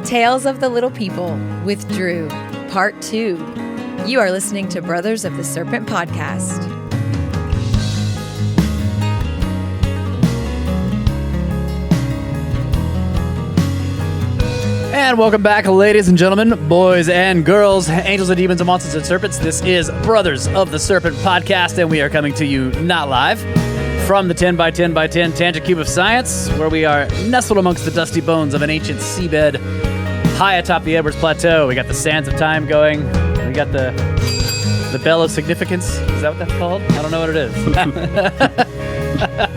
Tales of the Little People with Drew, Part 2. You are listening to Brothers of the Serpent podcast. And welcome back, ladies and gentlemen, boys and girls, angels and demons and monsters and serpents. This is Brothers of the Serpent podcast, and we are coming to you not live from the 10x10x10 tangent cube of science, where we are nestled amongst the dusty bones of an ancient seabed high atop the Edwards Plateau. We got the sands of time going. We got the bell of significance. Is that what that's called? I don't know what it is.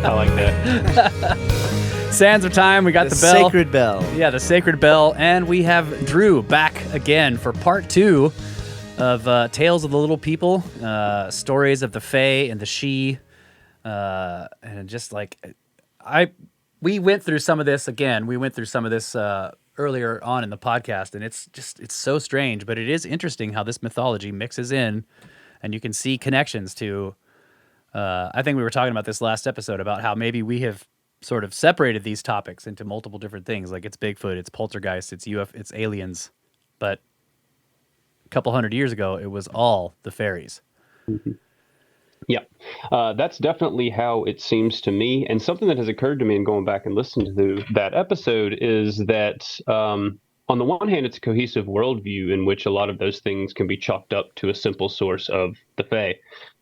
I like that. Sands of time. We got the bell. Sacred bell. Yeah, the sacred bell. And we have Drew back again for part 2 of Tales of the Little People, stories of the Fae and the She. And just like, we went through some of this again. We went through some of this earlier on in the podcast, and it's so strange, but it is interesting how this mythology mixes in, and you can see connections to, I think we were talking about this last episode about how maybe we have sort of separated these topics into multiple different things. Like it's Bigfoot, it's poltergeist, it's it's aliens, but a couple hundred years ago, it was all the fairies. Mm-hmm. Yeah, that's definitely how it seems to me. And something that has occurred to me in going back and listening to that episode is that on the one hand, it's a cohesive worldview in which a lot of those things can be chalked up to a simple source of the Fae.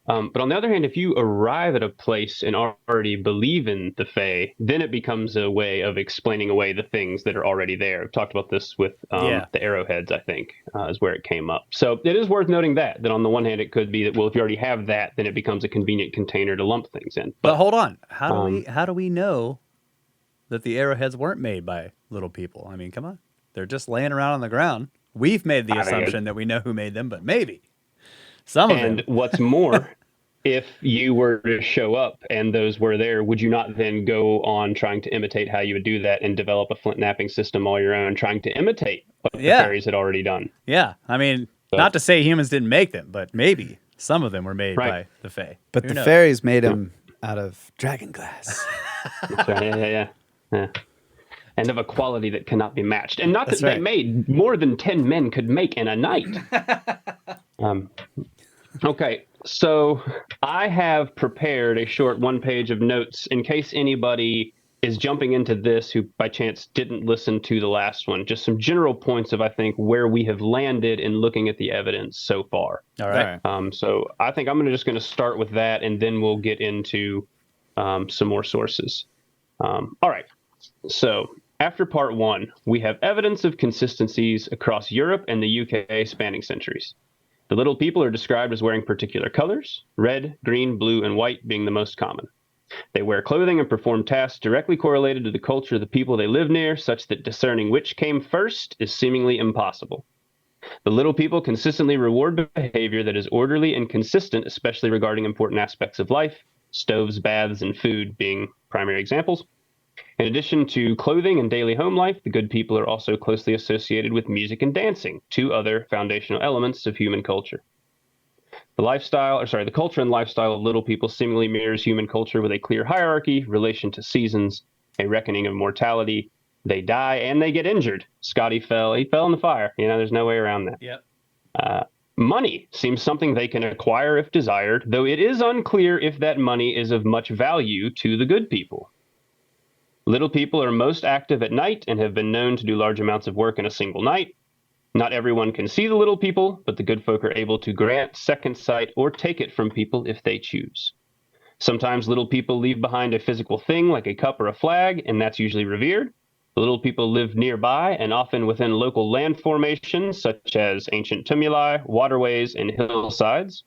But on the other hand, if you arrive at a place and already believe in the Fae, then it becomes a way of explaining away the things that are already there. I've talked about this with the arrowheads, I think, is where it came up. So it is worth noting that on the one hand, it could be that, well, if you already have that, then it becomes a convenient container to lump things in. But hold on. How do we know that the arrowheads weren't made by little people? I mean, come on. They're just laying around on the ground. We've made the assumption that we know who made them, but maybe some of them. And what's more, if you were to show up and those were there, would you not then go on trying to imitate how you would do that and develop a flint napping system all your own, trying to imitate what the fairies had already done? Yeah. I mean, not to say humans didn't make them, but maybe some of them were made by the Fae. But the fairies made them out of dragon glass. That's right. Yeah. And of a quality that cannot be matched. And not that they made more than 10 men could make in a night. Okay, so I have prepared a short 1 page of notes in case anybody is jumping into this who by chance didn't listen to the last one. Just some general points of, I think, where we have landed in looking at the evidence so far. All right. So I think I'm just going to start with that, and then we'll get into some more sources. All right, so after part 1, we have evidence of consistencies across Europe and the UK spanning centuries. The little people are described as wearing particular colors, red, green, blue, and white being the most common. They wear clothing and perform tasks directly correlated to the culture of the people they live near, such that discerning which came first is seemingly impossible. The little people consistently reward behavior that is orderly and consistent, especially regarding important aspects of life, stoves, baths, and food being primary examples. In addition to clothing and daily home life, the good people are also closely associated with music and dancing, 2 other foundational elements of human culture. The culture and lifestyle of little people seemingly mirrors human culture with a clear hierarchy, relation to seasons, a reckoning of mortality. They die and they get injured. Scotty fell in the fire. There's no way around that. Yep. Money seems something they can acquire if desired, though it is unclear if that money is of much value to the good people. Little people are most active at night and have been known to do large amounts of work in a single night. Not everyone can see the little people, but the good folk are able to grant second sight or take it from people if they choose. Sometimes little people leave behind a physical thing like a cup or a flag, and that's usually revered. The little people live nearby and often within local land formations, such as ancient tumuli, waterways, and hillsides.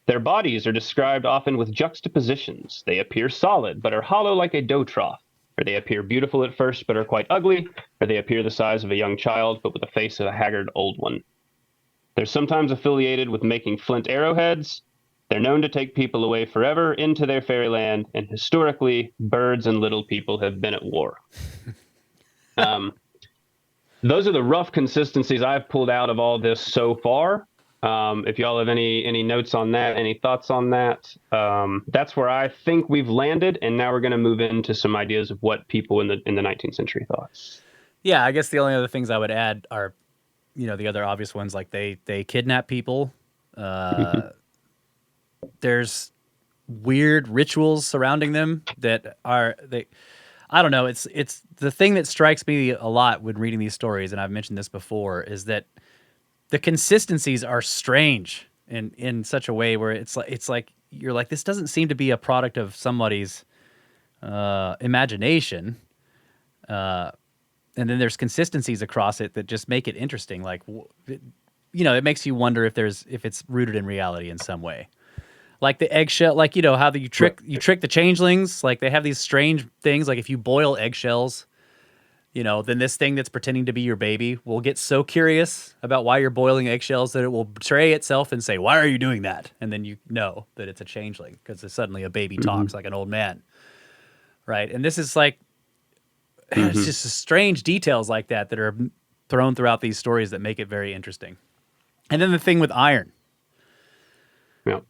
Their bodies are described often with juxtapositions. They appear solid, but are hollow like a dough trough. Or they appear beautiful at first, but are quite ugly, or they appear the size of a young child, but with the face of a haggard old one. They're sometimes affiliated with making flint arrowheads. They're known to take people away forever into their fairyland, and historically, birds and little people have been at war. Those are the rough consistencies I've pulled out of all this so far. If y'all have any notes on that, any thoughts on that, that's where I think we've landed. And now we're going to move into some ideas of what people in the 19th century thought. Yeah, I guess the only other things I would add are, the other obvious ones, like they kidnap people. There's weird rituals surrounding them that are they. I don't know. It's the thing that strikes me a lot when reading these stories, and I've mentioned this before, is that the consistencies are strange in such a way where it's like you're like, this doesn't seem to be a product of somebody's imagination. And then there's consistencies across it that just make it interesting. Like, it makes you wonder if it's rooted in reality in some way. Like the eggshell, like, how you trick the changelings. Like they have these strange things. Like if you boil eggshells, then this thing that's pretending to be your baby will get so curious about why you're boiling eggshells that it will betray itself and say, "Why are you doing that?" And then you know that it's a changeling because suddenly a baby talks like an old man, right? And this is like, it's just strange details like that are thrown throughout these stories that make it very interesting. And then the thing with iron, Yeah.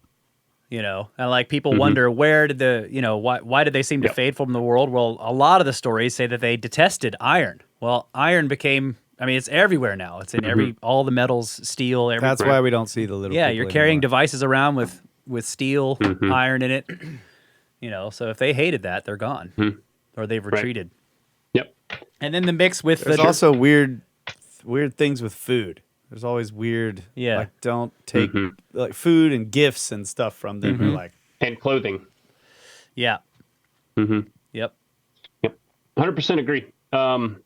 and like people wonder where did why did they seem to fade from the world? Well, a lot of the stories say that they detested iron. Well, iron became, it's everywhere now. It's in all the metals, steel. That's why we don't see the little. Yeah, people you're carrying anymore. devices around with steel, iron in it. So if they hated that, they're gone, or they've retreated. Yep. And then the mix with There's also weird things with food. There's always weird. Yeah. Like don't take like food and gifts and stuff from them. Or like And clothing. Yeah. Yep. 100% agree.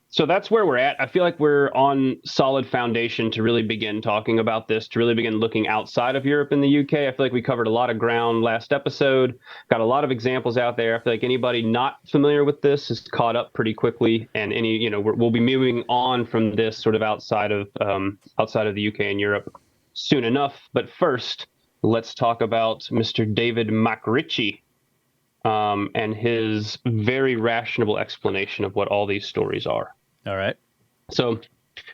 So that's where we're at. I feel like we're on solid foundation to really begin talking about this, to really begin looking outside of Europe and the UK. I feel like we covered a lot of ground last episode, got a lot of examples out there. I feel like anybody not familiar with this is caught up pretty quickly, and we'll be moving on from this sort of outside of the UK and Europe soon enough. But first, let's talk about Mr. David McRitchie. And his very rational explanation of what all these stories are. All right. So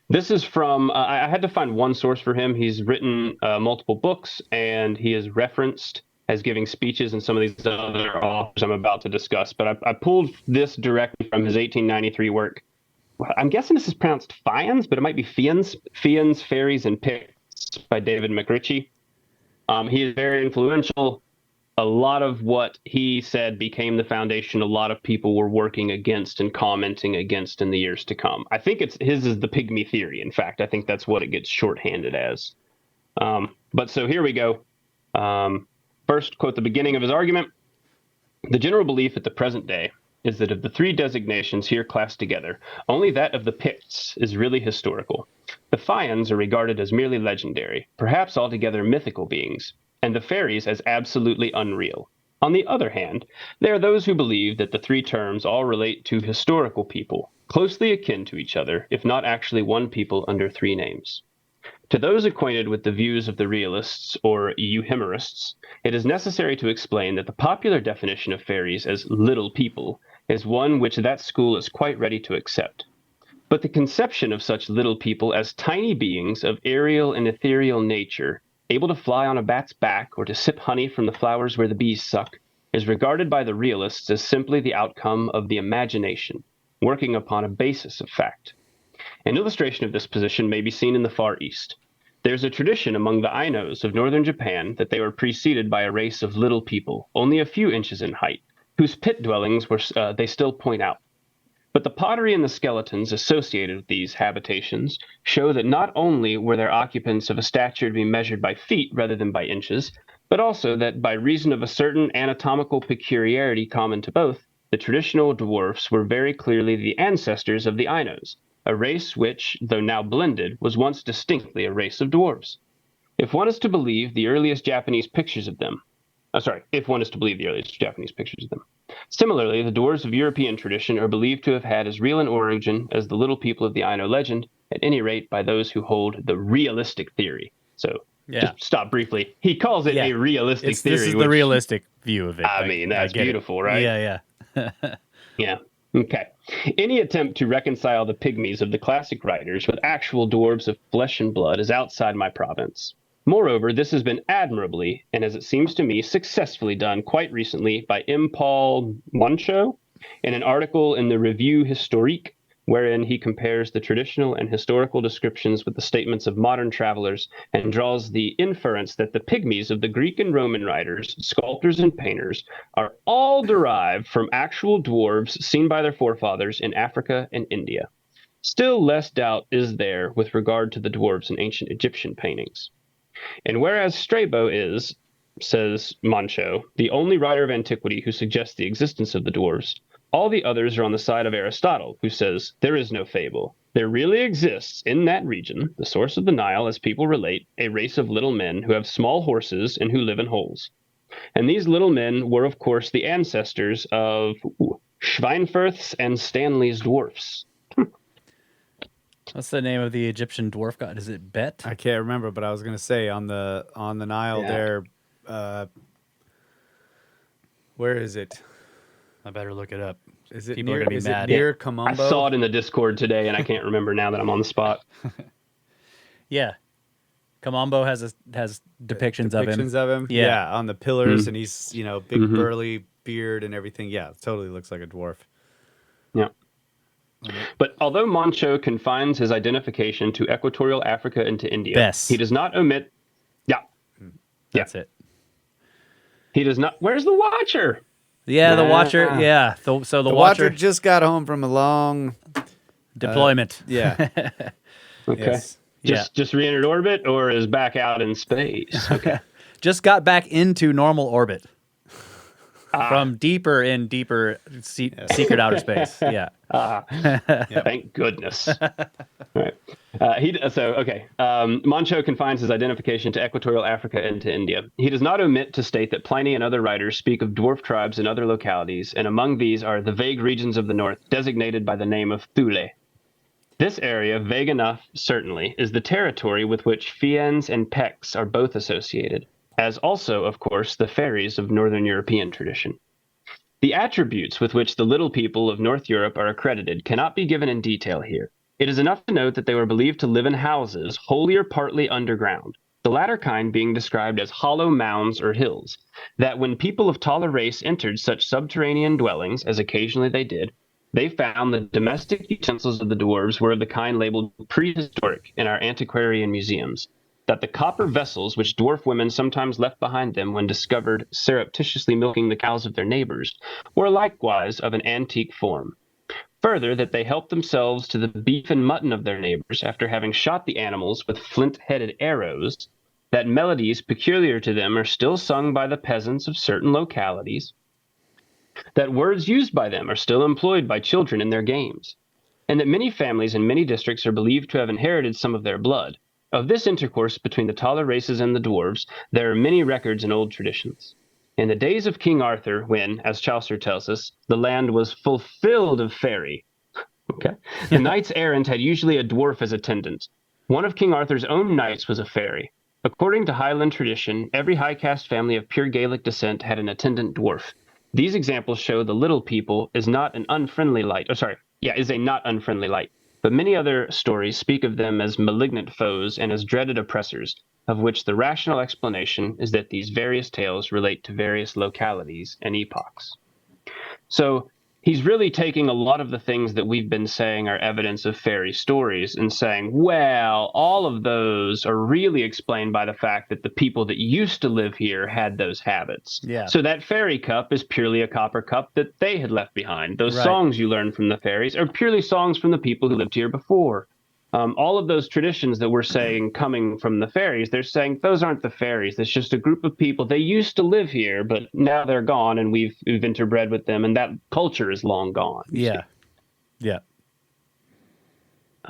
this is from, I had to find one source for him. He's written multiple books, and he is referenced as giving speeches in some of these other authors I'm about to discuss. But I pulled this directly from his 1893 work. I'm guessing this is pronounced Fians, but it might be Fians, Fairies, and Picts by David McRitchie. He is very influential. A lot of what he said became the foundation a lot of people were working against and commenting against in the years to come. I think his is the pygmy theory. In fact, I think that's what it gets shorthanded as. But so here we go. First, quote the beginning of his argument. The general belief at the present day is that of the three designations here classed together, only that of the Picts is really historical. The Fians are regarded as merely legendary, perhaps altogether mythical beings, and the fairies as absolutely unreal. On the other hand, there are those who believe that the three terms all relate to historical people, closely akin to each other, if not actually one people under three names. To those acquainted with the views of the realists or euhemerists, it is necessary to explain that the popular definition of fairies as little people is one which that school is quite ready to accept. But the conception of such little people as tiny beings of aerial and ethereal nature, able to fly on a bat's back or to sip honey from the flowers where the bees suck, is regarded by the realists as simply the outcome of the imagination, working upon a basis of fact. An illustration of this position may be seen in the Far East. There's a tradition among the Ainos of northern Japan that they were preceded by a race of little people, only a few inches in height, whose pit dwellings they still point out. But the pottery and the skeletons associated with these habitations show that not only were their occupants of a stature to be measured by feet rather than by inches, but also that by reason of a certain anatomical peculiarity common to both, the traditional dwarfs were very clearly the ancestors of the Ainos, a race which, though now blended, was once distinctly a race of dwarves. If one is to believe the earliest Japanese pictures of them, Similarly, the dwarves of European tradition are believed to have had as real an origin as the little people of the Aino legend, at any rate by those who hold the realistic theory. So, just stop briefly. He calls it a realistic theory. This is the realistic view of it. I mean, that's beautiful, right? Yeah. Yeah. Okay. Any attempt to reconcile the pygmies of the classic writers with actual dwarves of flesh and blood is outside my province. Moreover, this has been admirably, and as it seems to me, successfully done quite recently by M. Paul Moncho in an article in the Revue Historique wherein he compares the traditional and historical descriptions with the statements of modern travelers and draws the inference that the pygmies of the Greek and Roman writers, sculptors, and painters are all derived from actual dwarves seen by their forefathers in Africa and India. Still less doubt is there with regard to the dwarves in ancient Egyptian paintings. And whereas Strabo is, says Mancho, the only writer of antiquity who suggests the existence of the dwarves, all the others are on the side of Aristotle, who says there is no fable. There really exists in that region, the source of the Nile, as people relate, a race of little men who have small horses and who live in holes. And these little men were, of course, the ancestors of Schweinfurth's and Stanley's dwarfs. What's the name of the Egyptian dwarf god? Is it Bet? I can't remember, but I was gonna say on the Nile there. Where is it? I better look it up. Is it People are near, gonna be is mad. it near I Kamumbo? saw it in the Discord today, and I can't remember now that I'm on the spot. Yeah. Kamambo has depictions of him. Depictions of him. Yeah. Yeah, on the pillars, and he's big burly beard and everything. Yeah, totally looks like a dwarf. Yeah. But although Mancho confines his identification to equatorial Africa and to India, Bess. he does not omit. Yeah. That's it. He does not. Where's the Watcher? Yeah, the Watcher. Yeah. So the Watcher Watcher just got home from a long deployment. yeah. Okay. Yes. Just re-entered orbit, or is back out in space? Okay. Just got back into normal orbit from deeper secret outer space. Yeah. Thank goodness. Right. Mancho confines his identification to equatorial Africa and to India. He does not omit to state that Pliny and other writers speak of dwarf tribes in other localities, and among these are the vague regions of the north, designated by the name of Thule. This area, vague enough, certainly, is the territory with which Fiends and Pects are both associated, as also, of course, the fairies of Northern European tradition. The attributes with which the little people of North Europe are accredited cannot be given in detail here. It is enough to note that they were believed to live in houses, wholly or partly underground, the latter kind being described as hollow mounds or hills, that when people of taller race entered such subterranean dwellings, as occasionally they did, they found the domestic utensils of the dwarves were of the kind labeled prehistoric in our antiquarian museums, that the copper vessels which dwarf women sometimes left behind them when discovered surreptitiously milking the cows of their neighbors were likewise of an antique form. Further, that they helped themselves to the beef and mutton of their neighbors after having shot the animals with flint-headed arrows, that melodies peculiar to them are still sung by the peasants of certain localities, that words used by them are still employed by children in their games, and that many families in many districts are believed to have inherited some of their blood. Of this intercourse between the taller races and the dwarves, there are many records in old traditions. In the days of King Arthur, when, as Chaucer tells us, the land was fulfilled of faerie, the knights errant had usually a dwarf as attendant. One of King Arthur's own knights was a fairy. According to Highland tradition, every high caste family of pure Gaelic descent had an attendant dwarf. These examples show the little people is not an unfriendly light. Is a not unfriendly light. But many other stories speak of them as malignant foes and as dreaded oppressors, of which the rational explanation is that these various tales relate to various localities and epochs. So he's really taking a lot of the things that we've been saying are evidence of fairy stories and saying, well, all of those are really explained by the fact that the people that used to live here had those habits. Yeah. So that fairy cup is purely a copper cup that they had left behind. Those Right. songs you learn from the fairies are purely songs from the people who lived here before. All of those traditions that we're saying coming from the fairies, they're saying those aren't the fairies. It's just a group of people. They used to live here, but now they're gone, and we've interbred with them, and that culture is long gone. Yeah. Yeah.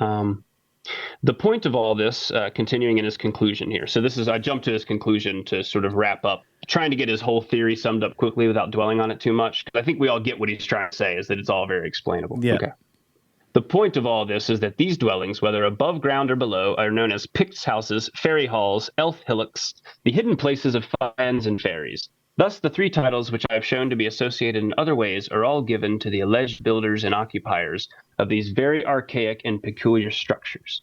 The point of all this, continuing in his conclusion here. So I jumped to his conclusion to sort of wrap up, trying to get his whole theory summed up quickly without dwelling on it too much. I think we all get what he's trying to say, is that it's all very explainable. Yeah. Okay. The point of all this is that these dwellings, whether above ground or below, are known as Picts' houses, fairy halls, elf hillocks, the hidden places of fiends and fairies. Thus, the three titles which I have shown to be associated in other ways are all given to the alleged builders and occupiers of these very archaic and peculiar structures.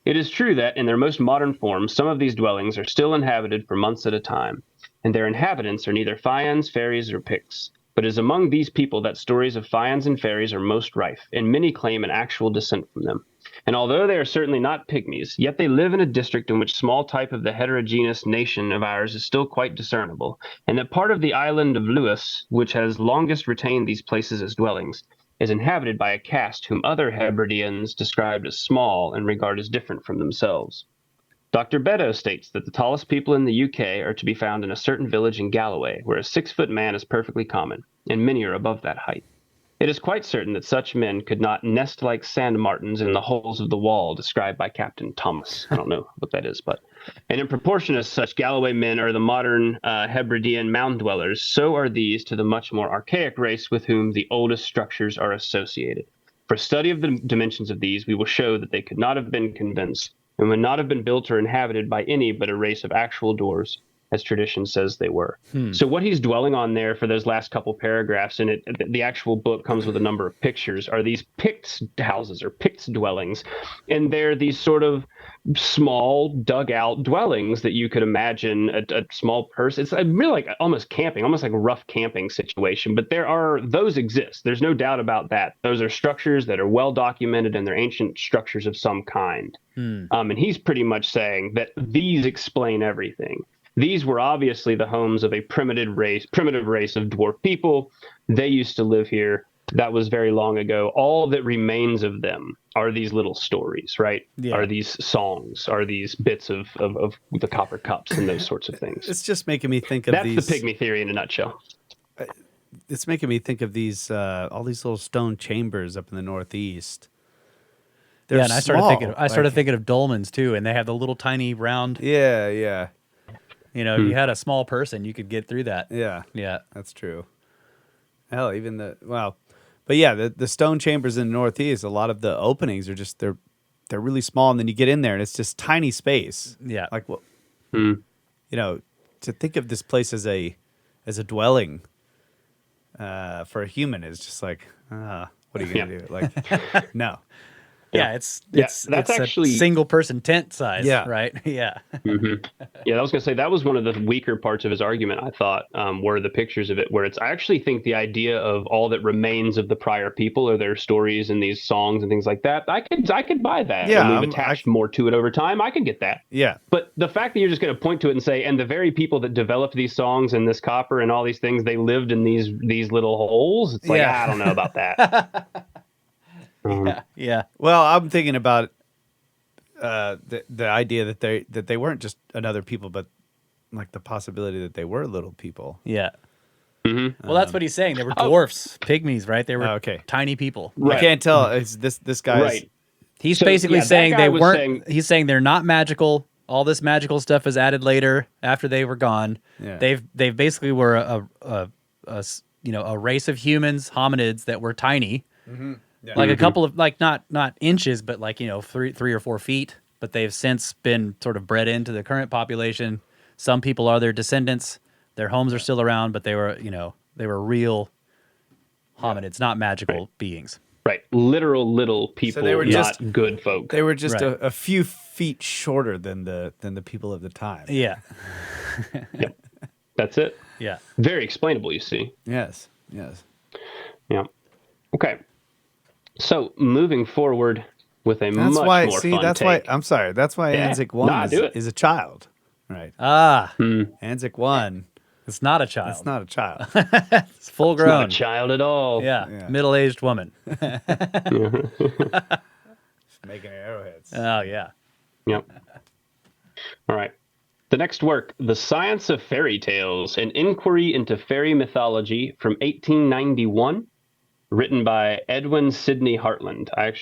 It is true that, in their most modern form, some of these dwellings are still inhabited for months at a time, and their inhabitants are neither fiends, fairies, or Picts. But it is among these people that stories of Fians and fairies are most rife, and many claim an actual descent from them. And although they are certainly not pygmies, yet they live in a district in which small type of the heterogeneous nation of ours is still quite discernible, and that part of the island of Lewis, which has longest retained these places as dwellings, is inhabited by a caste whom other Hebrideans described as small and regard as different from themselves. Dr. Beddoe states that the tallest people in the UK are to be found in a certain village in Galloway, where a 6-foot man is perfectly common, and many are above that height. It is quite certain that such men could not nest like sand martins in the holes of the wall described by Captain Thomas. I don't know what that is, but... And in proportion as such Galloway men are the modern Hebridean mound dwellers, so are these to the much more archaic race with whom the oldest structures are associated. For a study of the dimensions of these, we will show that they could not have been convinced and would not have been built or inhabited by any but a race of actual dwarves, as tradition says they were. So what he's dwelling on there for those last couple paragraphs, and the actual book comes with a number of pictures, are these Picts houses or Picts dwellings. And they're these sort of small dugout dwellings that you could imagine a small person. It's really like almost camping, almost like a rough camping situation. But those exist. There's no doubt about that. Those are structures that are well documented, and they're ancient structures of some kind. And he's pretty much saying that these explain everything. These were obviously the homes of a primitive race of dwarf people. They used to live here. That was very long ago. All that remains of them are these little stories, right? Yeah. Are these songs? Are these bits of the copper cups and those sorts of things? It's just making me think of That's these. the pygmy theory in a nutshell. It's making me think of these all these little stone chambers up in the Northeast. They're and I small, started thinking of dolmens too, and they have the little tiny round. Yeah, yeah, You know, if you had a small person, you could get through that. yeah. Yeah. That's true. Hell, even but yeah, the stone chambers in the Northeast, a lot of the openings are just they're really small, and then you get in there and it's just tiny space. Yeah. Like what you know, to think of this place as a dwelling for a human is just like what are you gonna do? Like no. Yeah, it's that's actually a single person tent size. Yeah. Right. Yeah. Yeah, I was going to say that was one of the weaker parts of his argument, I thought, were the pictures of it, where I actually think the idea of all that remains of the prior people or their stories and these songs and things like that, I could buy that. Yeah, and we've attached more to it over time. I could get that. Yeah. But the fact that you're just going to point to it and say, and the very people that developed these songs and this copper and all these things, they lived in these little holes. It's like, I don't know about that. Yeah. Well, I'm thinking about the idea that they weren't just another people, but like the possibility that they were little people. Yeah. Well, that's what he's saying. They were dwarfs, pygmies, right? They were tiny people. Right. I can't tell. Is this guy's Right. He's So, basically that saying guy they was weren't. saying- He's saying they're not magical. All this magical stuff is added later after they were gone. Yeah. They basically were a race of humans, hominids that were tiny, like a couple of not inches, but like 3 or 4 feet. But they've since been sort of bred into the current population. Some people are their descendants. Their homes are still around, but they were real hominids, not magical beings. Right. Literal little people, they were not just- good folk. They were just Right. a few feet shorter than the people of the time. Yeah. Yep. That's it. Yeah. Very explainable, you see. Yes. Yes. Yeah. Okay. So moving forward with a That's much why. more See, fun that's take. why. I'm sorry. That's why Yeah. Anzac 1 Nah, do it. is a child, right? Ah, Anzac 1. it's not a child. It's not a child. It's full It's not grown. a child at all. Yeah. Yeah. Middle-aged woman. Making arrowheads. Oh yeah. Yep. All right. The next work, The Science of Fairy Tales, An Inquiry into Fairy Mythology from 1891, written by Edwin Sidney Hartland. I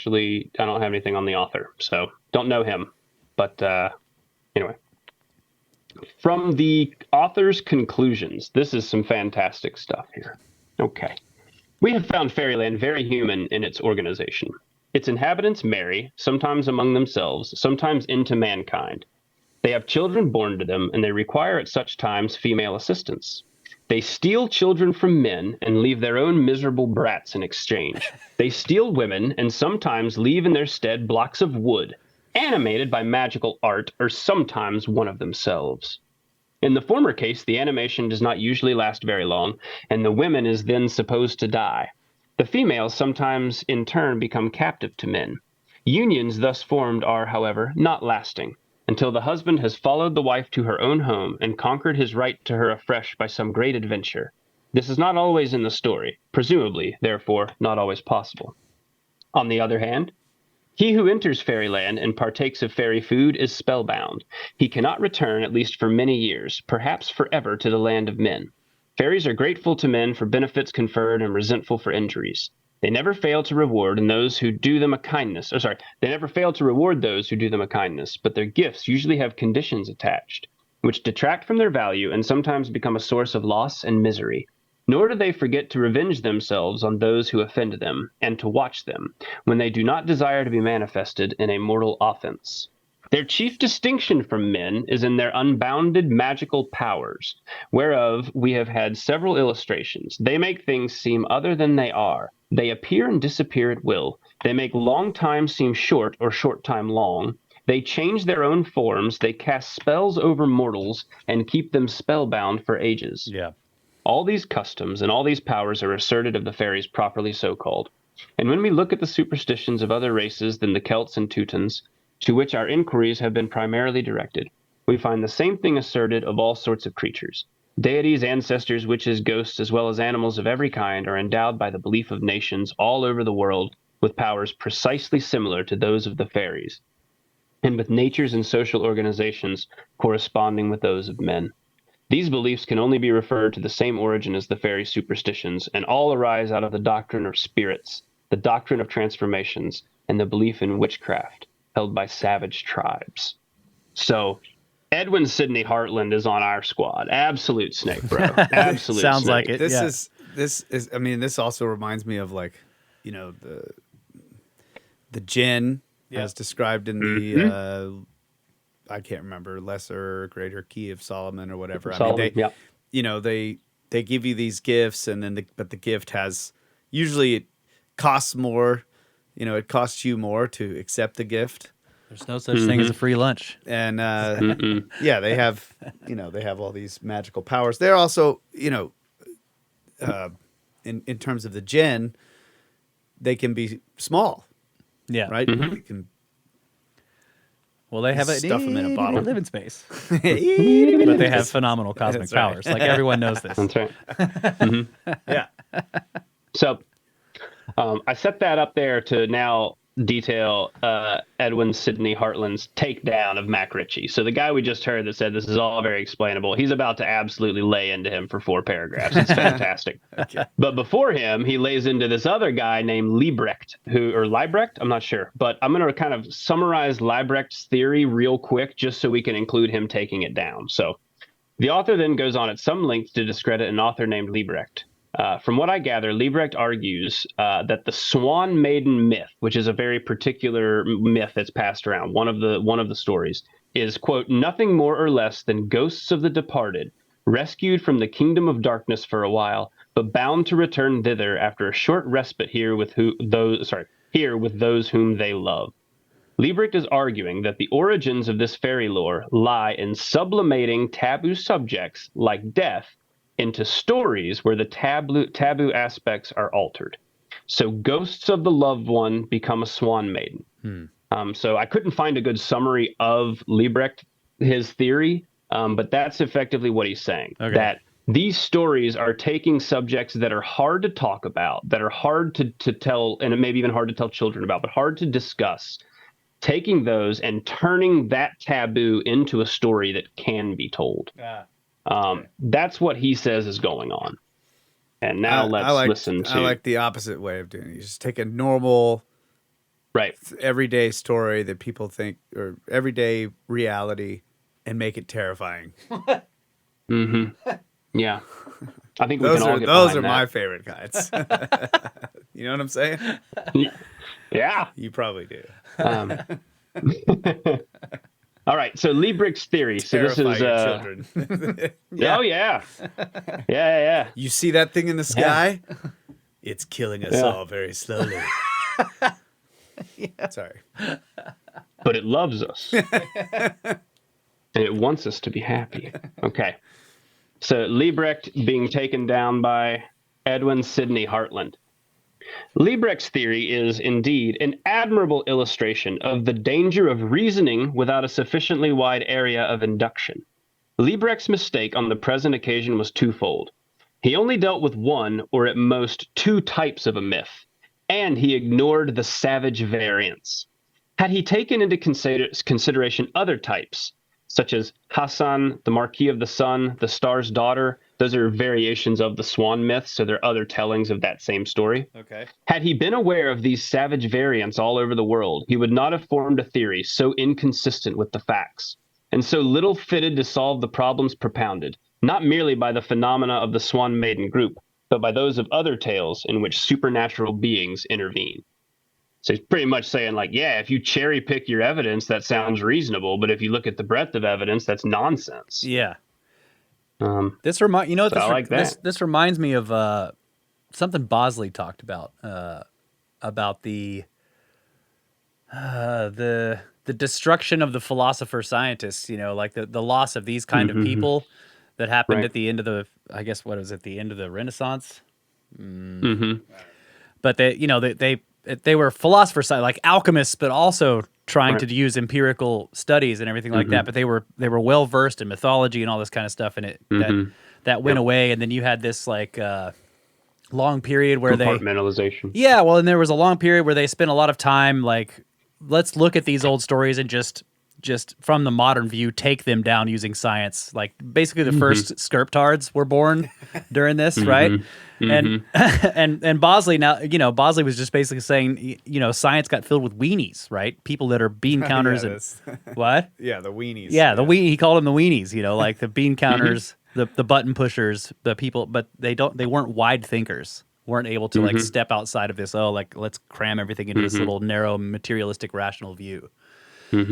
don't have anything on the author, so don't know him. But anyway. From the author's conclusions, this is some fantastic stuff here. Okay. We have found fairyland very human in its organization. Its inhabitants marry, sometimes among themselves, sometimes into mankind. They have children born to them, and they require at such times female assistance. They steal children from men and leave their own miserable brats in exchange. They steal women and sometimes leave in their stead blocks of wood, animated by magical art, or sometimes one of themselves. In the former case, the animation does not usually last very long, and the women is then supposed to die. The females sometimes in turn become captive to men. Unions thus formed are, however, not lasting, until the husband has followed the wife to her own home and conquered his right to her afresh by some great adventure. This is not always in the story, presumably, therefore, not always possible. On the other hand, he who enters fairyland and partakes of fairy food is spellbound. He cannot return, at least for many years, perhaps forever, to the land of men. Fairies are grateful to men for benefits conferred and resentful for injuries. They never fail to reward those who do them a kindness. They never fail to reward those who do them a kindness, but their gifts usually have conditions attached, which detract from their value and sometimes become a source of loss and misery. Nor do they forget to revenge themselves on those who offend them, and to watch them, when they do not desire to be manifested in a mortal offense. Their chief distinction from men is in their unbounded magical powers, whereof we have had several illustrations. They make things seem other than they are. They appear and disappear at will. They make long time seem short, or short time long. They change their own forms. They cast spells over mortals, and keep them spellbound for ages. Yeah. All these customs and all these powers are asserted of the fairies properly so called. And when we look at the superstitions of other races than the Celts and Teutons, to which our inquiries have been primarily directed, we find the same thing asserted of all sorts of creatures. Deities, ancestors, witches, ghosts, as well as animals of every kind are endowed by the belief of nations all over the world with powers precisely similar to those of the fairies, and with natures and social organizations corresponding with those of men. These beliefs can only be referred to the same origin as the fairy superstitions, and all arise out of the doctrine of spirits, the doctrine of transformations, and the belief in witchcraft, held by savage tribes. So, Edwin Sidney Hartland is on our squad. Absolute snake, bro. Absolute Sounds snake. like it. This is. I mean, this also reminds me of like, the jinn as described in the. I can't remember, lesser or greater key of Solomon or whatever. Solomon, I mean, they give you these gifts, and then but the gift has usually it costs more. It costs you more to accept the gift. There's no such thing as a free lunch. And they have they have all these magical powers. They're also in terms of the jinn, they can be small. Yeah. Right. They can. Well, they have stuff them in a bottle. living space, but they have phenomenal cosmic That's right. powers. Like everyone knows this. That's right. Yeah. So, I set that up there to now detail Edwin Sidney Hartland's takedown of Mac Ritchie. So the guy we just heard that said this is all very explainable, he's about to absolutely lay into him for 4 paragraphs. It's fantastic. Okay. But before him, he lays into this other guy named Liebrecht, or Liebrecht, I'm not sure. But I'm going to kind of summarize Liebrecht's theory real quick, just so we can include him taking it down. So the author then goes on at some length to discredit an author named Liebrecht. From what I gather, Liebrecht argues that the Swan Maiden myth, which is a very particular myth that's passed around, one of the stories, is, quote, nothing more or less than ghosts of the departed, rescued from the kingdom of darkness for a while, but bound to return thither after a short respite here with those whom they love. Liebrecht is arguing that the origins of this fairy lore lie in sublimating taboo subjects like death into stories where the taboo aspects are altered. So ghosts of the loved one become a swan maiden. So I couldn't find a good summary of Liebrecht, his theory, but that's effectively what he's saying. Okay. That these stories are taking subjects that are hard to talk about, that are hard to tell, and it may be even hard to tell children about, but hard to discuss, taking those and turning that taboo into a story that can be told. That's what he says is going on. And now let's listen to... I like the opposite way of doing it. You just take a normal, everyday story that people think, or everyday reality, and make it terrifying. Yeah. I think those we can all get those are that. my favorite kinds. You know what I'm saying? Yeah. You probably do. All right, so Liebrecht's theory. So this is children. Yeah. Oh yeah. Yeah. You see that thing in the sky? Yeah. It's killing us all very slowly. Sorry. But it loves us. And it wants us to be happy. Okay. So Liebrecht being taken down by Edwin Sidney Hartland. Liebrecht's theory is indeed an admirable illustration of the danger of reasoning without a sufficiently wide area of induction. Liebrecht's mistake on the present occasion was twofold. He only dealt with one, or at most two types of a myth, and he ignored the savage variants. Had he taken into consideration other types, such as Hassan, the Marquis of the Sun, the Star's Daughter, those are variations of the swan myth, so they're other tellings of that same story. Okay. Had he been aware of these savage variants all over the world, he would not have formed a theory so inconsistent with the facts, and so little fitted to solve the problems propounded, not merely by the phenomena of the Swan Maiden group, but by those of other tales in which supernatural beings intervene. So he's pretty much saying, like, yeah, if you cherry pick your evidence, that sounds reasonable, but if you look at the breadth of evidence, that's nonsense. Yeah. This reminds me of something Bosley talked about the destruction of the philosopher scientists, like the loss of these kind of people that happened at the end of the, I guess, what was it, the end of the Renaissance? But they were philosophers, like alchemists, but also trying to use empirical studies and everything like that. But they were well versed in mythology and all this kind of stuff, and that went away. And then you had this like long period where compartmentalization. And there was a long period where they spent a lot of time like, let's look at these old stories and just from the modern view, take them down using science. Like basically the first sculptards were born during this, right? And Bosley Bosley was just basically saying, science got filled with weenies, right? People that are bean counters what? Yeah, the weenies. Yeah, he called them the weenies, like the bean counters, the button pushers, the people, but they weren't wide thinkers. Weren't able to like step outside of this, let's cram everything into this little narrow materialistic rational view.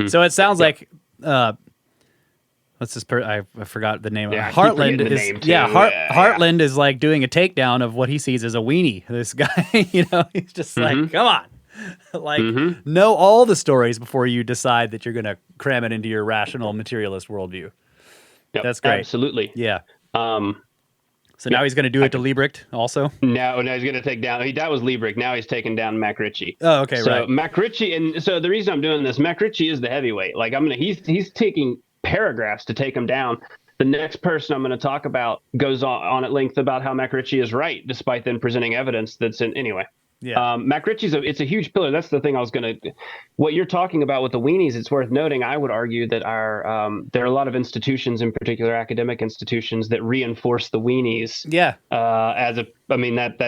So it sounds like I forgot the name. Hartland is Hartland is like doing a takedown of what he sees as a weenie. This guy, he's just like, come on, like know all the stories before you decide that you're going to cram it into your rational materialist worldview. Yep, that's great. Absolutely. Yeah. So now he's going to do it to Liebrecht also? No, he's going to take down. That was Liebrecht. Now he's taking down Mac Ritchie. Oh, okay, so right. Mac Ritchie, and so the reason I'm doing this, Mac Ritchie is the heavyweight. Like he's taking paragraphs to take him down. The next person I'm going to talk about goes on at length about how Mac Ritchie is right, despite them presenting evidence that's anyway. Yeah. Mac Ritchie's it's a huge pillar. That's the thing I was going to. What you're talking about with the weenies, it's worth noting. I would argue that there are a lot of institutions, in particular academic institutions, that reinforce the weenies. Yeah. That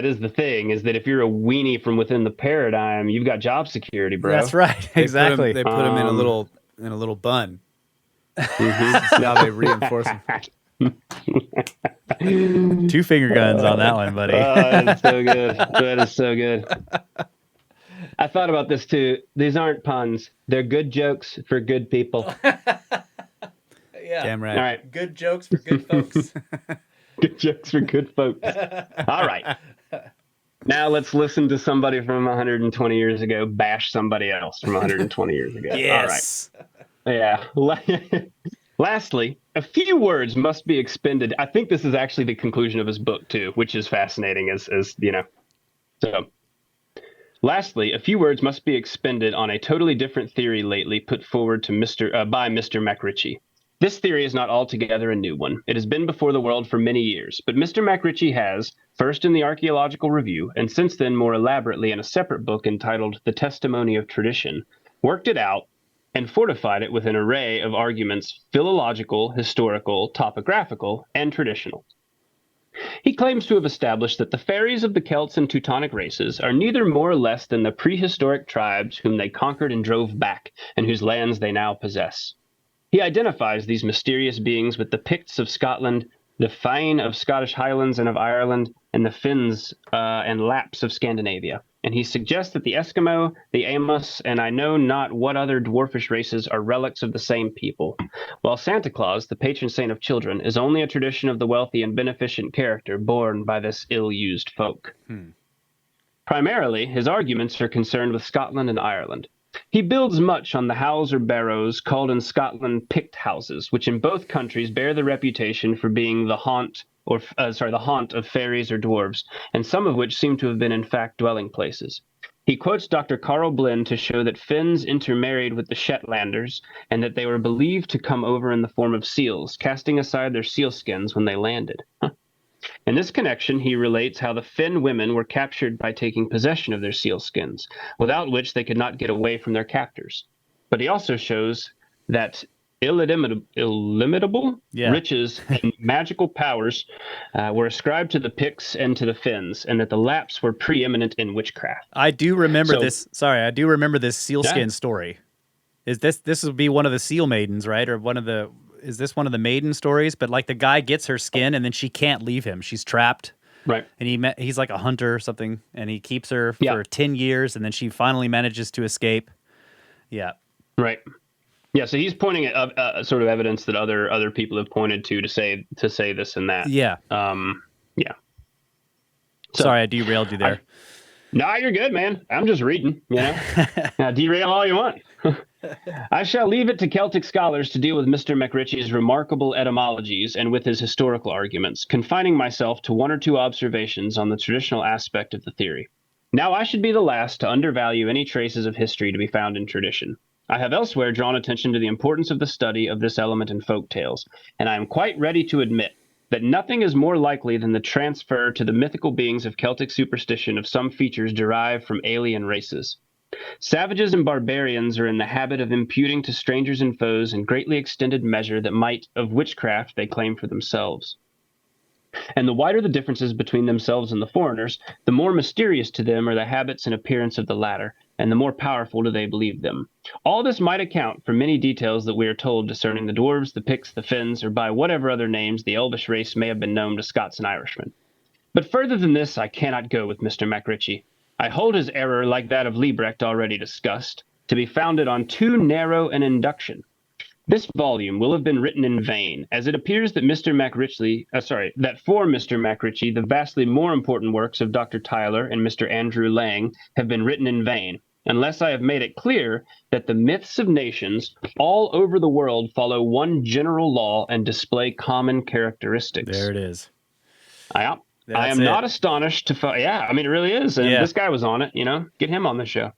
is the thing, is that if you're a weenie from within the paradigm, you've got job security, bro. That's right. Exactly. They put them in a little bun. Now they reinforce them. 2 finger guns on that one, buddy. That's so good. That is so good. I thought about this too. These aren't puns. They're good jokes for good people. Yeah. Damn right. All right. Good jokes for good folks. Good jokes for good folks. All right. Now let's listen to somebody from 120 years ago bash somebody else from 120 years ago. Yes. All right. Yeah. Lastly, a few words must be expended. I think this is actually the conclusion of his book too, which is fascinating as So, lastly, a few words must be expended on a totally different theory lately put forward to by Mr. Mac Ritchie. This theory is not altogether a new one. It has been before the world for many years, but Mr. Mac Ritchie has, first in the Archaeological Review, and since then more elaborately in a separate book entitled The Testimony of Tradition, worked it out and fortified it with an array of arguments, philological, historical, topographical, and traditional. He claims to have established that the fairies of the Celts and Teutonic races are neither more or less than the prehistoric tribes whom they conquered and drove back, and whose lands they now possess. He identifies these mysterious beings with the Picts of Scotland, the Fine of Scottish Highlands and of Ireland, and the Finns and Lapps of Scandinavia. And he suggests that the Eskimo, the Amos, and I know not what other dwarfish races are relics of the same people, while Santa Claus, the patron saint of children, is only a tradition of the wealthy and beneficent character borne by this ill-used folk. Primarily, his arguments are concerned with Scotland and Ireland. He builds much on the howls or barrows, called in Scotland pict houses, which in both countries bear the reputation for being the haunt the haunt of fairies or dwarves, and some of which seem to have been in fact dwelling places. He quotes Dr. Carl Blinn to show that Finns intermarried with the Shetlanders, and that they were believed to come over in the form of seals, casting aside their sealskins when they landed. In this connection, he relates how the Finn women were captured by taking possession of their sealskins, without which they could not get away from their captors. But he also shows that illimitable riches and magical powers were ascribed to the Picts and to the Finns, and that the Lapps were preeminent in witchcraft. I do remember this. Sorry, I do remember this sealskin story. Is this would be one of the seal maidens, right? Or is this one of the maiden stories? But like the guy gets her skin and then she can't leave him. She's trapped. Right. And he's like a hunter or something, and he keeps her for 10 years, and then she finally manages to escape. Yeah. Right. Yeah, so he's pointing at sort of evidence that other people have pointed to say this and that. Yeah. Yeah. So, sorry, I derailed you there. No, you're good, man. I'm just reading, derail all you want. I shall leave it to Celtic scholars to deal with Mr. MacRitchie's remarkable etymologies and with his historical arguments, confining myself to one or two observations on the traditional aspect of the theory. Now I should be the last to undervalue any traces of history to be found in tradition. I have elsewhere drawn attention to the importance of the study of this element in folk tales, and I am quite ready to admit that nothing is more likely than the transfer to the mythical beings of Celtic superstition of some features derived from alien races. Savages and barbarians are in the habit of imputing to strangers and foes in greatly extended measure that might of witchcraft they claim for themselves. And the wider the differences between themselves and the foreigners, the more mysterious to them are the habits and appearance of the latter, and the more powerful do they believe them. All this might account for many details that we are told concerning the dwarves, the Picts, the Finns, or by whatever other names the elvish race may have been known to Scots and Irishmen. But further than this I cannot go with Mr. MacRitchie. I hold his error, like that of Liebrecht already discussed, to be founded on too narrow an induction. This volume will have been written in vain, as it appears that that for Mr. MacRitchie, the vastly more important works of Dr. Tyler and Mr. Andrew Lang have been written in vain, unless I have made it clear that the myths of nations all over the world follow one general law and display common characteristics. There it is. I am not astonished to find, it really is. And this guy was on it, get him on the show.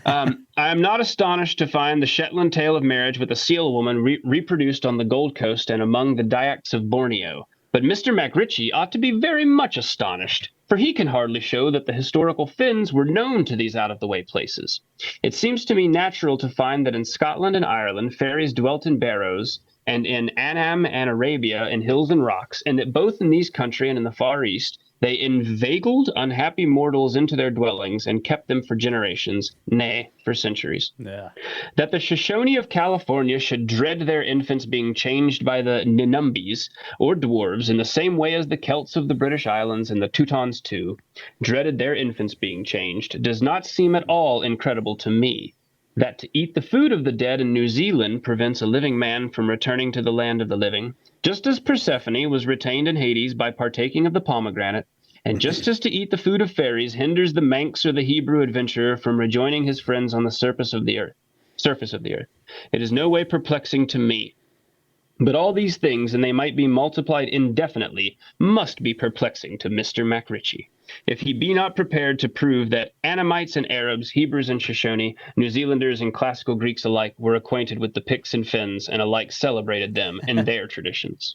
I am not astonished to find the Shetland tale of marriage with a seal woman reproduced on the Gold Coast and among the Dyaks of Borneo. But Mr. MacRitchie ought to be very much astonished, for he can hardly show that the historical Finns were known to these out-of-the-way places. It seems to me natural to find that in Scotland and Ireland fairies dwelt in barrows, and in Annam and Arabia in hills and rocks, and that both in these country and in the Far East they inveigled unhappy mortals into their dwellings and kept them for generations, nay, for centuries. Yeah. That the Shoshone of California should dread their infants being changed by the Ninumbis, or dwarves, in the same way as the Celts of the British Islands and the Teutons too dreaded their infants being changed, does not seem at all incredible to me. That to eat the food of the dead in New Zealand prevents a living man from returning to the land of the living, just as Persephone was retained in Hades by partaking of the pomegranate, and just as to eat the food of fairies hinders the Manx or the Hebrew adventurer from rejoining his friends on the surface of the earth. It is no way perplexing to me. But all these things, and they might be multiplied indefinitely, must be perplexing to Mr. MacRitchie, if he be not prepared to prove that Annamites and Arabs, Hebrews and Shoshone, New Zealanders and classical Greeks alike were acquainted with the Picts and Finns and alike celebrated them in their traditions.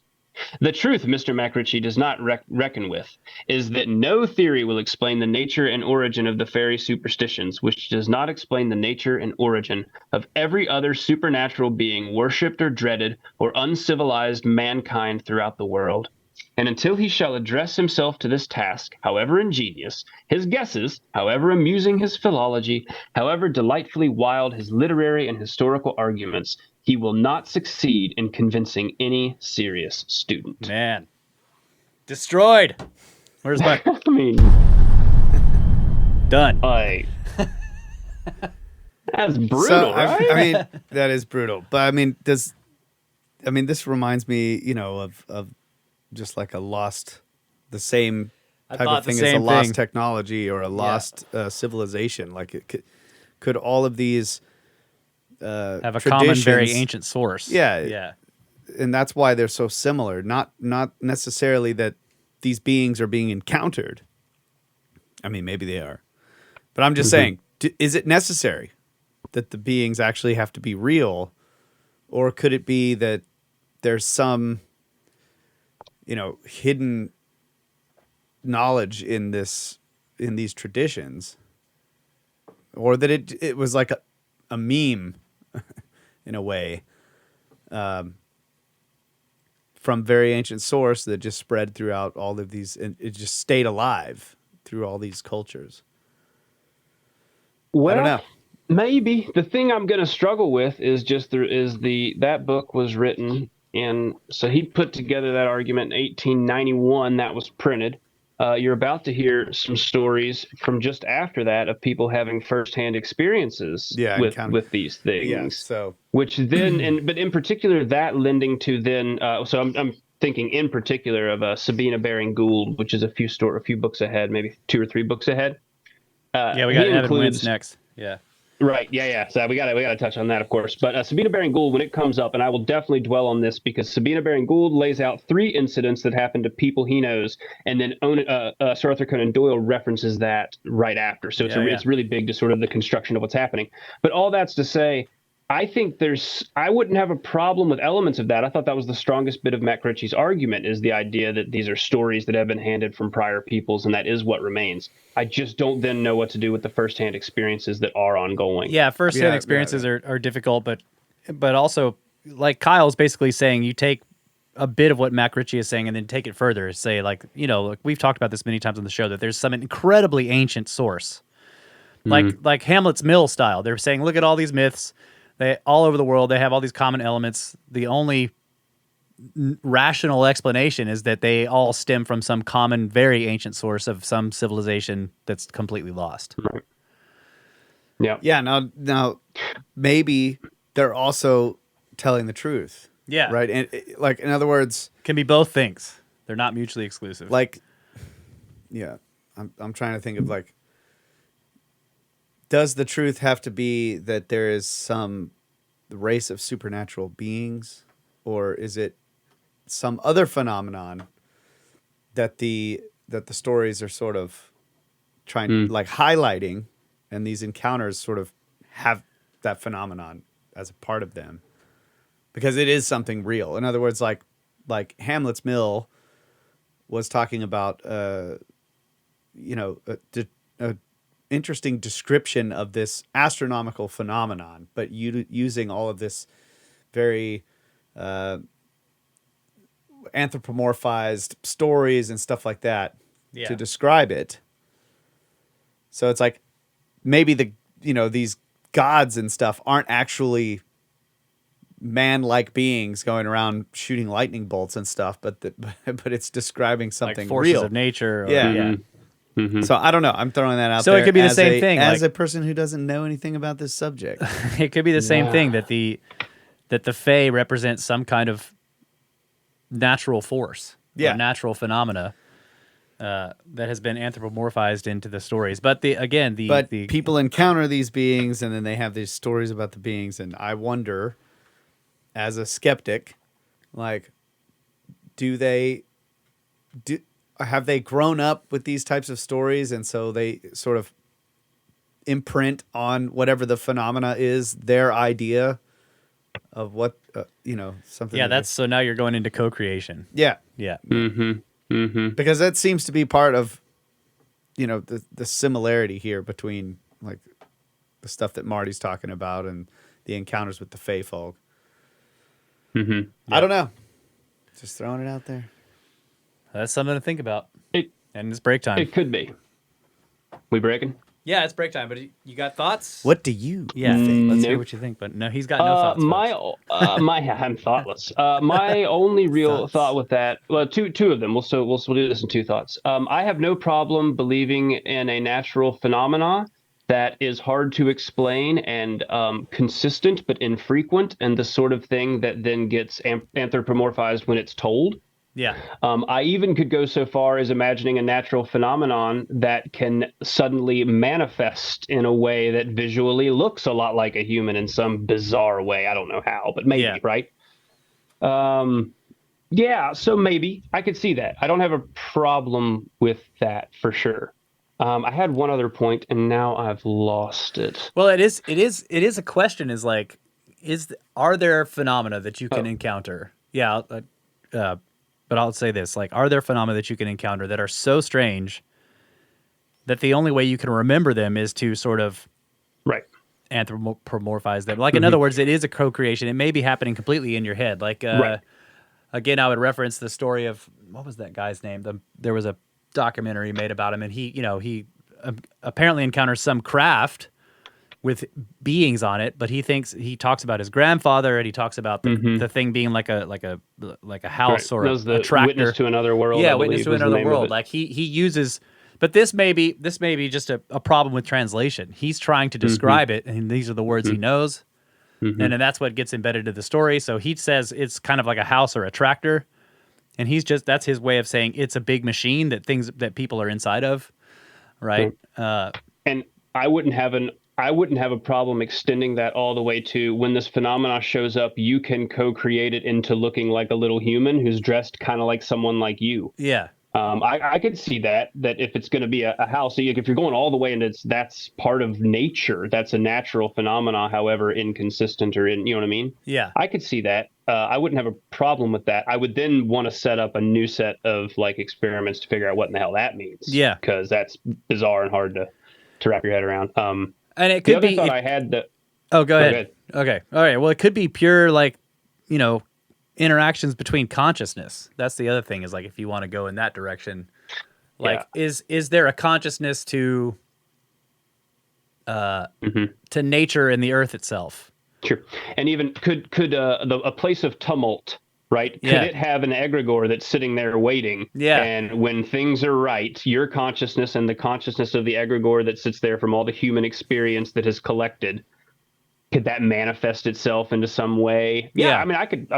The truth Mr. MacRitchie does not reckon with is that no theory will explain the nature and origin of the fairy superstitions, which does not explain the nature and origin of every other supernatural being worshipped or dreaded or uncivilized mankind throughout the world. And until he shall address himself to this task, however ingenious, his guesses, however amusing his philology, however delightfully wild his literary and historical arguments, he will not succeed in convincing any serious student. Man. Destroyed. Where's my... I mean... Done. That's brutal, right? I mean, that is brutal. But I mean, this reminds me, of just like the same type of thing as a lost technology or a lost civilization. Like, could all of these have a common, very ancient source. Yeah. And that's why they're so similar. Not necessarily that these beings are being encountered. I mean, maybe they are. But I'm just saying, is it necessary that the beings actually have to be real? Or could it be that there's some, hidden knowledge in these traditions? Or that it was like a meme in a way, from very ancient source that just spread throughout all of these, and it just stayed alive through all these cultures. Well, I don't know. Maybe. The thing I'm going to struggle with is that book was written so he put together that argument in 1891. That was printed. You're about to hear some stories from just after that of people having firsthand experiences with these things. Yeah, so which then, but in particular, that lending to then. So I'm thinking in particular of Sabina Baring Gould, which is a few books ahead, maybe 2 or 3 books ahead. Yeah, we got Evan Wentz next. Yeah. Right. Yeah. So we got to touch on that, of course. But Sabina Baring Gould, when it comes up, and I will definitely dwell on this because Sabina Baring Gould lays out 3 incidents that happened to people he knows, and then Sir Arthur Conan Doyle references that right after. So it's really big to sort of the construction of what's happening. But all that's to say, I think I wouldn't have a problem with elements of that. I thought that was the strongest bit of Matt Ritchie's argument, is the idea that these are stories that have been handed from prior peoples, and that is what remains. I just don't then know what to do with the firsthand experiences that are ongoing. Yeah, firsthand experiences are difficult, but also, like Kyle's basically saying, you take a bit of what Matt Ritchie is saying and then take it further. Say, like, we've talked about this many times on the show, that there's some incredibly ancient source, like Hamlet's Mill style. They're saying, look at all these myths. They all over the world, they have all these common elements. The only rational explanation is that they all stem from some common, very ancient source of some civilization that's completely lost. Right. Yeah. Yeah. Now, maybe they're also telling the truth. Yeah. Right. And like, in other words, can be both things. They're not mutually exclusive. Like, yeah, I'm trying to think of, like, does the truth have to be that there is some race of supernatural beings, or is it some other phenomenon that the stories are sort of trying like highlighting, and these encounters sort of have that phenomenon as a part of them because it is something real? In other words, like Hamlet's Mill was talking about a interesting description of this astronomical phenomenon, but using all of this very anthropomorphized stories and stuff like that to describe it. So it's like maybe these gods and stuff aren't actually man-like beings going around shooting lightning bolts and stuff, but it's describing something like forces real of nature. Mm-hmm. So I don't know. I'm throwing that out so there. So it could be the same thing. As a person who doesn't know anything about this subject. It could be the same thing, that the Fae represents some kind of natural force, or natural phenomena that has been anthropomorphized into the stories. But people encounter these beings, and then they have these stories about the beings. And I wonder, as a skeptic, like, have they grown up with these types of stories, and so they sort of imprint on whatever the phenomena is their idea of what something? Yeah, so now you're going into co-creation. Yeah. Because that seems to be part of the similarity here between, like, the stuff that Marty's talking about and the encounters with the Fae folk. Mm-hmm. I don't know. Just throwing it out there. That's something to think about. And it's break time. It could be. We breaking? Yeah, it's break time. But you got thoughts? What do you think? Let's hear what you think. But no, he's got no thoughts. I'm thoughtless. My only real thought with that, well, two of them. We'll do this in 2 thoughts. I have no problem believing in a natural phenomena that is hard to explain and consistent but infrequent, and the sort of thing that then gets anthropomorphized when it's told. Yeah. I even could go so far as imagining a natural phenomenon that can suddenly manifest in a way that visually looks a lot like a human in some bizarre way. I don't know how, but maybe, Yeah. right? Yeah, so maybe I could see that. I don't have a problem with that for sure. I had one other point, and now I've lost it. Well, it is a question. Is like, are there phenomena that you can encounter? Yeah, but I'll say this: like, are there phenomena that you can encounter that are so strange that the only way you can remember them is to sort of Right. anthropomorphize them? Like, in other words, it is a co-creation. It may be happening completely in your head. Like, Right. again, I would reference the story of, what was that guy's name? There was a documentary made about him, and he apparently encounters some craft with beings on it, but he talks about his grandfather, and he talks about the thing being like a house or That was a the tractor. Witness to Another World. Yeah, I Witness believe to was the Another name of World. it. Like he uses, but this may be just a problem with translation. He's trying to describe it, and these are the words he knows, and then that's what gets embedded to the story. So he says it's kind of like a house or a tractor, and that's his way of saying it's a big machine that people are inside of, right? And I wouldn't have a problem extending that all the way to when this phenomena shows up, you can co-create it into looking like a little human who's dressed kind of like someone like you. Yeah. I could see that if it's going to be a house, if you're going all the way and that's part of nature, that's a natural phenomena, however inconsistent or you know what I mean? Yeah. I could see that. I wouldn't have a problem with that. I would then want to set up a new set of like experiments to figure out what in the hell that means. Yeah. Because that's bizarre and hard to wrap your head around. And it could the other be. thought I had that. Oh, go ahead. ahead. Okay. All right. Well, it could be pure, like, interactions between consciousness. That's the other thing, is like, if you want to go in that direction, like, is there a consciousness to nature and the earth itself? Sure. And even could a place of tumult, right? Yeah. Could it have an egregore that's sitting there waiting? Yeah. And when things are right, your consciousness and the consciousness of the egregore that sits there from all the human experience that has collected, could that manifest itself into some way? Yeah. I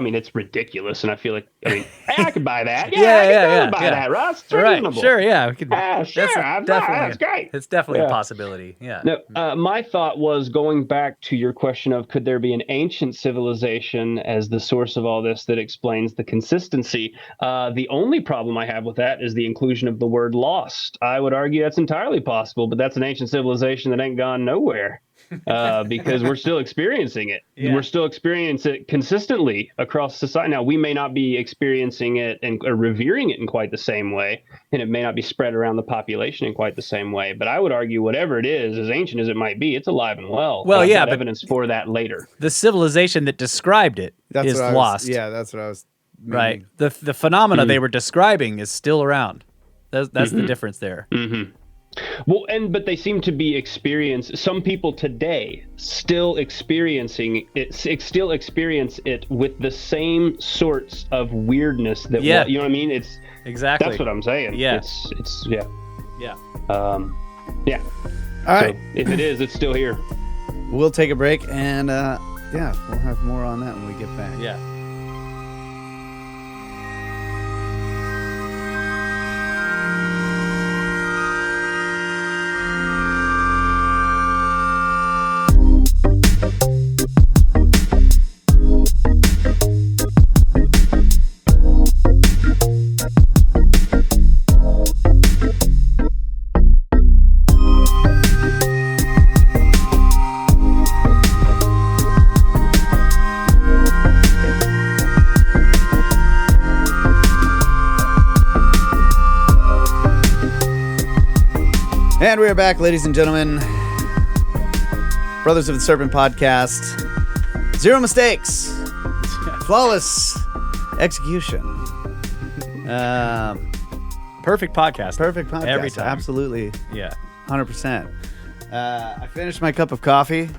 mean, it's ridiculous, and I feel like, hey, I could buy that. Yeah, I could totally buy yeah. that, Russ. It's Right. reasonable. Sure. Yeah. We could, Sure. That's great. It's definitely Yeah. a possibility. Yeah. No, my thought was going back to your question of could there be an ancient civilization as the source of all this that explains the consistency? The only problem I have with that is the inclusion of the word lost. I would argue that's entirely possible, but that's an ancient civilization that ain't gone nowhere. Because we're still experiencing it. Yeah. We're still experiencing it consistently across society. Now, we may not be experiencing it or revering it in quite the same way, and it may not be spread around the population in quite the same way. But I would argue whatever it is, as ancient as it might be, it's alive and well. Well, I've yeah, got but evidence for that later. the civilization that described it is lost. That's what I was meaning. Right. The phenomena they were describing is still around. That's the difference there. Well, but they seem to be some people today still experiencing it, still experience it with the same sorts of weirdness that, you know what I mean? It's Exactly. That's what I'm saying. Yeah. It's Yeah. yeah. All right. So if it is, it's still here. We'll take a break, and we'll have more on that when we get back. Yeah. And we are back, ladies and gentlemen. Brothers of the Serpent podcast. Zero mistakes. Flawless execution. Perfect podcast. Perfect podcast. Every time. Absolutely. Yeah. 100%. I finished my cup of coffee.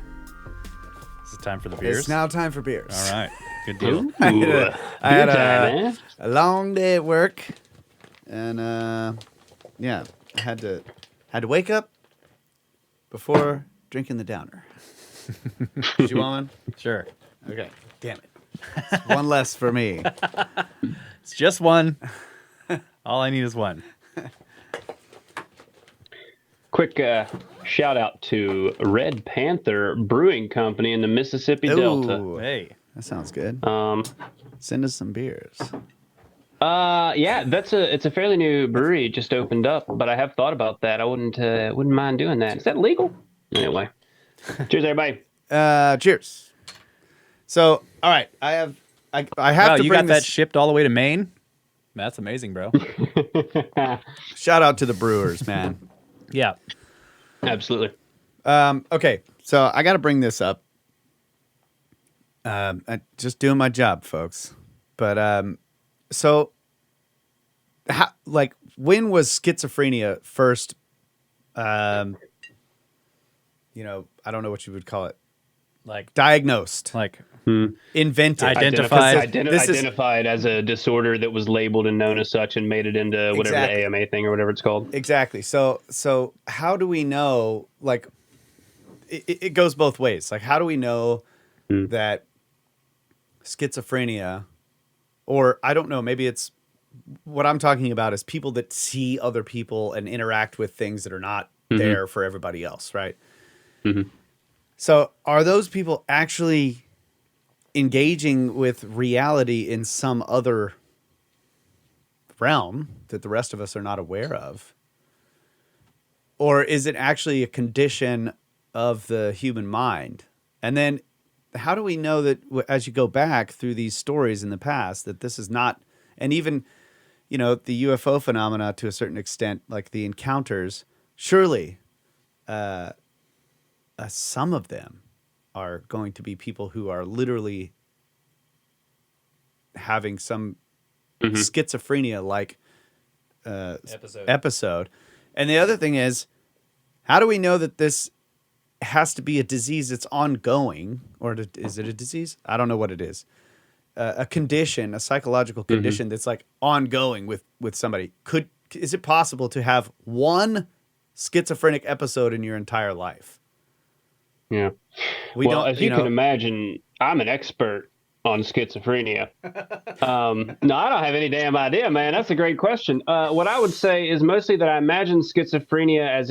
Is it time for the beers? It's now time for beers. All right. Good deal. I had Time, a long day at work, and I had to wake up before drinking the downer. Did you want one? Sure. Okay. Damn it. It's one less for me. It's just one. All I need is one. Quick shout out to Red Panther Brewing Company in the Mississippi Delta. Ooh, Hey. that sounds good. Um, Send us some beers. yeah, it's a fairly new brewery, just opened up, but I have thought about that. I wouldn't mind doing that. Is that legal? Anyway, cheers, everybody. Cheers. So, all right, I have Wow, to you bring got this. that shipped all the way to Maine? That's amazing, bro. Shout out to the brewers, man. Yeah. Absolutely. Okay, so I got to bring this up. Just doing my job, folks. But so, when was schizophrenia first? I don't know what you would call it. Like Diagnosed, invented, Identified. Identified as a disorder that was labeled and known as such, and made it into whatever Exactly. the AMA thing or whatever it's called. Exactly. So how do we know? Like, it goes both ways. Like, how do we know that schizophrenia, or I don't know, maybe it's what I'm talking about is people that see other people and interact with things that are not there for everybody else, right? Mm-hmm. So are those people actually engaging with reality in some other realm that the rest of us are not aware of? Or is it actually a condition of the human mind? And then how do we know that as you go back through these stories in the past that this is not, and even, the UFO phenomena to a certain extent, like the encounters, surely some of them are going to be people who are literally having some schizophrenia-like episode. And the other thing is, how do we know that this has to be a disease that's ongoing, or is it a disease? I don't know what it is. A condition, a psychological condition that's like ongoing with somebody. Is it possible to have one schizophrenic episode in your entire life? Yeah. As you can imagine, I'm an expert on schizophrenia. No, I don't have any damn idea, man. That's a great question. What I would say is mostly that I imagine schizophrenia as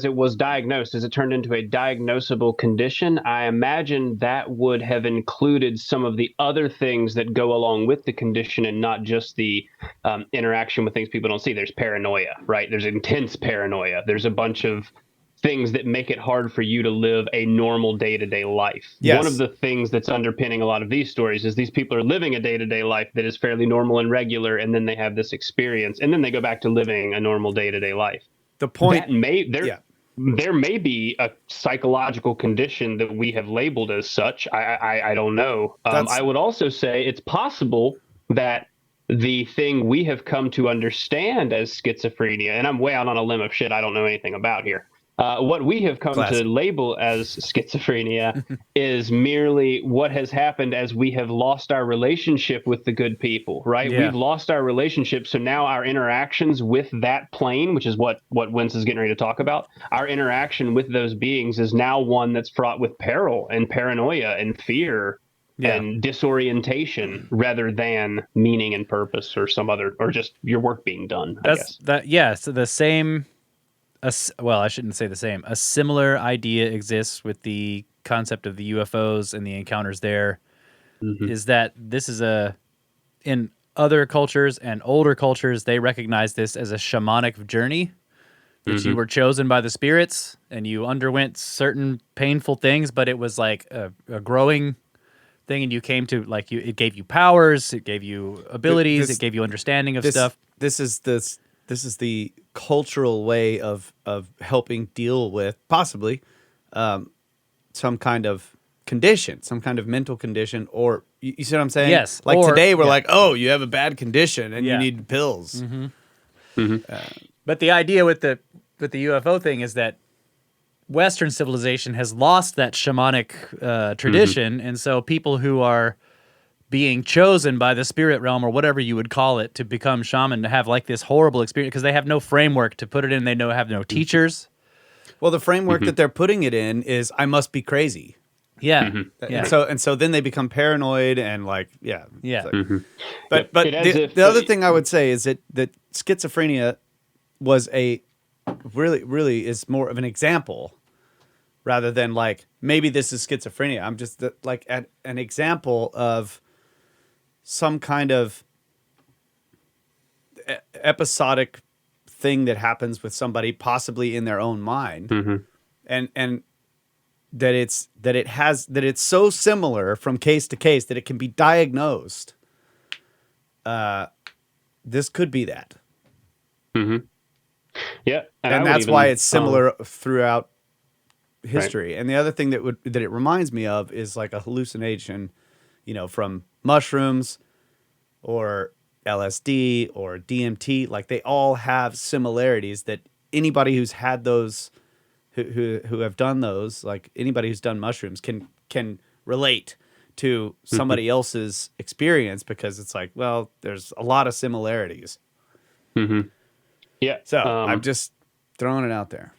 it was diagnosed, as it turned into a diagnosable condition. I imagine that would have included some of the other things that go along with the condition, and not just the interaction with things people don't see. There's paranoia, right? There's intense paranoia. There's a bunch of things that make it hard for you to live a normal day-to-day life. Yes. One of the things that's underpinning a lot of these stories is these people are living a day-to-day life that is fairly normal and regular, and then they have this experience, and then they go back to living a normal day-to-day life. The point There may be a psychological condition that we have labeled as such. I don't know. I would also say it's possible that the thing we have come to understand as schizophrenia, and I'm way out on a limb of shit I don't know anything about here. What we have come to label as schizophrenia is merely what has happened as we have lost our relationship with the good people, right? Yeah. We've lost our relationship, so now our interactions with that plane, which is what Wentz is getting ready to talk about, our interaction with those beings is now one that's fraught with peril and paranoia and fear and disorientation, rather than meaning and purpose or some other, or just your work being done, I guess. So the same... I shouldn't say the same. A similar idea exists with the concept of the UFOs and the encounters there. Is that this is in other cultures and older cultures, they recognize this as a shamanic journey, that you were chosen by the spirits and you underwent certain painful things, but it was like a growing thing, and you came to it gave you powers, it gave you abilities, it gave you understanding of stuff. This is the cultural way of helping deal with possibly some kind of condition, some kind of mental condition, or you see what I'm saying? Yes. Like today we're like, oh, you have a bad condition and you need pills. But the idea with the UFO thing is that Western civilization has lost that shamanic tradition, and so people who are being chosen by the spirit realm, or whatever you would call it, to become shaman, to have like this horrible experience because they have no framework to put it in. They have no teachers. Well, the framework that they're putting it in is I must be crazy. Yeah. And so then they become paranoid and like, yeah. Yeah. It's like- But the other thing I would say is that schizophrenia was really is more of an example rather than like, maybe this is schizophrenia. I'm just like an example of some kind of episodic thing that happens with somebody possibly in their own mind. And that it's so similar from case to case that it can be diagnosed. This could be that. Yeah, and that's why it's similar throughout history. Right. And the other thing that it reminds me of is like a hallucination, from mushrooms or LSD or DMT. Like they all have similarities that anybody who's had those, who have done those, like anybody who's done mushrooms can relate to somebody else's experience, because it's like, well, there's a lot of similarities. Yeah. So I'm just throwing it out there.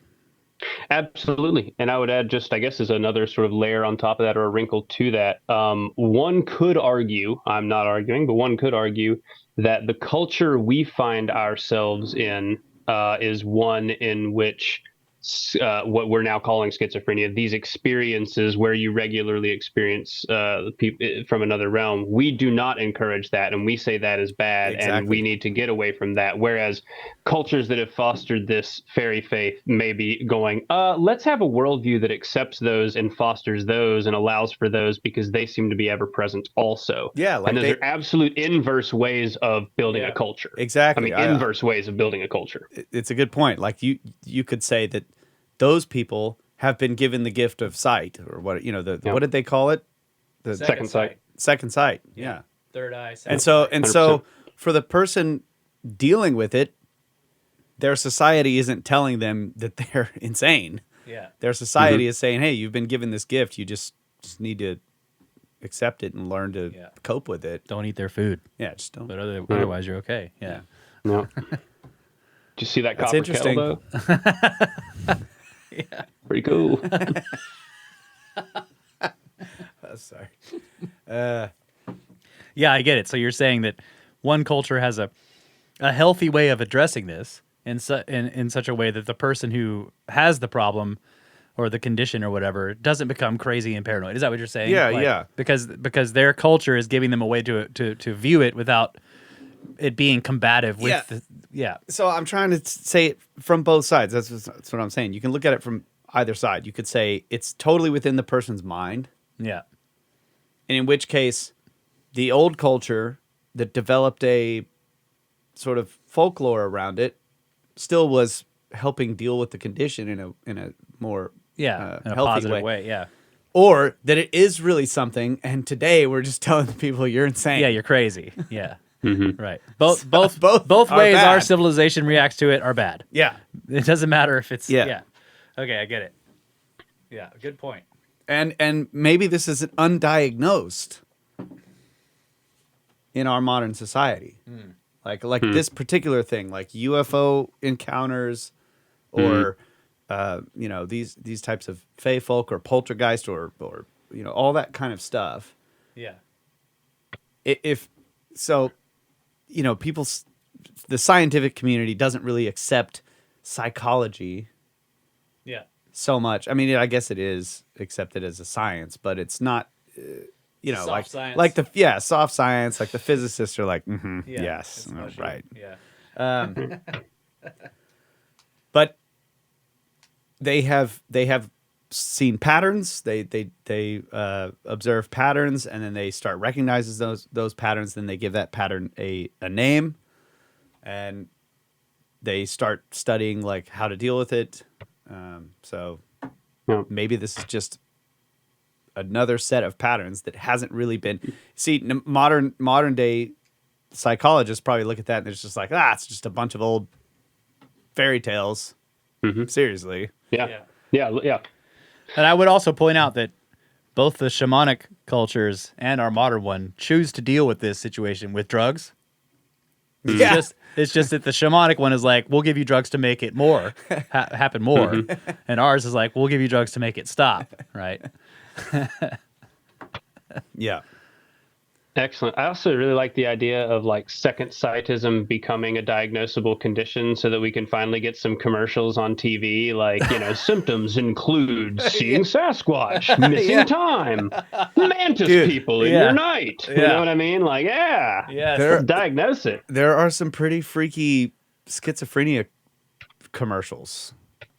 Absolutely. And I would add, just, I guess, as another sort of layer on top of that, or a wrinkle to that, one could argue, I'm not arguing, but one could argue that the culture we find ourselves in is one in which what we're now calling schizophrenia, these experiences where you regularly experience people from another realm, we do not encourage that, and we say that is bad. Exactly. And we need to get away from that. Whereas cultures that have fostered this fairy faith may be going, let's have a worldview that accepts those and fosters those and allows for those, because they seem to be ever present also. Yeah, like and those are absolute inverse ways of building a culture. Exactly. I mean, inverse ways of building a culture. It's a good point. Like you could say that those people have been given the gift of sight, or what, what did they call it? The second sight. Second sight. Yeah. Third eye. And so for the person dealing with it, their society isn't telling them that they're insane. Yeah. Their society is saying, hey, you've been given this gift. You just need to accept it and learn to cope with it. Don't eat their food. Yeah, just don't. But otherwise you're okay. Yeah. No. Did you see that copper interesting. kettle, though? Yeah. Pretty cool. Sorry. Yeah, I get it. So you're saying that one culture has a healthy way of addressing this in such a way that the person who has the problem or the condition or whatever doesn't become crazy and paranoid. Is that what you're saying? Yeah, yeah. Because their culture is giving them a way to view it without it being combative with So I'm trying to say it from both sides. That's what I'm saying. You can look at it from either side. You could say it's totally within the person's mind. Yeah. And in which case, the old culture that developed a sort of folklore around it still was helping deal with the condition in a more in a healthy positive way. Yeah. Or that it is really something, and today we're just telling the people you're insane. Yeah, you're crazy. Yeah. Right. Both ways bad. our civilization reacts to it are bad. Yeah. It doesn't matter if it's Yeah. Okay, I get it. Yeah, good point. And maybe this is undiagnosed in our modern society. Like this particular thing, like UFO encounters, or these types of fae folk or poltergeist or all that kind of stuff. Yeah. If so, the scientific community doesn't really accept psychology. Yeah. So much. I mean, I guess it is accepted as a science, but it's not. Soft science. Like soft science. Like the physicists are like, yes, right. Yeah. But they have seen patterns. They observe patterns, and then they start recognizing those patterns. Then they give that pattern a name, and they start studying like how to deal with it. Maybe this is just another set of patterns that hasn't really been. See, modern day psychologists probably look at that and it's just like, it's just a bunch of old fairy tales. Seriously. Yeah. And I would also point out that both the shamanic cultures and our modern one choose to deal with this situation with drugs. It's just that the shamanic one is like, we'll give you drugs to make it more happen more, and ours is like, we'll give you drugs to make it stop. Right. Yeah. Excellent. I also really like the idea of like second sightism becoming a diagnosable condition so that we can finally get some commercials on TV. Like, symptoms include seeing Sasquatch, missing time, mantis Dude, people in your night. You know what I mean? Like, Yes. let's diagnose it. There are some pretty freaky schizophrenia commercials.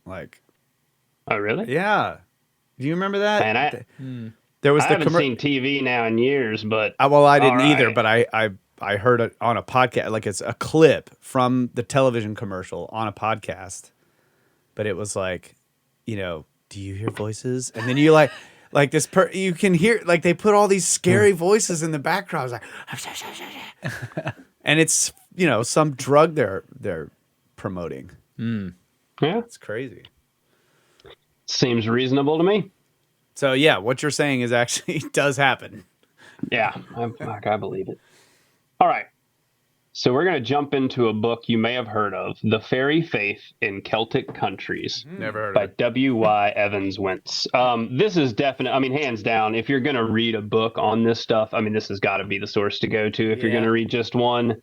Like, Oh, really? yeah. Do you remember that? Man, there was I the haven't seen TV now in years, but well, I didn't all either, right. but I heard it on a podcast. Like, it's a clip from the television commercial on a podcast. But it was like, do you hear voices? And then you like this you can hear, like, they put all these scary voices in the background. It's like, and it's, some drug they're promoting. Yeah, It's crazy. seems reasonable to me. So yeah, what you're saying is actually does happen. Yeah, I believe it. All right. So we're going to jump into a book you may have heard of, The Fairy Faith in Celtic Countries. Never heard by of it. W.Y. Evans Wentz. This is definitely, hands down, if you're going to read a book on this stuff, this has got to be the source to go to. If you're going to read just one,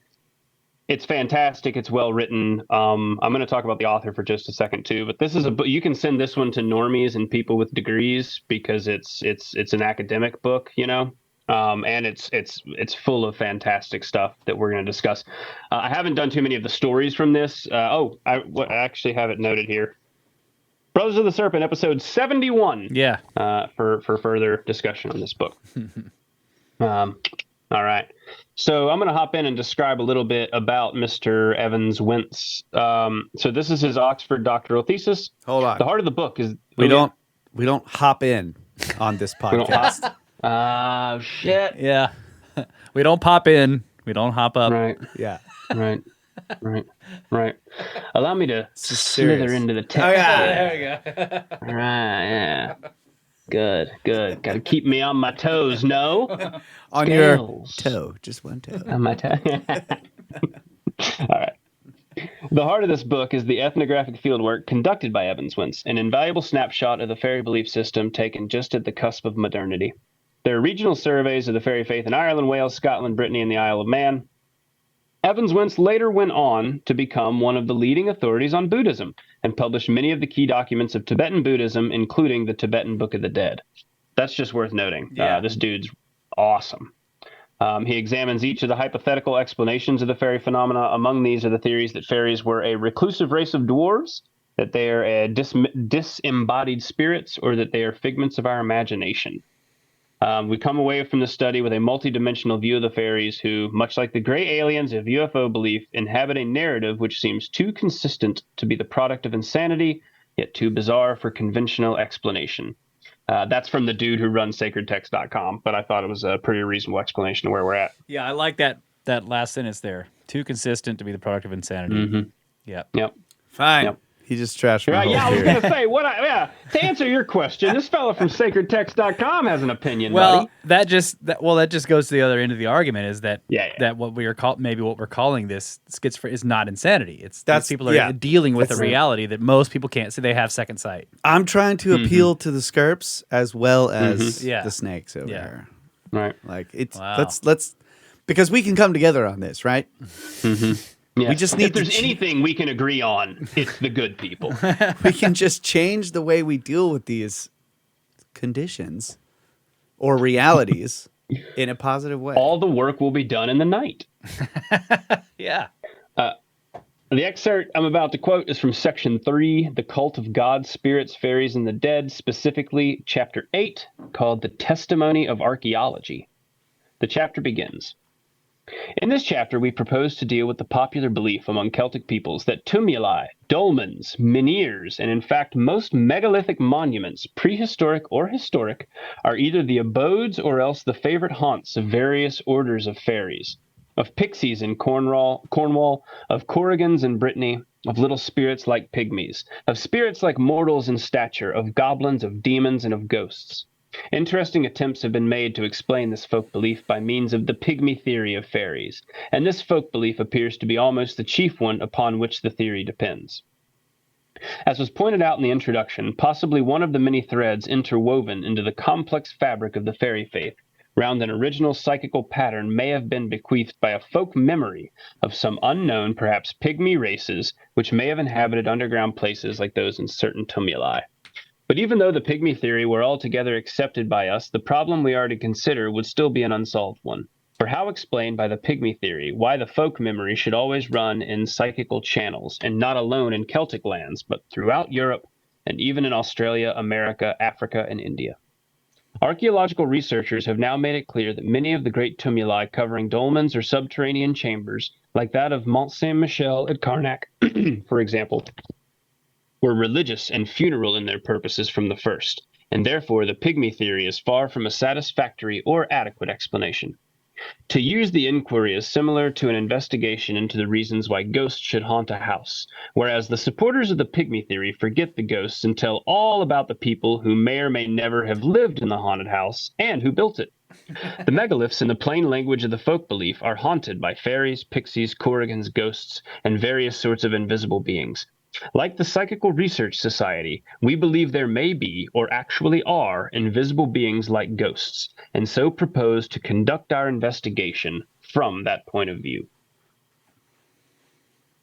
it's fantastic. It's well written. I'm going to talk about the author for just a second too, but this is a book. You can send this one to normies and people with degrees because it's an academic book, and it's full of fantastic stuff that we're going to discuss. I haven't done too many of the stories from this. I actually have it noted here. Brothers of the Serpent, episode 71. Yeah. For further discussion on this book. All right. So I'm going to hop in and describe a little bit about Mr. Evans Wentz. So this is his Oxford doctoral thesis. Hold on. The heart of the book is We don't hop in on this We don't podcast. hop. Shit. Yeah. We don't pop in. We don't hop up. Right. Yeah. Right. Right. Allow me to is slither serious. into the text. Oh, yeah. here. There we go. All right. Yeah. Good. Got to keep me on my toes. No. On your Scales. toe, just one toe. On my toe. All right. The heart of this book is the ethnographic fieldwork conducted by Evans Wentz, an invaluable snapshot of the fairy belief system taken just at the cusp of modernity. There are regional surveys of the fairy faith in Ireland, Wales, Scotland, Brittany, and the Isle of Man. Evans Wentz later went on to become one of the leading authorities on Buddhism and published many of the key documents of Tibetan Buddhism, including the Tibetan Book of the Dead. That's just worth noting. Yeah. This dude's awesome. He examines each of the hypothetical explanations of the fairy phenomena. Among these are the theories that fairies were a reclusive race of dwarves, that they are disembodied spirits, or that they are figments of our imagination. We come away from the study with a multidimensional view of the fairies who, much like the gray aliens of UFO belief, inhabit a narrative which seems too consistent to be the product of insanity, yet too bizarre for conventional explanation. That's from the dude who runs sacredtext.com, but I thought it was a pretty reasonable explanation of where we're at. Yeah, I like that last sentence there. Too consistent to be the product of insanity. Mm-hmm. Yeah. Yep. Fine. Yep. He just trashed my whole Yeah, I was theory. going to say, to answer your question, this fellow from sacredtext.com has an opinion, Well, buddy. that just goes to the other end of the argument is that Yeah. that what we are maybe what we're calling this schizophrenia is not insanity. It's That's- these people are yeah. dealing with a That's- reality that most people can't see. They have second sight. I'm trying to appeal to the skirps as well as Yeah. the snakes over Yeah. here. Right. Like, it's Wow. let's because we can come together on this, right? Yeah. We just need if there's to anything we can agree on, it's the good people. We can just change the way we deal with these conditions or realities in a positive way. All the work will be done in the night. Yeah. The excerpt I'm about to quote is from Section 3, The Cult of Gods, Spirits, Fairies, and the Dead, specifically Chapter 8, called The Testimony of Archaeology. The chapter begins. In this chapter, we propose to deal with the popular belief among Celtic peoples that tumuli, dolmens, menhirs, and in fact most megalithic monuments, prehistoric or historic, are either the abodes or else the favorite haunts of various orders of fairies, of pixies in Cornwall, of corrigans in Brittany, of little spirits like pygmies, of spirits like mortals in stature, of goblins, of demons, and of ghosts. Interesting attempts have been made to explain this folk belief by means of the pygmy theory of fairies, and this folk belief appears to be almost the chief one upon which the theory depends. As was pointed out in the introduction, possibly one of the many threads interwoven into the complex fabric of the fairy faith round an original psychical pattern may have been bequeathed by a folk memory of some unknown, perhaps pygmy races, which may have inhabited underground places like those in certain tumuli. But even though the pygmy theory were altogether accepted by us, the problem we are to consider would still be an unsolved one. For how explain by the pygmy theory why the folk memory should always run in psychical channels, and not alone in Celtic lands, but throughout Europe, and even in Australia, America, Africa, and India? Archaeological researchers have now made it clear that many of the great tumuli covering dolmens or subterranean chambers, like that of Mont Saint-Michel at Karnak, for example, were religious and funeral in their purposes from the first, and therefore the pygmy theory is far from a satisfactory or adequate explanation. To use the inquiry is similar to an investigation into the reasons why ghosts should haunt a house, whereas the supporters of the pygmy theory forget the ghosts and tell all about the people who may or may never have lived in the haunted house and who built it. The megaliths, in the plain language of the folk belief, are haunted by fairies, pixies, korrigans, ghosts, and various sorts of invisible beings. Like the Psychical Research Society, we believe there may be, or actually are, invisible beings like ghosts, and so propose to conduct our investigation from that point of view.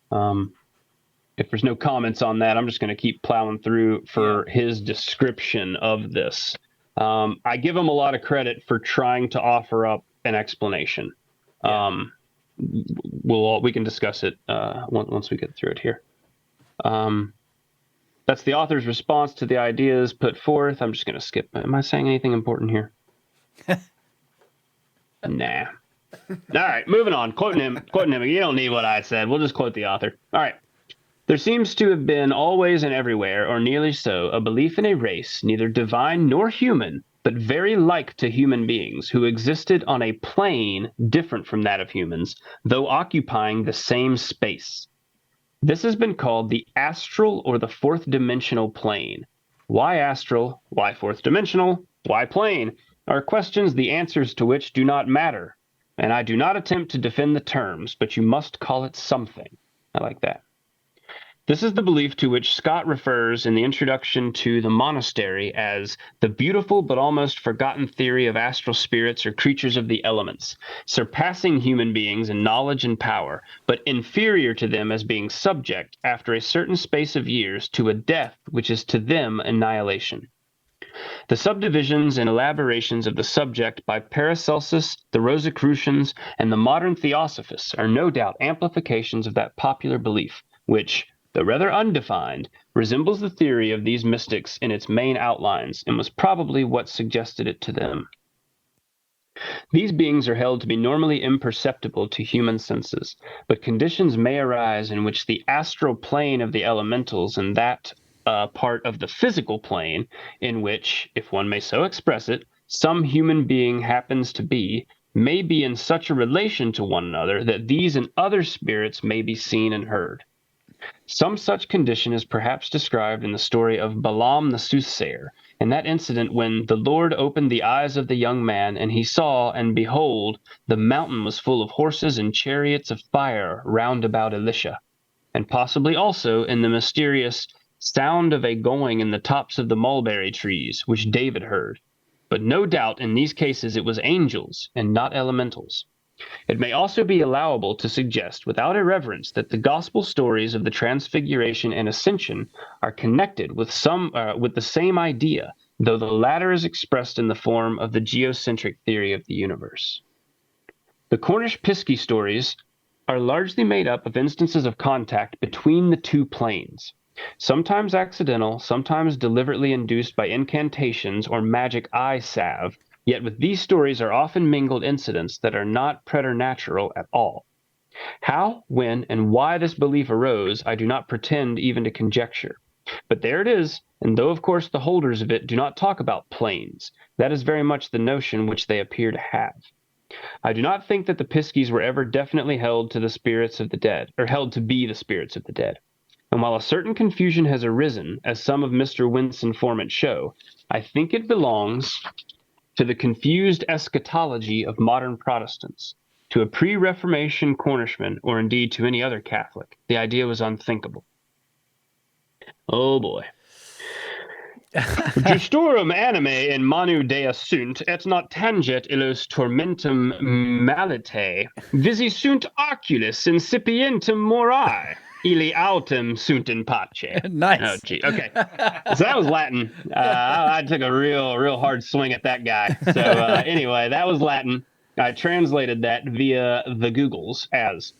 If there's no comments on that, I'm just going to keep plowing through for his description of this. I give him a lot of credit for trying to offer up an explanation. We can discuss it once we get through it here. That's the author's response to the ideas put forth. I'm just going to skip. Am I saying anything important here? Nah. All right, moving on. Quoting him. You don't need what I said. We'll just quote the author. All right. There seems to have been always and everywhere, or nearly so, a belief in a race, neither divine nor human, but very like to human beings, who existed on a plane different from that of humans, though occupying the same space. This has been called the astral or the fourth dimensional plane. Why astral? Why fourth dimensional? Why plane? Are questions the answers to which do not matter. And I do not attempt to defend the terms, but you must call it something. I like that. This is the belief to which Scott refers in the introduction to The Monastery as the beautiful but almost forgotten theory of astral spirits or creatures of the elements, surpassing human beings in knowledge and power, but inferior to them as being subject, after a certain space of years, to a death which is to them annihilation. The subdivisions and elaborations of the subject by Paracelsus, the Rosicrucians, and the modern Theosophists are no doubt amplifications of that popular belief, which, though rather undefined, resembles the theory of these mystics in its main outlines, and was probably what suggested it to them. These beings are held to be normally imperceptible to human senses, but conditions may arise in which the astral plane of the elementals and that part of the physical plane in which, if one may so express it, some human being happens to be, may be in such a relation to one another that these and other spirits may be seen and heard. Some such condition is perhaps described in the story of Balaam the soothsayer, in that incident when the Lord opened the eyes of the young man, and he saw, and behold, the mountain was full of horses and chariots of fire round about Elisha, and possibly also in the mysterious sound of a going in the tops of the mulberry trees, which David heard. But no doubt in these cases it was angels and not elementals. It may also be allowable to suggest without irreverence that the gospel stories of the Transfiguration and Ascension are connected with the same idea, though the latter is expressed in the form of the geocentric theory of the universe. The Cornish Pisky stories are largely made up of instances of contact between the two planes, sometimes accidental, sometimes deliberately induced by incantations or magic eye salve. Yet with these stories are often mingled incidents that are not preternatural at all. How, when, and why this belief arose, I do not pretend even to conjecture. But there it is, and though of course the holders of it do not talk about planes, that is very much the notion which they appear to have. I do not think that the Piskies were ever definitely held to the spirits of the dead, or held to be the spirits of the dead. And while a certain confusion has arisen, as some of Mr. Wynne's informant show, I think it belongs to the confused eschatology of modern Protestants. To a pre-Reformation Cornishman, or indeed to any other Catholic, the idea was unthinkable. Oh boy. Justorum anime in manu dea sunt, et not tanget illus tormentum malite, visi sunt oculis incipientum morai, ili autem sunt in pace. Nice. Oh, gee. Okay. So that was Latin. I took a real hard swing at that guy. So anyway, that was Latin. I translated that via the Googles as,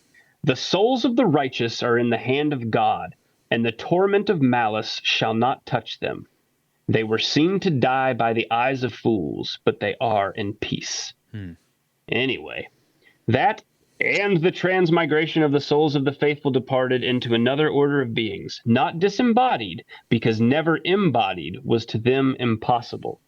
the souls of the righteous are in the hand of God, and the torment of malice shall not touch them. They were seen to die by the eyes of fools, but they are in peace. Anyway, that and the transmigration of the souls of the faithful departed into another order of beings, not disembodied, because never embodied was to them impossible.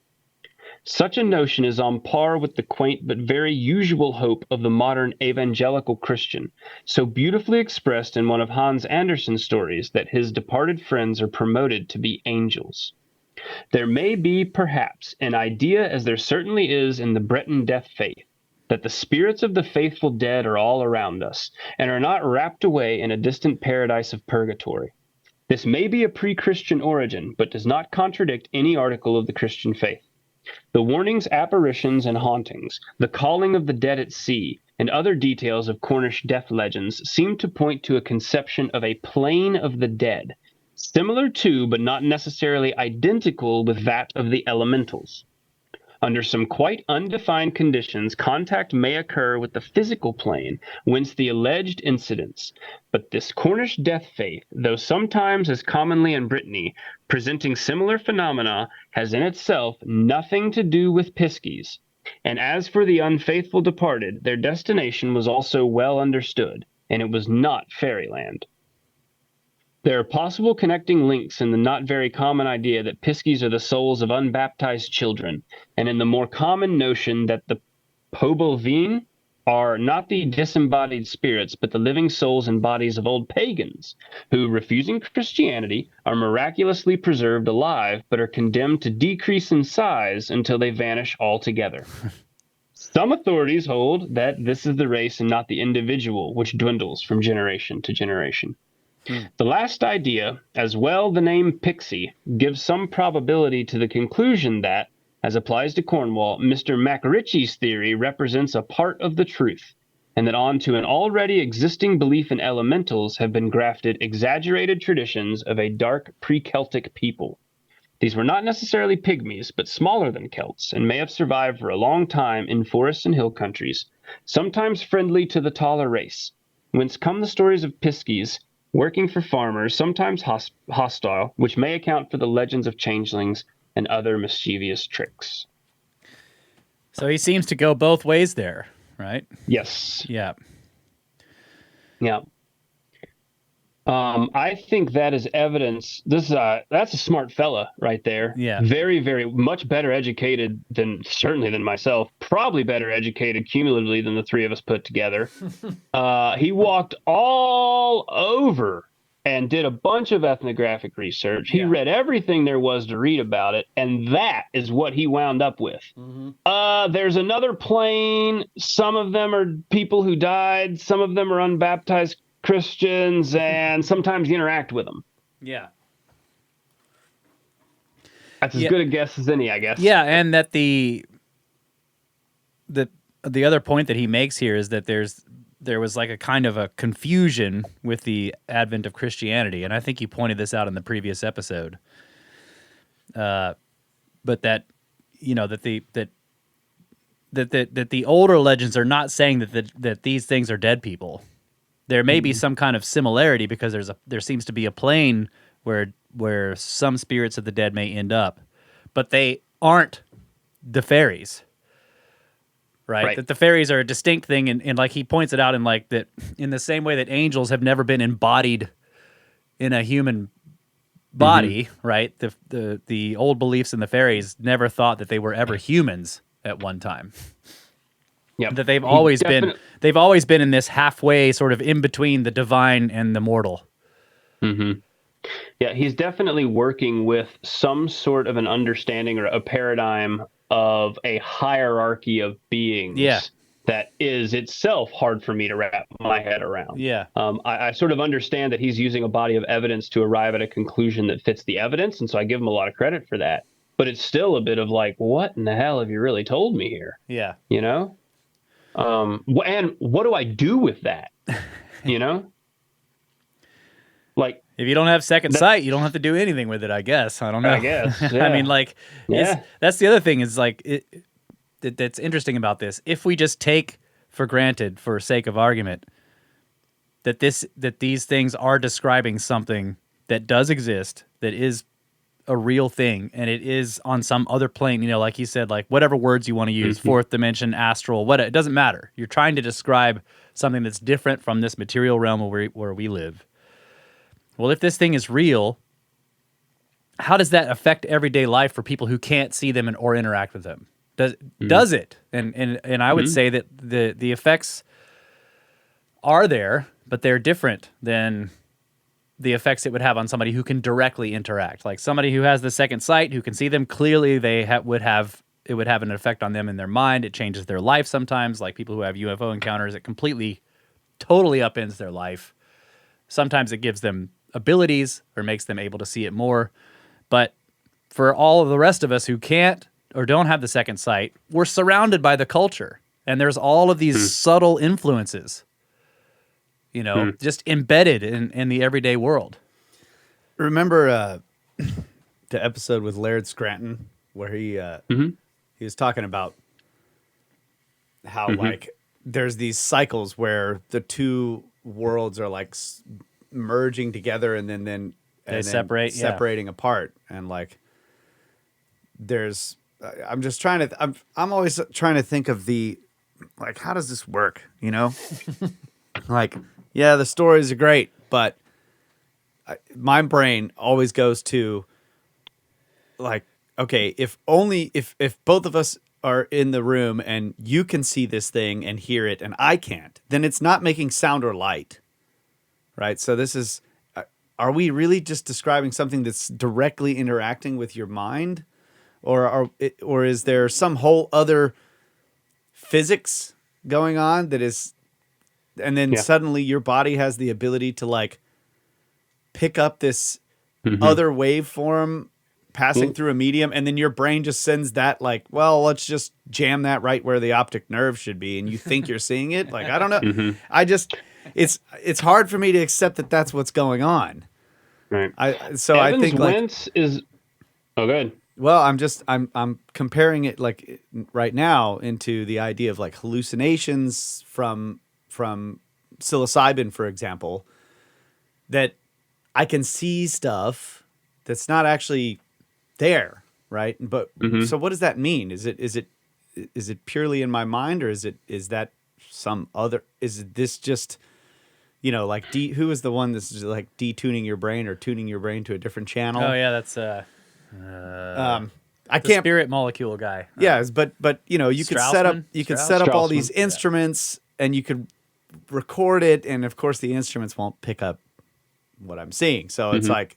Such a notion is on par with the quaint but very usual hope of the modern evangelical Christian, so beautifully expressed in one of Hans Andersen's stories that his departed friends are promoted to be angels. There may be, perhaps, an idea, as there certainly is in the Breton death faith, that the spirits of the faithful dead are all around us, and are not wrapped away in a distant paradise of purgatory. This may be a pre-Christian origin, but does not contradict any article of the Christian faith. The warnings, apparitions, and hauntings, the calling of the dead at sea, and other details of Cornish death legends seem to point to a conception of a plane of the dead, similar to, but not necessarily identical with that of the elementals. Under some quite undefined conditions, contact may occur with the physical plane, whence the alleged incidents. But this Cornish death faith, though sometimes, as commonly in Brittany, presenting similar phenomena, has in itself nothing to do with piskies. And as for the unfaithful departed, their destination was also well understood, and it was not fairyland. There are possible connecting links in the not very common idea that piskies are the souls of unbaptized children, and in the more common notion that the Pobelveen are not the disembodied spirits, but the living souls and bodies of old pagans, who, refusing Christianity, are miraculously preserved alive, but are condemned to decrease in size until they vanish altogether. Some authorities hold that this is the race and not the individual, which dwindles from generation to generation. The last idea, as well the name pixie, gives some probability to the conclusion that, as applies to Cornwall, Mr. Macritchie's theory represents a part of the truth, and that onto an already existing belief in elementals have been grafted exaggerated traditions of a dark pre-Celtic people. These were not necessarily pygmies, but smaller than Celts, and may have survived for a long time in forests and hill countries, sometimes friendly to the taller race, whence come the stories of piskies, working for farmers, sometimes hostile, which may account for the legends of changelings and other mischievous tricks. So he seems to go both ways there, right? Yes. Yeah. Yeah. I think that is evidence. That's a smart fella right there. Yeah. Very, very much better educated certainly than myself. Probably better educated cumulatively than the three of us put together. He walked all over and did a bunch of ethnographic research. He read everything there was to read about it, and that is what he wound up with. There's another plane. Some of them are people who died. Some of them are unbaptized Christians, and sometimes you interact with them. Yeah. That's as good a guess as any, I guess. Yeah, and that the other point that he makes here is that there was like a kind of a confusion with the advent of Christianity, and I think you pointed this out in the previous episode. But that that the older legends are not saying that these things are dead people. There may be some kind of similarity because there seems to be a plane where some spirits of the dead may end up, but they aren't the fairies, right? That the fairies are a distinct thing, and like he points it out in like that in the same way that angels have never been embodied in a human body, right? The old beliefs in the fairies never thought that they were ever humans at one time. Yep. That they've always been in this halfway sort of in between the divine and the mortal. Mm-hmm. Yeah, he's definitely working with some sort of an understanding or a paradigm of a hierarchy of beings that is itself hard for me to wrap my head around. Yeah. I sort of understand that he's using a body of evidence to arrive at a conclusion that fits the evidence, and so I give him a lot of credit for that. But it's still a bit of like, what in the hell have you really told me here? Yeah. You know? And what do I do with that? You know? Like, if you don't have second sight, you don't have to do anything with it, I guess. I don't know. I guess. I Yeah. mean, like, Yeah. that's the other thing is like, that's interesting about this. If we just take for granted, for sake of argument, that these things are describing something that does exist, that is a real thing, and it is on some other plane, you know, like you said, like whatever words you want to use, fourth dimension, astral, what, it doesn't matter. You're trying to describe something that's different from this material realm where we live. Well, if this thing is real, how does that affect everyday life for people who can't see them or interact with them? Does it? And I would say that the effects are there, but they're different than the effects it would have on somebody who can directly interact. Like somebody who has the second sight, who can see them clearly, it would have an effect on them in their mind. It changes their life sometimes. Like people who have UFO encounters, it totally upends their life. Sometimes it gives them abilities or makes them able to see it more. But for all of the rest of us who can't or don't have the second sight, we're surrounded by the culture. And there's all of these subtle influences, you know, just embedded in the everyday world. Remember the episode with Laird Scranton where he was talking about how like there's these cycles where the two worlds are like merging together and then separating apart, and like there's I'm always trying to think of like how does this work, you know? Like, yeah, the stories are great, but my brain always goes to like, okay, if both of us are in the room and you can see this thing and hear it and I can't, then it's not making sound or light, right? So this is, are we really just describing something that's directly interacting with your mind, or is there some whole other physics going on that is, and then suddenly your body has the ability to like pick up this other waveform passing through a medium, and then your brain just sends that like, well, let's just jam that right where the optic nerve should be, and you think you're seeing it. Like, I don't know. I just, it's hard for me to accept that that's what's going on. Right. I think Wentz is. Oh, good. Well, I'm comparing it like right now into the idea of like hallucinations from psilocybin, for example, that I can see stuff that's not actually there, right? But so what does that mean? Is it purely in my mind, or is that some other? Is this just, you know, like who is the one that's just like detuning your brain or tuning your brain to a different channel? Oh yeah, that's I can't. Spirit molecule guy. Yes, but you know, you could set up all these Straussman. instruments and you could record it, and of course the instruments won't pick up what I'm seeing. So it's like,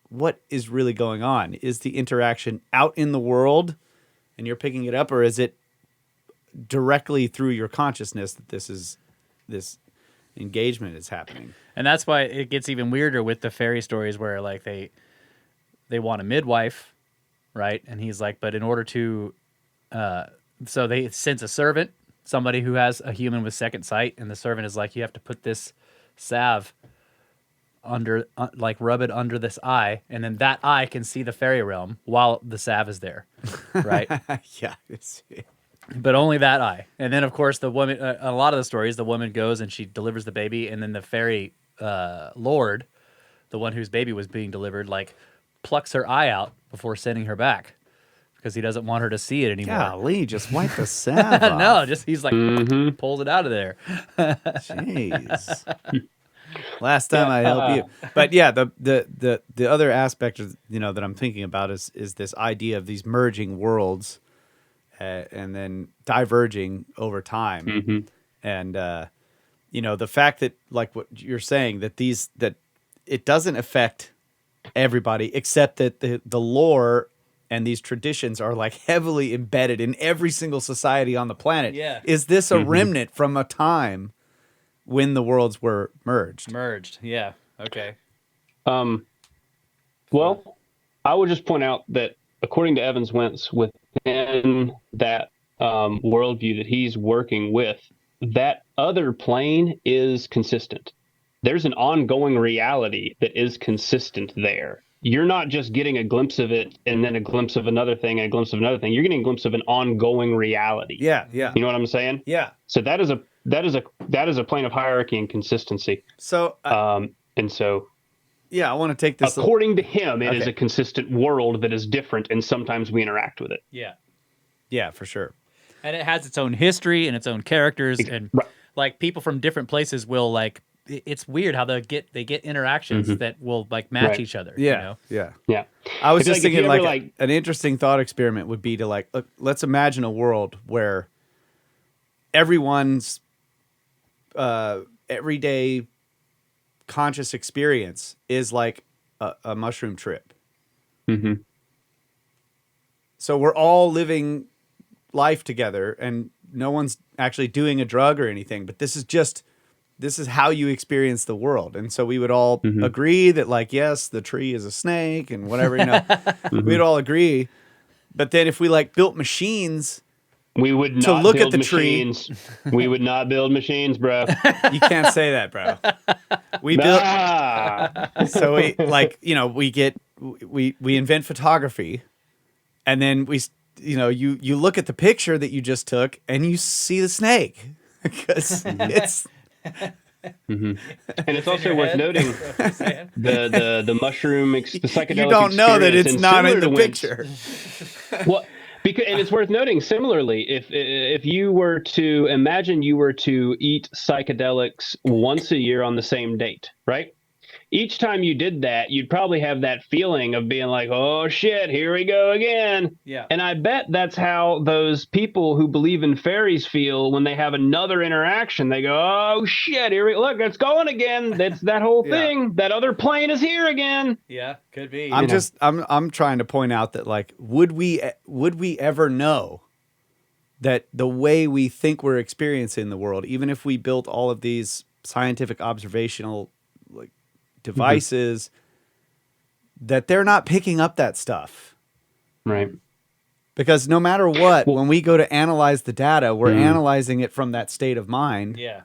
what is really going on? Is the interaction out in the world and you're picking it up, or is it directly through your consciousness that this engagement is happening? And that's why it gets even weirder with the fairy stories where like they want a midwife, right? And he's like, but in order to, so they sense a servant, somebody who has a human with second sight, and the servant is like, you have to put this salve under, like rub it under this eye, and then that eye can see the fairy realm while the salve is there, right? Yeah. But only that eye. And then, of course, the woman, a lot of the stories, the woman goes and she delivers the baby, and then the fairy lord, the one whose baby was being delivered, like plucks her eye out before sending her back because he doesn't want her to see it anymore. Golly, just wipe the salve off. No, just he's like pulls it out of there. Jeez. Last time I help you. But yeah, the other aspect of, you know, that I'm thinking about is this idea of these merging worlds and then diverging over time. And you know, the fact that, like what you're saying, that it doesn't affect everybody, except that the lore and these traditions are like heavily embedded in every single society on the planet. Yeah. Is this a remnant from a time when the worlds were merged? Merged. Yeah. Okay. Well, I would just point out that according to Evans Wentz, within that worldview that he's working with, that other plane is consistent. There's an ongoing reality that is consistent there. You're not just getting a glimpse of it and then a glimpse of another thing and a glimpse of another thing. You're getting a glimpse of an ongoing reality. Yeah. You know what I'm saying? Yeah. So that is a plane of hierarchy and consistency. So, And so, yeah, I want to take this. according to him, it is Okay. a consistent world that is different, and sometimes we interact with it. Yeah. Yeah, for sure. And it has its own history and its own characters, and Right. like people from different places will like. It's weird how they get interactions that will like match Right. each other. Yeah. You know? Yeah. Yeah. I was It's just like, if thinking you like, ever, an interesting thought experiment would be to like, look, let's imagine a world where everyone's everyday conscious experience is like a mushroom trip. Mm-hmm. So we're all living life together and no one's actually doing a drug or anything, but this is how you experience the world. And so we would all agree that like, yes, the tree is a snake and whatever, we'd all agree. But then if we like built machines, We would not look at build the tree. machines. We would not build machines, bro. you can't say that, bro. We built, Ah, so we like, we invent photography and then you look at the picture that you just took and you see the snake because it's, and it's also worth noting the mushroom, the psychedelic. you don't know that experience, it's and not similar in the to picture. Well, and it's worth noting. Similarly, if you were to imagine you were to eat psychedelics once a year on the same date, right? Each time you did that, you'd probably have that feeling of being like, "Oh shit, here we go again." Yeah. And I bet that's how those people who believe in fairies feel when they have another interaction. They go, "Oh shit, look, it's going again. That's that whole Yeah. thing. That other plane is here again." Yeah. Could be. I'm trying to point out that like, would we ever know that the way we think we're experiencing the world, even if we built all of these scientific observational like devices, that they're not picking up that stuff? Right. Because no matter what, when we go to analyze the data, we're analyzing it from that state of mind. Yeah.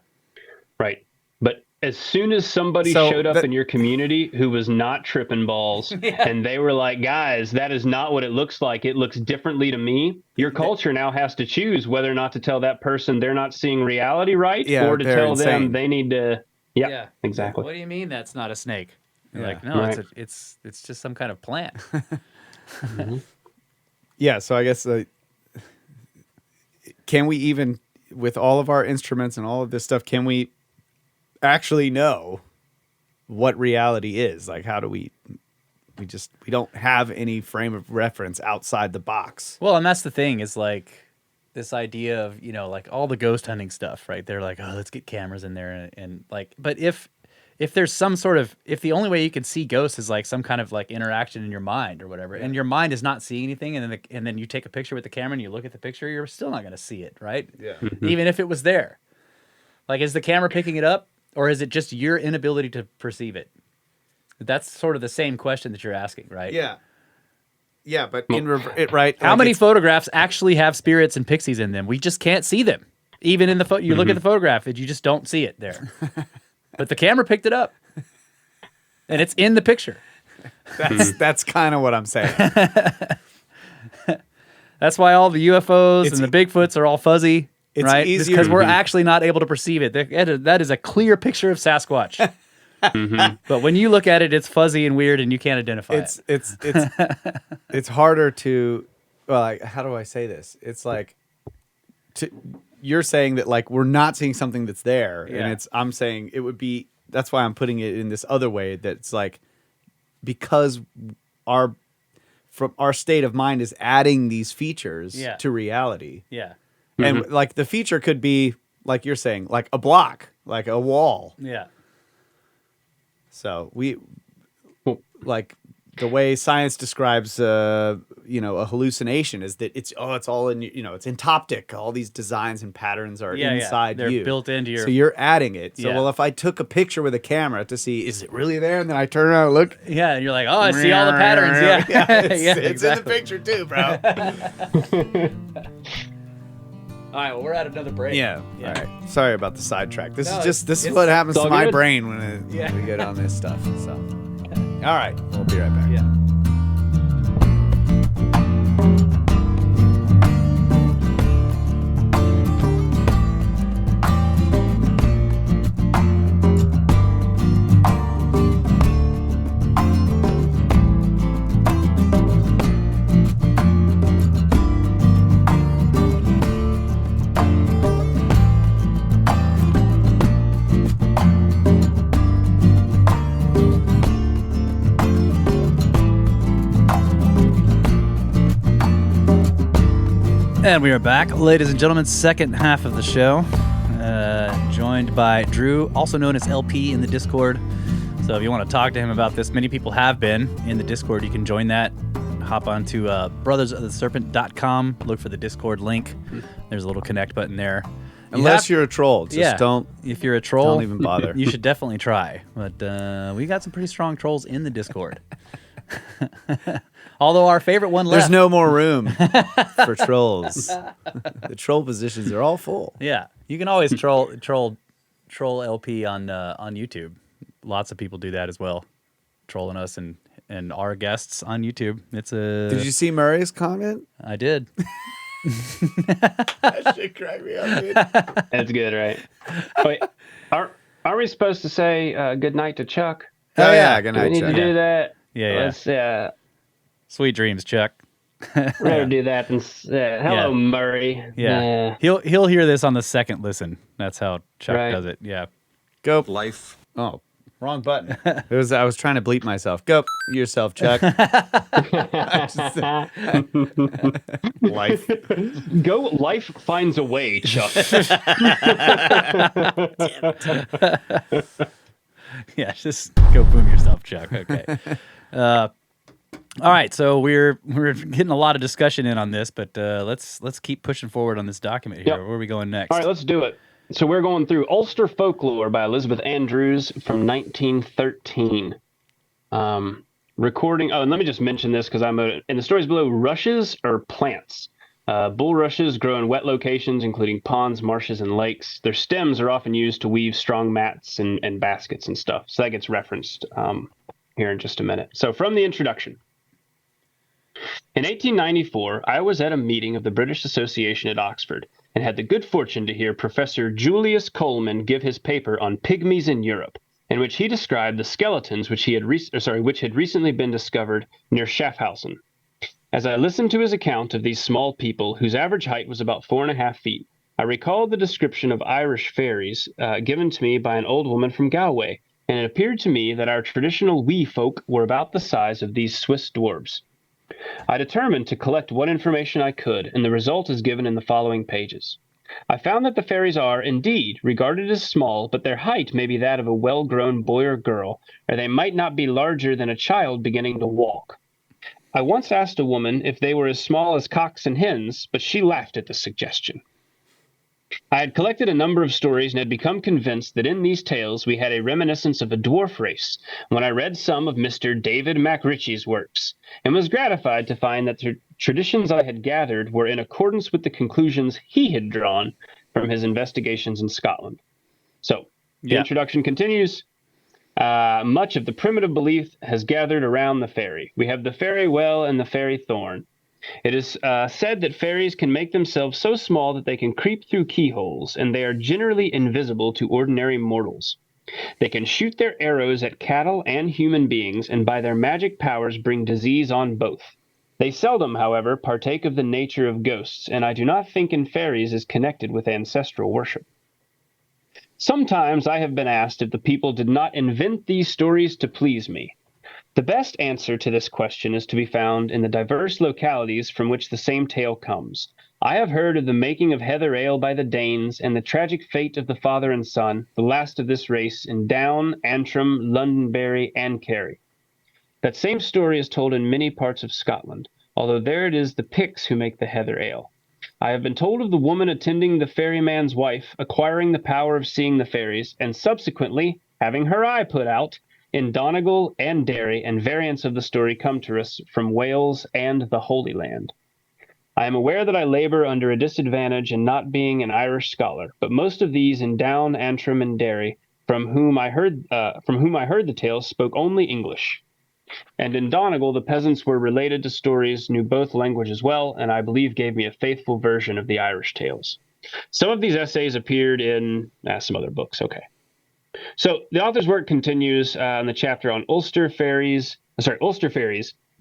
Right. But as soon as somebody So showed up in your community who was not tripping balls and they were like, "Guys, that is not what it looks like. It looks differently to me." Your culture now has to choose whether or not to tell that person they're not seeing reality right, Yeah, or to they're tell insane. them they need to. Yeah, Yeah. exactly. What do you mean that's not a snake? You're Yeah. like, no, Right. it's just some kind of plant. Yeah, so I guess can we even, with all of our instruments and all of this stuff, can we actually know what reality is? Like, how do we don't have any frame of reference outside the box. Well, and that's the thing is like this idea of, like all the ghost hunting stuff, right? They're like, oh, let's get cameras in there and like, but if there's some sort of, if the only way you can see ghosts is like some kind of like interaction in your mind or whatever, and your mind is not seeing anything, and then you take a picture with the camera and you look at the picture, you're still not going to see it, right? Yeah. Even if it was there. Like, is the camera picking it up, or is it just your inability to perceive it? That's sort of the same question that you're asking, right? Yeah. Yeah, but right. How like many it's- photographs actually have spirits and pixies in them? We just can't see them. Even in the you look at the photograph, and you just don't see it there. But the camera picked it up, and it's in the picture. That's kind of what I'm saying. That's why all the UFOs and the Bigfoots are all fuzzy, it's right? easier- Because we're actually not able to perceive it. That is a clear picture of Sasquatch. But when you look at it, it's fuzzy and weird, and you can't identify it. It's harder to, well, like, how do I say this? It's like you're saying that like we're not seeing something that's there, and I'm saying it would be. That's why I'm putting it in this other way. That it's like because our state of mind is adding these features to reality. Yeah. And like the feature could be like you're saying, like a block, like a wall. Yeah. So we like the way science describes, a hallucination is that it's all in, it's entoptic. All these designs and patterns are inside They're you. built into your. So you're adding it. So, Yeah. well, if I took a picture with a camera to see, is it really there? And then I turn around and look. Yeah, and you're like, oh, I see all the patterns. Yeah, It's in the picture too, bro. All right, well, we're at another break. Yeah. All right. Sorry about the sidetrack. This is it's what happens to all my good. brain when we get on this stuff. So, all right, we'll be right back. Yeah. And we are back, ladies and gentlemen, second half of the show. Joined by Drew, also known as LP in the Discord. So if you want to talk to him about this, many people have been in the Discord. You can join that. Hop on to brothersoftheserpent.com. Look for the Discord link. There's a little connect button there. Unless you're a troll, just don't. If you're a troll, don't even bother. You should definitely try. But we got some pretty strong trolls in the Discord. Although our favorite one left. There's no more room for trolls. The troll positions are all full. Yeah, you can always troll LP on YouTube. Lots of people do that as well, trolling us and our guests on YouTube. It's a. Did you see Murray's comment? I did. That shit cracked me up, dude. That's good, right? Wait, are we supposed to say good night to Chuck? Oh yeah, good Do we night, need Chuck. to do that? Yeah. Let's Sweet dreams, Chuck. rather do that than hello, Yeah. Murray. Yeah. He'll hear this on the second listen. That's how Chuck Right. does it. Yeah. Go. Life. Oh, wrong button. I was trying to bleep myself. Go yourself, Chuck. Life. Go. Life finds a way, Chuck. Yeah, just go boom yourself, Chuck. Okay. All right, so we're getting a lot of discussion in on this, but let's keep pushing forward on this document here. Yep. Where are we going next? All right, let's do it. So we're going through Ulster Folklore by Elizabeth Andrews from 1913. Recording. Oh, and let me just mention this because in the stories below. Rushes are plants. Bulrushes grow in wet locations, including ponds, marshes, and lakes. Their stems are often used to weave strong mats and baskets and stuff. So that gets referenced here in just a minute. So from the introduction. In 1894, I was at a meeting of the British Association at Oxford and had the good fortune to hear Professor Julius Coleman give his paper on pygmies in Europe, in which he described the skeletons which had recently been discovered near Schaffhausen. As I listened to his account of these small people, whose average height was about 4.5 feet, I recalled the description of Irish fairies given to me by an old woman from Galway, and it appeared to me that our traditional wee folk were about the size of these Swiss dwarves. I determined to collect what information I could, and the result is given in the following pages. I found that the fairies are, indeed, regarded as small, but their height may be that of a well-grown boy or girl, or they might not be larger than a child beginning to walk. I once asked a woman if they were as small as cocks and hens, but she laughed at the suggestion. I had collected a number of stories and had become convinced that in these tales we had a reminiscence of a dwarf race when I read some of Mr. David MacRitchie's works, and was gratified to find that the traditions I had gathered were in accordance with the conclusions he had drawn from his investigations in Scotland. So, the introduction continues. Much of the primitive belief has gathered around the fairy. We have the fairy well and the fairy thorn. It is said that fairies can make themselves so small that they can creep through keyholes, and they are generally invisible to ordinary mortals. They can shoot their arrows at cattle and human beings, and by their magic powers bring disease on both. They seldom, however, partake of the nature of ghosts, and I do not think in fairies is connected with ancestral worship. Sometimes I have been asked if the people did not invent these stories to please me. The best answer to this question is to be found in the diverse localities from which the same tale comes. I have heard of the making of heather ale by the Danes and the tragic fate of the father and son, the last of this race, in Down, Antrim, Londonderry, and Kerry. That same story is told in many parts of Scotland, although there it is the Picts who make the heather ale. I have been told of the woman attending the ferryman's wife, acquiring the power of seeing the fairies, and subsequently having her eye put out. In Donegal and Derry, and variants of the story come to us from Wales and the Holy Land. I am aware that I labor under a disadvantage in not being an Irish scholar, but most of these in Down, Antrim, and Derry, from whom I heard the tales, spoke only English. And in Donegal, the peasants were related to stories, knew both languages well, and I believe gave me a faithful version of the Irish tales. Some of these essays appeared in some other books. Okay. So the author's work continues in the chapter on Ulster fairies,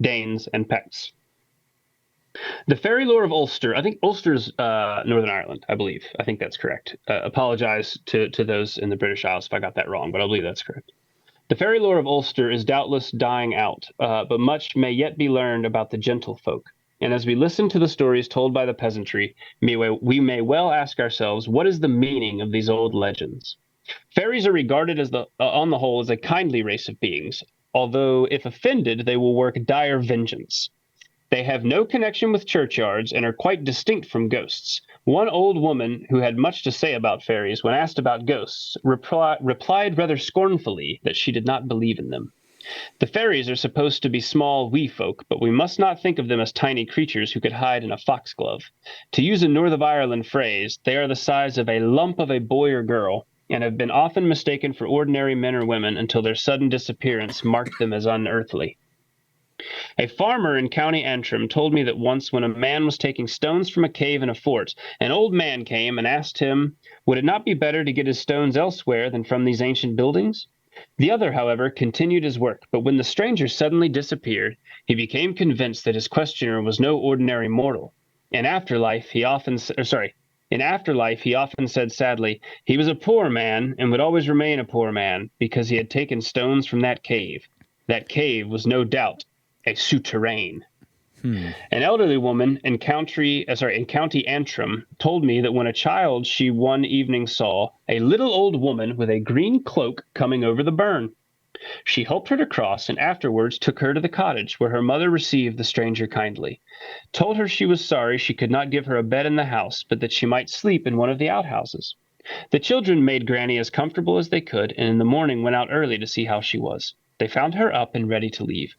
Danes, and Pects. The fairy lore of Ulster, I think Ulster's Northern Ireland, I believe. I think that's correct. Apologize to those in the British Isles if I got that wrong, but I believe that's correct. The fairy lore of Ulster is doubtless dying out, but much may yet be learned about the gentlefolk. And as we listen to the stories told by the peasantry, we may well ask ourselves, what is the meaning of these old legends? Fairies are regarded as on the whole as a kindly race of beings, although if offended, they will work dire vengeance. They have no connection with churchyards and are quite distinct from ghosts. One old woman who had much to say about fairies, when asked about ghosts, replied rather scornfully that she did not believe in them. The fairies are supposed to be small, wee folk, but we must not think of them as tiny creatures who could hide in a foxglove. To use a North of Ireland phrase, they are the size of a lump of a boy or girl, and have been often mistaken for ordinary men or women until their sudden disappearance marked them as unearthly. A farmer in County Antrim told me that once when a man was taking stones from a cave in a fort, an old man came and asked him, would it not be better to get his stones elsewhere than from these ancient buildings? The other, however, continued his work, but when the stranger suddenly disappeared, he became convinced that his questioner was no ordinary mortal. In afterlife, he often said sadly, he was a poor man and would always remain a poor man because he had taken stones from that cave. That cave was no doubt a souterrain. An elderly woman in County Antrim told me that when a child she one evening saw a little old woman with a green cloak coming over the burn. She helped her to cross and afterwards took her to the cottage where her mother received the stranger kindly, told her she was sorry she could not give her a bed in the house, but that she might sleep in one of the outhouses. The children made Granny as comfortable as they could, and in the morning went out early to see how she was. They found her up and ready to leave.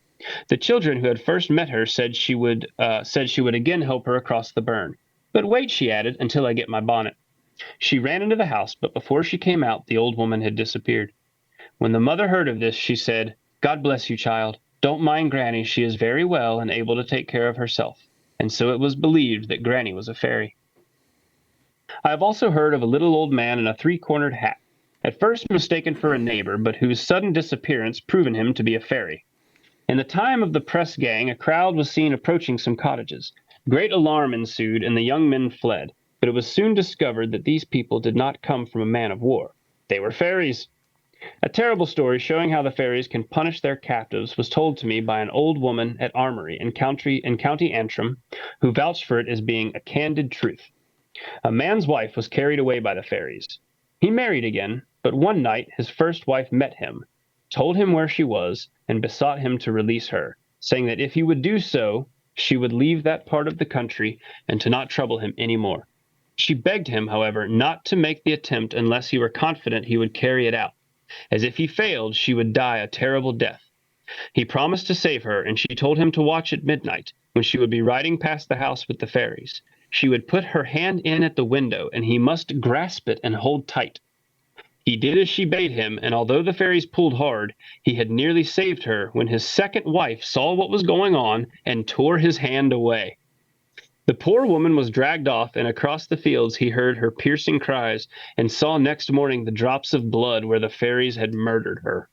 The children who had first met her said she would again help her across the burn. But wait, she added, until I get my bonnet. She ran into the house, but before she came out, the old woman had disappeared. When the mother heard of this, she said, God bless you, child. Don't mind Granny. She is very well and able to take care of herself. And so it was believed that Granny was a fairy. I have also heard of a little old man in a three-cornered hat, at first mistaken for a neighbor, but whose sudden disappearance proven him to be a fairy. In the time of the press gang, a crowd was seen approaching some cottages. Great alarm ensued, and the young men fled, but it was soon discovered that these people did not come from a man of war. They were fairies. A terrible story showing how the fairies can punish their captives was told to me by an old woman at Armory in County Antrim, who vouched for it as being a candid truth. A man's wife was carried away by the fairies. He married again, but one night his first wife met him, told him where she was, and besought him to release her, saying that if he would do so, she would leave that part of the country and to not trouble him any more. She begged him, however, not to make the attempt unless he were confident he would carry it out, as if he failed, she would die a terrible death. He promised to save her, and she told him to watch at midnight, when she would be riding past the house with the fairies. She would put her hand in at the window, and he must grasp it and hold tight. He did as she bade him, and although the fairies pulled hard, he had nearly saved her when his second wife saw what was going on and tore his hand away. The poor woman was dragged off, and across the fields he heard her piercing cries and saw next morning the drops of blood where the fairies had murdered her.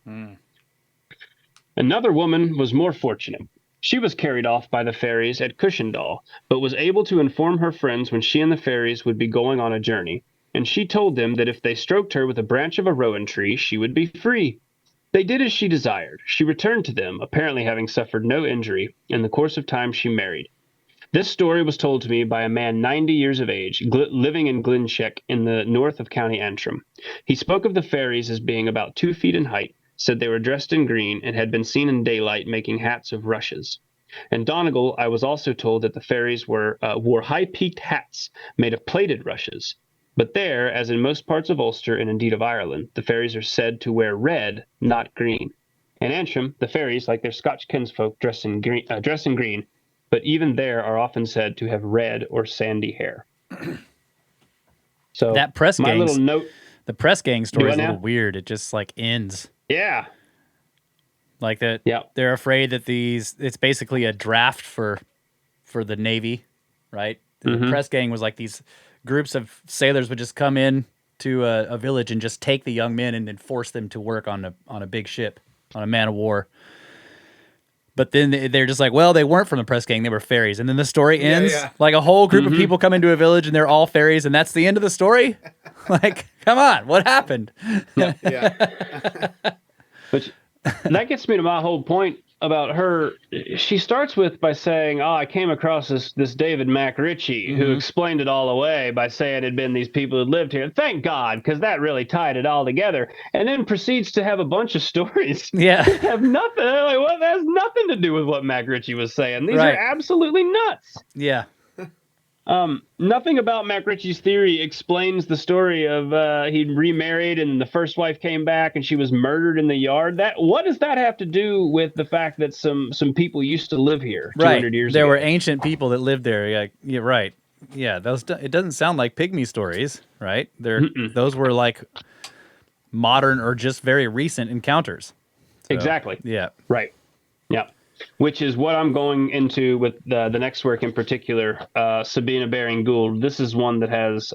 Another woman was more fortunate. She was carried off by the fairies at Cushendall, but was able to inform her friends when she and the fairies would be going on a journey, and she told them that if they stroked her with a branch of a rowan tree, she would be free. They did as she desired. She returned to them, apparently having suffered no injury. In the course of time, she married. This story was told to me by a man 90 years of age, living in Glenshek in the north of County Antrim. He spoke of the fairies as being about 2 feet in height, said they were dressed in green and had been seen in daylight making hats of rushes. In Donegal, I was also told that the fairies wore high-peaked hats made of plaited rushes. But there, as in most parts of Ulster and indeed of Ireland, the fairies are said to wear red, not green. In Antrim, the fairies, like their Scotch kinsfolk, dress in green, but even there are often said to have red or sandy hair. So That press my gangs, little note. the press gang story is a now? little weird. It just like ends. Yeah. Like that, Yeah. they're afraid that it's basically a draft for the Navy, right? The press gang was like these groups of sailors would just come in to a village and just take the young men and then force them to work on a big ship, on a man of war. But then they're just like, well, they weren't from the press gang; they were fairies. And then the story ends like a whole group of people come into a village and they're all fairies, and that's the end of the story. Like, come on, what happened? Yeah. Which that gets me to my whole point about her. She starts by saying, "Oh, I came across this David MacRitchie who explained it all away by saying it'd been these people who lived here." Thank God, because that really tied it all together. And then proceeds to have a bunch of stories Yeah. that have nothing. Like, well, that has nothing to do with what MacRitchie was saying. These are absolutely nuts. Yeah. Nothing about MacRitchie's theory explains the story of he remarried and the first wife came back and she was murdered in the yard. What does that have to do with the fact that some people used to live here 200 years ago? There were ancient people that lived there. Yeah, you're right. Yeah, it doesn't sound like pygmy stories, right? Those were like modern or just very recent encounters. So, exactly. Yeah. Right. Yeah. Which is what I'm going into with the next work in particular, Sabina Baring Gould. This is one that has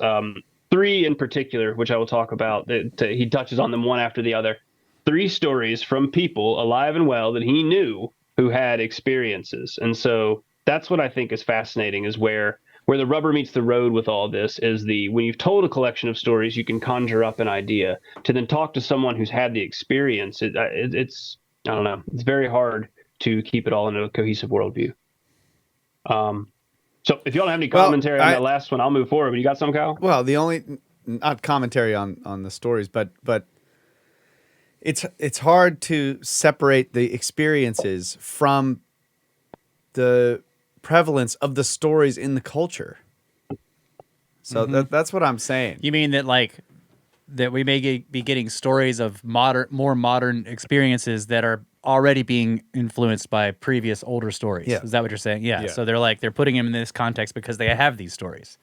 3 in particular, which I will talk about. He touches on them one after the other. 3 stories from people alive and well that he knew who had experiences. And so that's what I think is fascinating, is where the rubber meets the road with all this is when you've told a collection of stories, you can conjure up an idea. To then talk to someone who's had the experience, it's I don't know, it's very hard to keep it all in a cohesive worldview. So if you don't have any commentary on that last one, I'll move forward. But you got some, Kyle? Well, the only not commentary on the stories, but it's hard to separate the experiences from the prevalence of the stories in the culture. So that's what I'm saying. You mean that we may be getting stories of more modern experiences that are already being influenced by previous older stories. Yeah. Is that what you're saying? Yeah. So they're putting them in this context because they have these stories.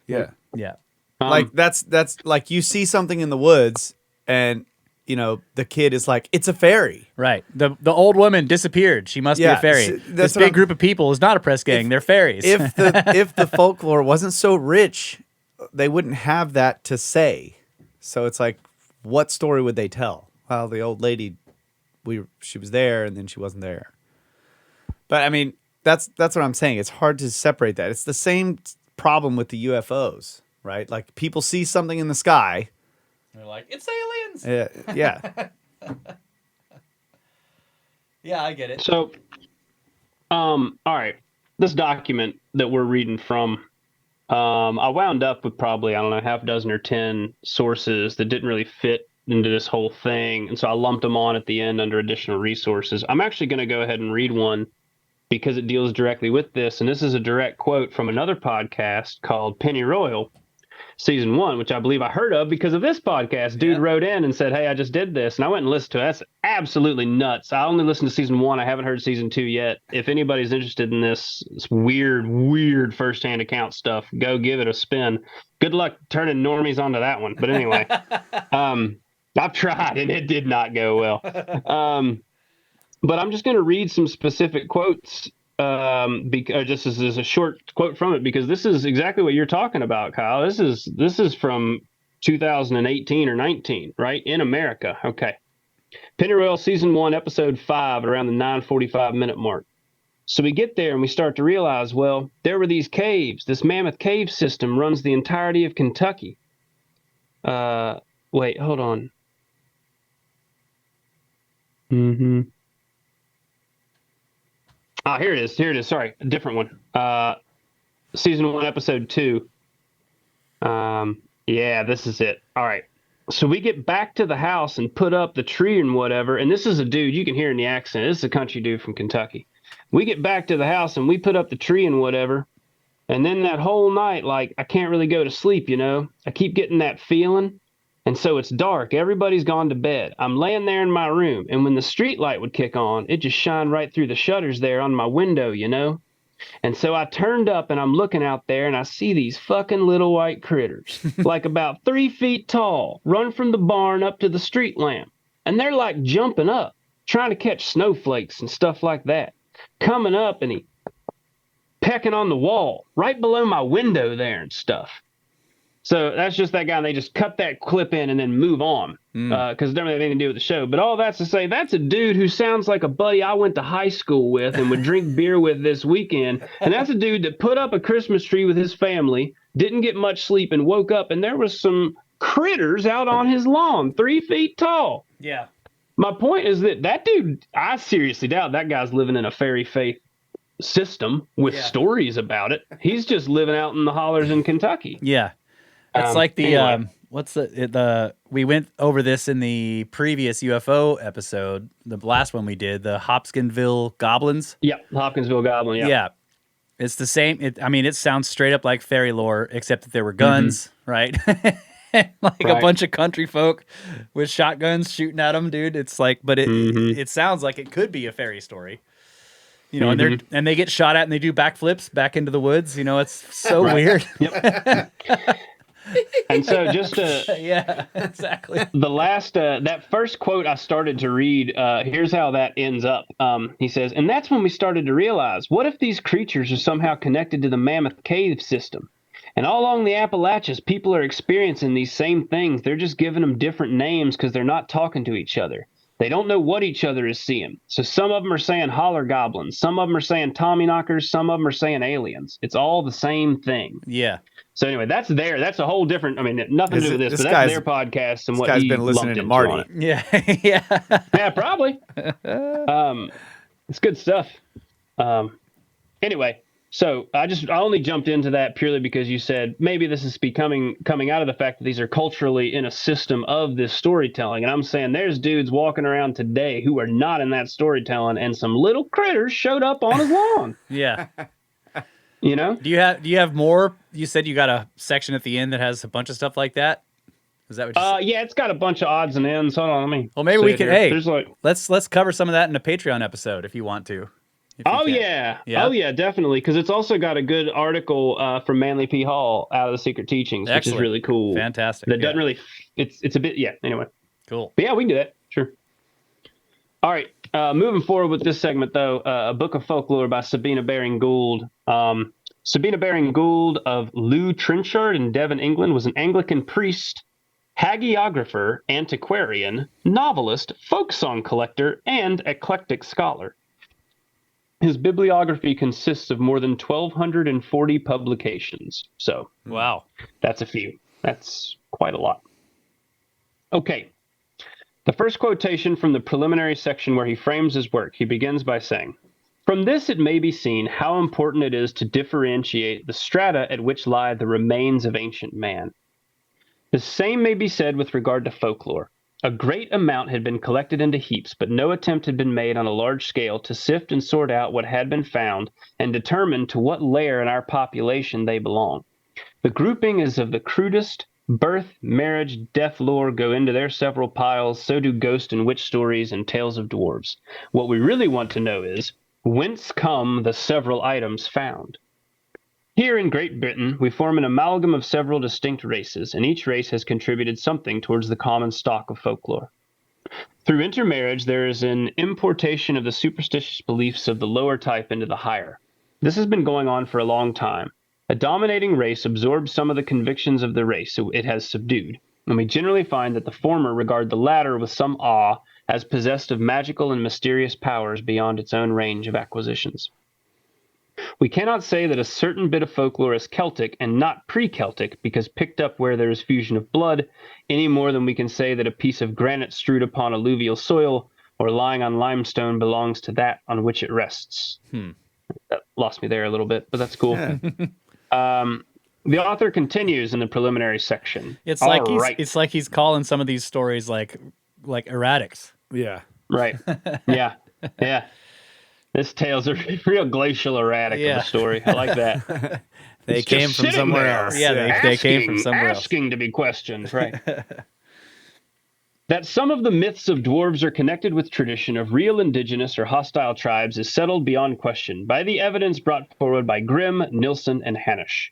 Yeah. Yeah. Like that's like you see something in the woods and the kid is like, it's a fairy. Right. The old woman disappeared. She must be a fairy. So this big group of people is not a press gang. They're fairies. If the folklore wasn't so rich, they wouldn't have that to say. So it's like, what story would they tell? Well, the old lady, she was there and then she wasn't there. But I mean, that's what I'm saying. It's hard to separate that. It's the same problem with the UFOs, right? Like people see something in the sky. They're like, it's aliens. Yeah. Yeah, I get it. So, all right. This document that we're reading from, I wound up with probably, I don't know, half dozen or 10 sources that didn't really fit into this whole thing. And so I lumped them on at the end under additional resources. I'm actually going to go ahead and read one because it deals directly with this. And this is a direct quote from another podcast called Penny Royal, Season 1, which I believe I heard of because of this podcast. Dude wrote in and said, hey, I just did this. And I went and listened to it. That's absolutely nuts. I only listened to Season 1. I haven't heard Season 2 yet. If anybody's interested in this weird firsthand account stuff, go give it a spin. Good luck turning normies onto that one. But anyway, I've tried and it did not go well. But I'm just going to read some specific quotes just as a short quote from it, because this is exactly what you're talking about, Kyle. This is from 2018 or 19, right? In America. Okay. Penny Royal Season 1, Episode 5, around the 9:45-minute mark. So we get there and we start to realize, well, there were these caves. This mammoth cave system runs the entirety of Kentucky. Wait, hold on. Here it is. Sorry, a different one. Season 1, Episode 2. Yeah, this is it. All right. So we get back to the house and put up the tree and whatever. And this is a dude, you can hear in the accent. This is a country dude from Kentucky. We get back to the house and we put up the tree and whatever. And then that whole night, like, I can't really go to sleep, you know? I keep getting that feeling. And so it's dark. Everybody's gone to bed. I'm laying there in my room. And when the street light would kick on, it just shined right through the shutters there on my window, you know? And so I turned up and I'm looking out there and I see these fucking little white critters, like about 3 feet tall, run from the barn up to the street lamp. And they're like jumping up, trying to catch snowflakes and stuff like that. Coming up and he pecking on the wall right below my window there and stuff. So that's just that guy, and they just cut that clip in and then move on because it doesn't have anything to do with the show. But all that's to say, that's a dude who sounds like a buddy I went to high school with and would drink beer with this weekend. And that's a dude that put up a Christmas tree with his family, didn't get much sleep, and woke up, and there was some critters out on his lawn, 3 feet tall. Yeah. My point is that dude, I seriously doubt that guy's living in a fairy faith system with stories about it. He's just living out in the hollers in Kentucky. Yeah. It's like the anyway. we went over this in the previous UFO episode, the last one we did, the Hopkinsville Goblins. Yeah, Hopkinsville Goblin. Yeah, it's the same. It sounds straight up like fairy lore, except that there were guns, right? Like a bunch of country folk with shotguns shooting at them, dude. It's like, but it sounds like it could be a fairy story. You know, and they get shot at and they do backflips back into the woods. You know, it's so weird. Yep. And so just yeah, exactly. the last that first quote I started to read, here's how that ends up. He says, and that's when we started to realize, what if these creatures are somehow connected to the Mammoth Cave system? And all along the Appalachians, people are experiencing these same things. They're just giving them different names because they're not talking to each other. They don't know what each other is seeing. So some of them are saying holler goblins. Some of them are saying Tommyknockers. Some of them are saying aliens. It's all the same thing. Yeah. So anyway, that's a whole different, I mean, nothing to do with this, but that's their podcast and what guy's he been listening to Marty. on it. Yeah. Yeah. Yeah, probably. It's good stuff. Anyway, so I only jumped into that purely because you said maybe this is coming out of the fact that these are culturally in a system of this storytelling. And I'm saying there's dudes walking around today who are not in that storytelling, and some little critters showed up on his lawn. Yeah. You know? Do you have more? You said you got a section at the end that has a bunch of stuff like that. Is that what you said? Yeah, it's got a bunch of odds and ends. Hold on, let me. Well, maybe we could. Hey, there's like, let's cover some of that in a Patreon episode if you want to. Oh yeah, definitely. Because it's also got a good article from Manly P. Hall out of the Secret Teachings, which is really cool. Fantastic. That doesn't really. It's a bit. Yeah. Anyway. Cool. But yeah, we can do that. Sure. All right. Moving forward with this segment, though, a book of folklore by Sabina Baring Gould. Sabina Baring Gould of Lew Trenchard in Devon, England, was an Anglican priest, hagiographer, antiquarian, novelist, folk song collector, and eclectic scholar. His bibliography consists of more than 1,240 publications. So, wow, that's a few. That's quite a lot. Okay. The first quotation from the preliminary section where he frames his work, he begins by saying, from this it may be seen how important it is to differentiate the strata at which lie the remains of ancient man. The same may be said with regard to folklore. A great amount had been collected into heaps, but no attempt had been made on a large scale to sift and sort out what had been found and determine to what layer in our population they belong. The grouping is of the crudest. Birth, marriage, death lore go into their several piles, so do ghost and witch stories and tales of dwarves. What we really want to know is, whence come the several items found? Here in Great Britain, we form an amalgam of several distinct races, and each race has contributed something towards the common stock of folklore. Through intermarriage, there is an importation of the superstitious beliefs of the lower type into the higher. This has been going on for a long time. A dominating race absorbs some of the convictions of the race it has subdued, and we generally find that the former regard the latter with some awe as possessed of magical and mysterious powers beyond its own range of acquisitions. We cannot say that a certain bit of folklore is Celtic and not pre-Celtic because picked up where there is fusion of blood, any more than we can say that a piece of granite strewed upon alluvial soil or lying on limestone belongs to that on which it rests. That lost me there a little bit, but that's cool. The author continues in the preliminary section. It's All like right. it's like he's calling some of these stories like erratics. Yeah. Right. Yeah. Yeah. This tale's a real glacial erratic of Yeah. a story. I like that. They It's came just from sitting somewhere there, else. Yeah, they came from somewhere else. asking to be questioned, right? That some of the myths of dwarves are connected with tradition of real indigenous or hostile tribes is settled beyond question by the evidence brought forward by Grimm, Nilsson, and Hanisch.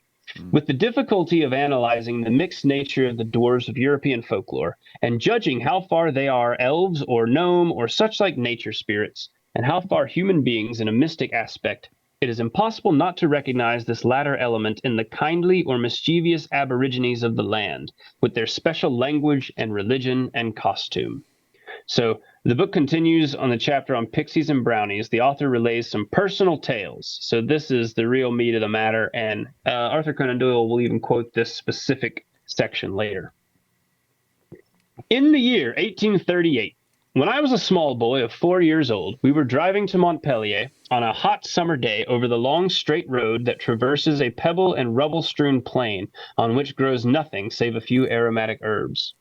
With the difficulty of analyzing the mixed nature of the dwarves of European folklore and judging how far they are elves or gnome or such like nature spirits, and how far human beings in a mystic aspect, it is impossible not to recognize this latter element in the kindly or mischievous aborigines of the land, with their special language and religion and costume. So the book continues on the chapter on pixies and brownies. The author relays some personal tales. So this is the real meat of the matter, and Arthur Conan Doyle will even quote this specific section later. In the year 1838, when I was a small boy of 4 years old, we were driving to Montpellier on a hot summer day over the long straight road that traverses a pebble and rubble-strewn plain on which grows nothing save a few aromatic herbs.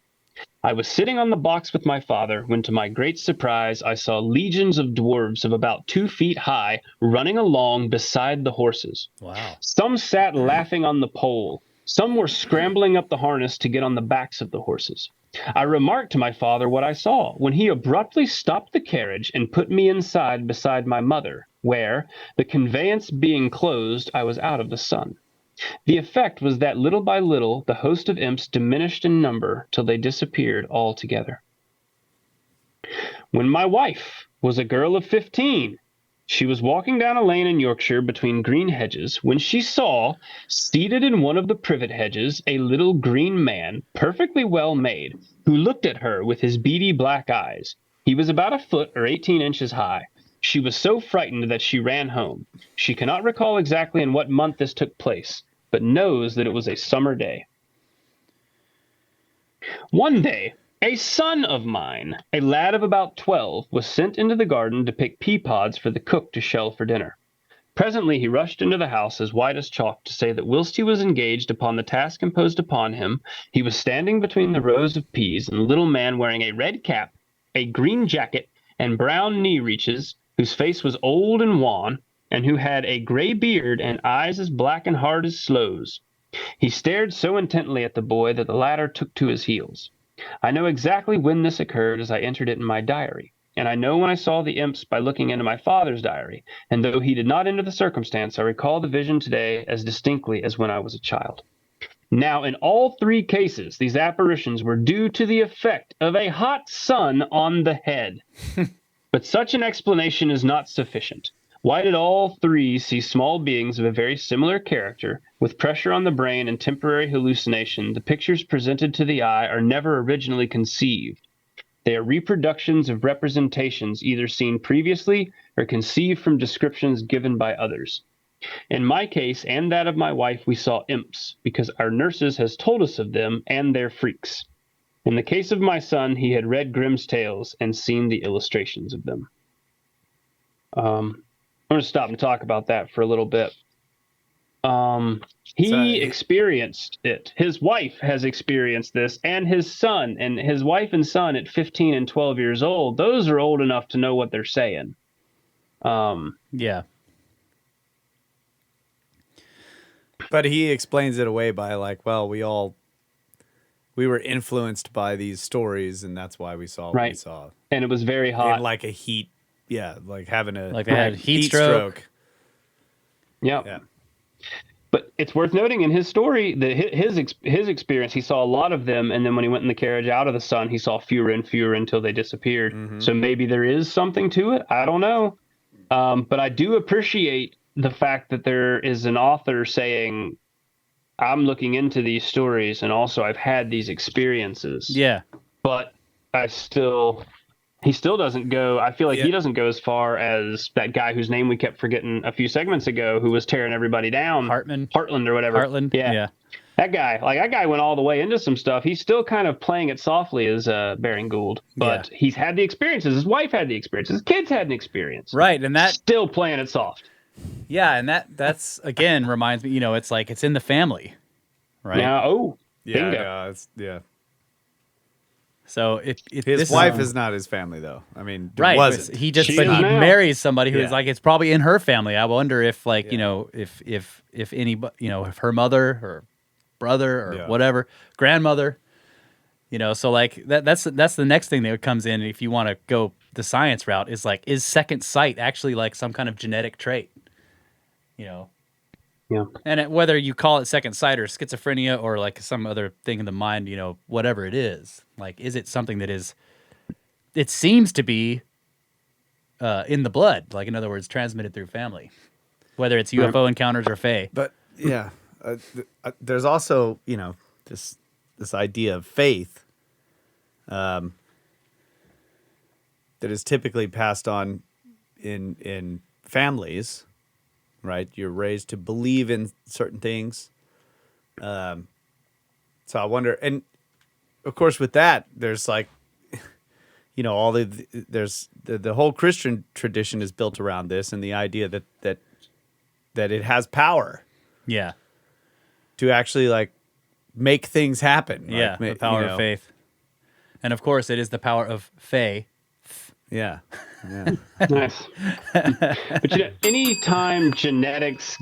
I was sitting on the box with my father when, to my great surprise, I saw legions of dwarves of about 2 feet high running along beside the horses. Wow. Some sat laughing on the pole. Some were scrambling up the harness to get on the backs of the horses. I remarked to my father what I saw, when he abruptly stopped the carriage and put me inside beside my mother, where, the conveyance being closed, I was out of the sun. The effect was that little by little the host of imps diminished in number till they disappeared altogether. When my wife was a girl of 15, she was walking down a lane in Yorkshire between green hedges when she saw, seated in one of the privet hedges, a little green man, perfectly well made, who looked at her with his beady black eyes. He was about 1 foot or 18 inches high. She was so frightened that she ran home. She cannot recall exactly in what month this took place, but knows that it was a summer day. One day, a son of mine, a lad of about 12, was sent into the garden to pick pea pods for the cook to shell for dinner. Presently he rushed into the house as white as chalk to say that whilst he was engaged upon the task imposed upon him, he was standing between the rows of peas, and a little man wearing a red cap, a green jacket, and brown knee-reeches, whose face was old and wan, and who had a gray beard and eyes as black and hard as sloes. He stared so intently at the boy that the latter took to his heels. I know exactly when this occurred, as I entered it in my diary, and I know when I saw the imps by looking into my father's diary, and though he did not enter the circumstance, I recall the vision today as distinctly as when I was a child. Now, in all 3 cases, these apparitions were due to the effect of a hot sun on the head. But such an explanation is not sufficient. Why did all 3 see small beings of a very similar character, with pressure on the brain and temporary hallucination? The pictures presented to the eye are never originally conceived. They are reproductions of representations either seen previously or conceived from descriptions given by others. In my case and that of my wife, we saw imps, because our nurses has told us of them and their freaks. In the case of my son, he had read Grimm's tales and seen the illustrations of them. I'm going to stop and talk about that for a little bit. He experienced it. His wife has experienced this, and his son, and his wife and son at 15 and 12 years old, those are old enough to know what they're saying. Yeah. But he explains it away by like, well, we were influenced by these stories, and that's why we saw what we saw. And it was very hot. In like a heat, like having a Like they had heat stroke. Yeah. But it's worth noting in his story that his experience, he saw a lot of them, and then when he went in the carriage out of the sun, he saw fewer and fewer until they disappeared. Mm-hmm. So maybe there is something to it. I don't know. But I do appreciate the fact that there is an author saying, I'm looking into these stories, and also I've had these experiences. Yeah. But he still doesn't go, I feel like he doesn't go as far as that guy whose name we kept forgetting a few segments ago, who was tearing everybody down. Hartland or whatever. Hartland. Yeah. That guy went all the way into some stuff. He's still kind of playing it softly as Baring Gould, but he's had the experiences. His wife had the experiences. His kids had an experience. Right. And that still playing it soft. Yeah. And that's again reminds me, it's like, it's in the family. right? Yeah. Yeah, Bingo. no, yeah. So His wife is not his family, though. I mean, right. wasn't. He She but is he now. marries somebody who is Yeah. like, it's probably in her family. I wonder if like, Yeah. if anybody, if her mother or brother or Yeah. whatever, grandmother, so like that's the next thing that comes in if you want to go the science route is like, is second sight actually like some kind of genetic trait? Yeah. And whether you call it second sight or schizophrenia or like some other thing in the mind, whatever it is, like, is it something that is, it seems to be in the blood, like in other words, transmitted through family, whether it's UFO encounters or fae. But yeah, there's also this idea of faith that is typically passed on in families, right? You're raised to believe in certain things. So I wonder, and of course with that, there's like, all there's the whole Christian tradition is built around this and the idea that it has power Yeah. to actually like make things happen. Yeah. Like, The power of faith. And of course, it is the power of fae. Yeah. Yeah. Nice. But anytime genetics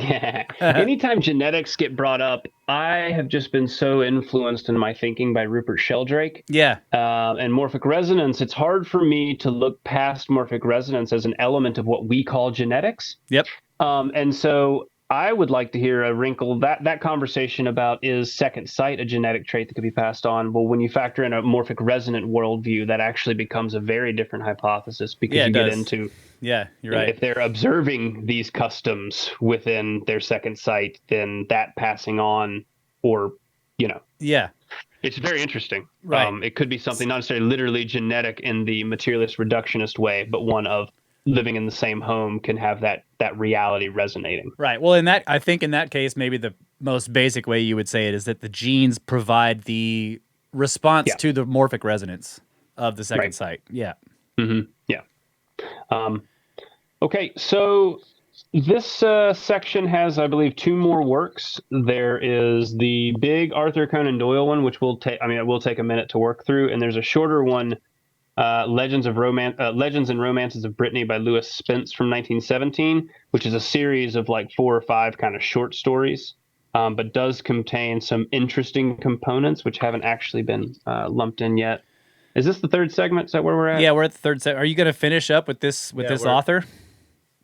get brought up, I have just been so influenced in my thinking by Rupert Sheldrake. Yeah. And morphic resonance, it's hard for me to look past morphic resonance as an element of what we call genetics. Yep. And so I would like to hear a wrinkle that conversation about, is second sight a genetic trait that could be passed on? Well, when you factor in a morphic resonant worldview, that actually becomes a very different hypothesis, because Yeah, you it get does. into, Yeah, you're right. if they're observing these customs within their second sight, then that passing on, or Yeah. it's very interesting. Right. It could be something not necessarily literally genetic in the materialist reductionist way, but one of living in the same home can have that reality resonating. Right. Well, I think in that case, maybe the most basic way you would say it is that the genes provide the response to the morphic resonance of the second sight. Yeah. Mm-hmm. Yeah. Okay. So this section has, I believe, 2 more works. There is the big Arthur Conan Doyle one, which it will take a minute to work through, and there's a shorter one, Legends and Romances of Brittany by Lewis Spence from 1917, which is a series of like 4 or 5 kind of short stories, but does contain some interesting components which haven't actually been lumped in yet. Is this the third segment? Is that where we're at? Yeah, we're at the third segment. Are you going to finish up with this author?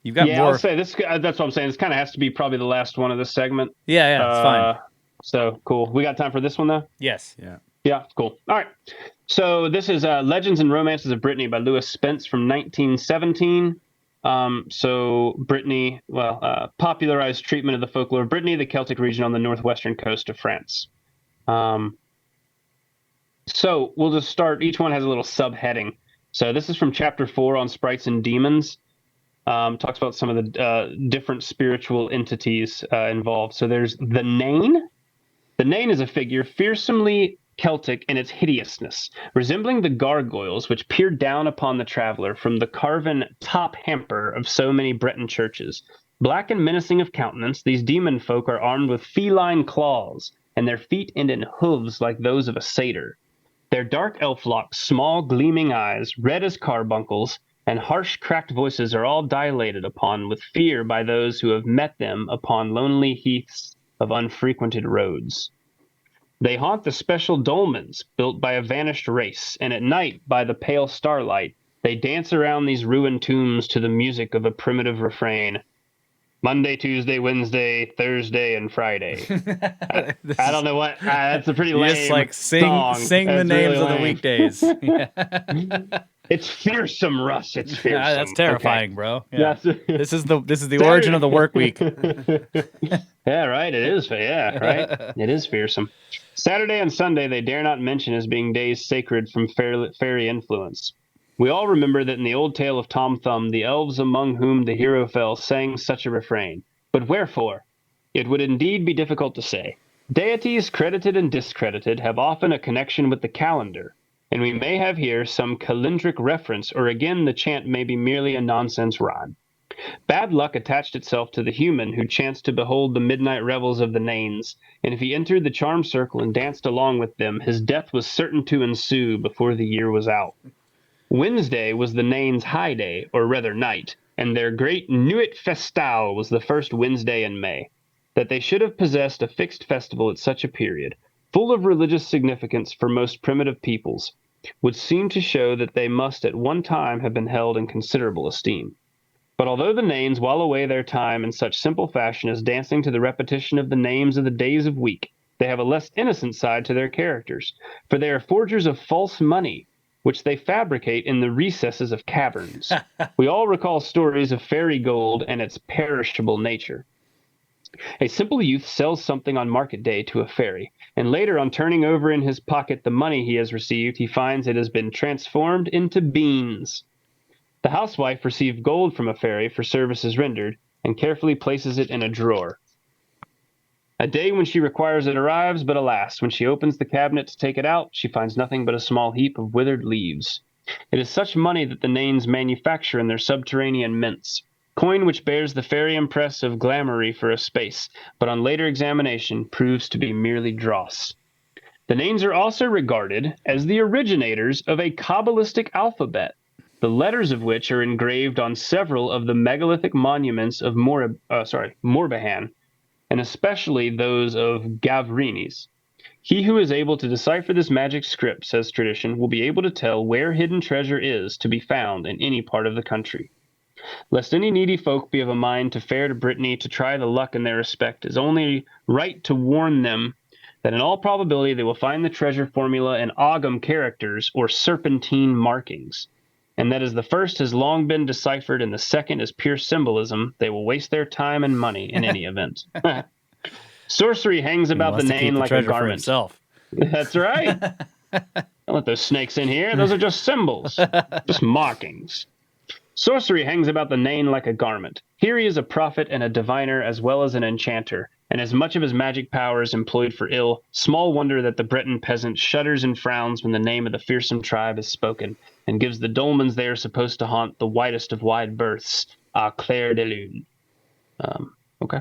You've got more. I'll say this. That's what I'm saying. This kind of has to be probably the last one of this segment. Yeah, it's fine. So cool. We got time for this one though? Yes. Yeah. Yeah, cool. All right. So this is Legends and Romances of Brittany by Lewis Spence from 1917. So Brittany, popularized treatment of the folklore of Brittany, the Celtic region on the northwestern coast of France. So we'll just start. Each one has a little subheading. So this is from chapter 4 on sprites and demons. Talks about some of the different spiritual entities involved. So there's the Nane. The Nane is a figure fearsomely Celtic in its hideousness, resembling the gargoyles which peered down upon the traveler from the carven top hamper of so many Breton churches. Black and menacing of countenance, these demon folk are armed with feline claws, and their feet end in hooves like those of a satyr. Their dark elf locks, small gleaming eyes, red as carbuncles, and harsh cracked voices are all dilated upon with fear by those who have met them upon lonely heaths of unfrequented roads. They haunt the special dolmens built by a vanished race, and at night, by the pale starlight, they dance around these ruined tombs to the music of a primitive refrain. Monday, Tuesday, Wednesday, Thursday, and Friday. I don't know what. That's a pretty lame just like song. sing the That's names really of the lame. weekdays. Yeah. It's fearsome, Russ. It's fearsome. That's terrifying, bro. Yeah. That's- This is the origin of the work week. Yeah, right. It is. Yeah, right. It is fearsome. Saturday and Sunday they dare not mention as being days sacred from fairy influence. We all remember that in the old tale of Tom Thumb, the elves among whom the hero fell sang such a refrain. But wherefore? It would indeed be difficult to say. Deities, credited and discredited, have often a connection with the calendar, and we may have here some calendric reference, or again the chant may be merely a nonsense rhyme. Bad luck attached itself to the human who chanced to behold the midnight revels of the Nains, and if he entered the charm circle and danced along with them, his death was certain to ensue before the year was out. Wednesday was the Nains' high day, or rather night, and their great Nuit Festal was the first Wednesday in May. That they should have possessed a fixed festival at such a period, full of religious significance for most primitive peoples, would seem to show that they must at one time have been held in considerable esteem. But although the Nains while away their time in such simple fashion as dancing to the repetition of the names of the days of week, they have a less innocent side to their characters, for they are forgers of false money, which they fabricate in the recesses of caverns. We all recall stories of fairy gold and its perishable nature. A simple youth sells something on market day to a fairy, and later on turning over in his pocket the money he has received, he finds it has been transformed into beans. The housewife received gold from a fairy for services rendered, and carefully places it in a drawer. A day when she requires it arrives, but alas, when she opens the cabinet to take it out, she finds nothing but a small heap of withered leaves. It is such money that the Nains manufacture in their subterranean mints, coin which bears the fairy impress of glamoury for a space, but on later examination proves to be merely dross. The Nains are also regarded as the originators of a Kabbalistic alphabet, the letters of which are engraved on several of the megalithic monuments of Morbihan, and especially those of Gavrinis. He who is able to decipher this magic script, says tradition, will be able to tell where hidden treasure is to be found in any part of the country. Lest any needy folk be of a mind to fare to Brittany to try the luck in their respect, is only right to warn them that in all probability they will find the treasure formula in Ogham characters or serpentine markings, and that as the first has long been deciphered and the second is pure symbolism, they will waste their time and money in any event. Sorcery hangs about the name like a garment. That's right. Don't let those snakes in here. Those are just symbols, just markings. Sorcery hangs about the name like a garment. Here he is a prophet and a diviner as well as an enchanter, and as much of his magic power is employed for ill, small wonder that the Breton peasant shudders and frowns when the name of the fearsome tribe is spoken, and gives the dolmens they are supposed to haunt the widest of wide berths, à clair de lune. Okay.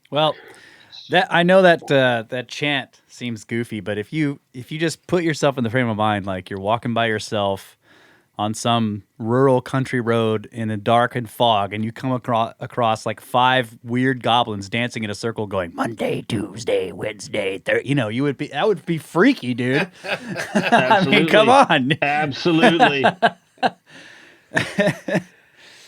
Well, that I know that that chant seems goofy, but if you just put yourself in the frame of mind, like you're walking by yourself on some rural country road in a darkened fog, and you come across like 5 weird goblins dancing in a circle, going Monday, Tuesday, Wednesday, that would be freaky, dude. I mean, come on, absolutely.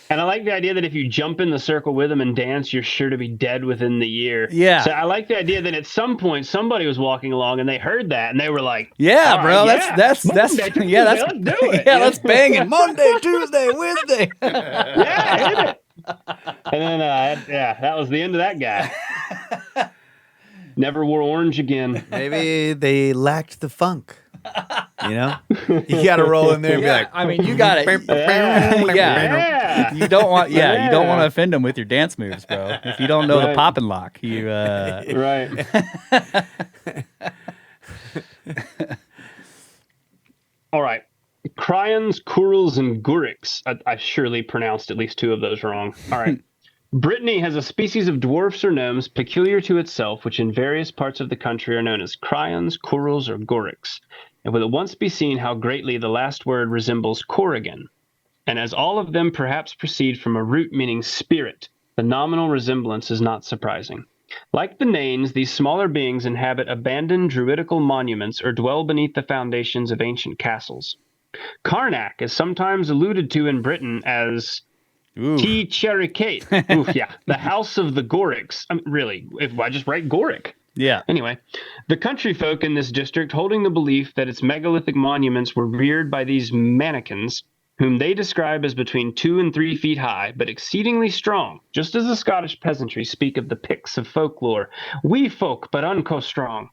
And I like the idea that if you jump in the circle with them and dance, you're sure to be dead within the year. Yeah. So I like the idea that at some point somebody was walking along and they heard that and they were like, "Yeah, bro, right, that's let's do it. Yeah, let's bang it Monday, Tuesday, Wednesday." Yeah, hit it. And then that was the end of that guy. Never wore orange again. Maybe they lacked the funk. You know, you got to roll in there and be like, I mean, you got it. Yeah. You don't want to offend them with your dance moves, bro. If you don't know the pop and lock, you right. All right. Cryans, Kurils, and Guriks. I surely pronounced at least 2 of those wrong. All right. Brittany has a species of dwarfs or gnomes peculiar to itself, which in various parts of the country are known as Cryans, Kurils, or Guriks. It will at once be seen how greatly the last word resembles Corrigan. And as all of them perhaps proceed from a root meaning spirit, the nominal resemblance is not surprising. Like the Nains, these smaller beings inhabit abandoned druidical monuments or dwell beneath the foundations of ancient castles. Karnak is sometimes alluded to in Britain as T. Cherikate. The House of the Gorics. Really, if I just write Goric. Yeah. Anyway, the country folk in this district holding the belief that its megalithic monuments were reared by these mannequins, whom they describe as between 2 and 3 feet high, but exceedingly strong, just as the Scottish peasantry speak of the Picts of folklore, wee folk but unco strong.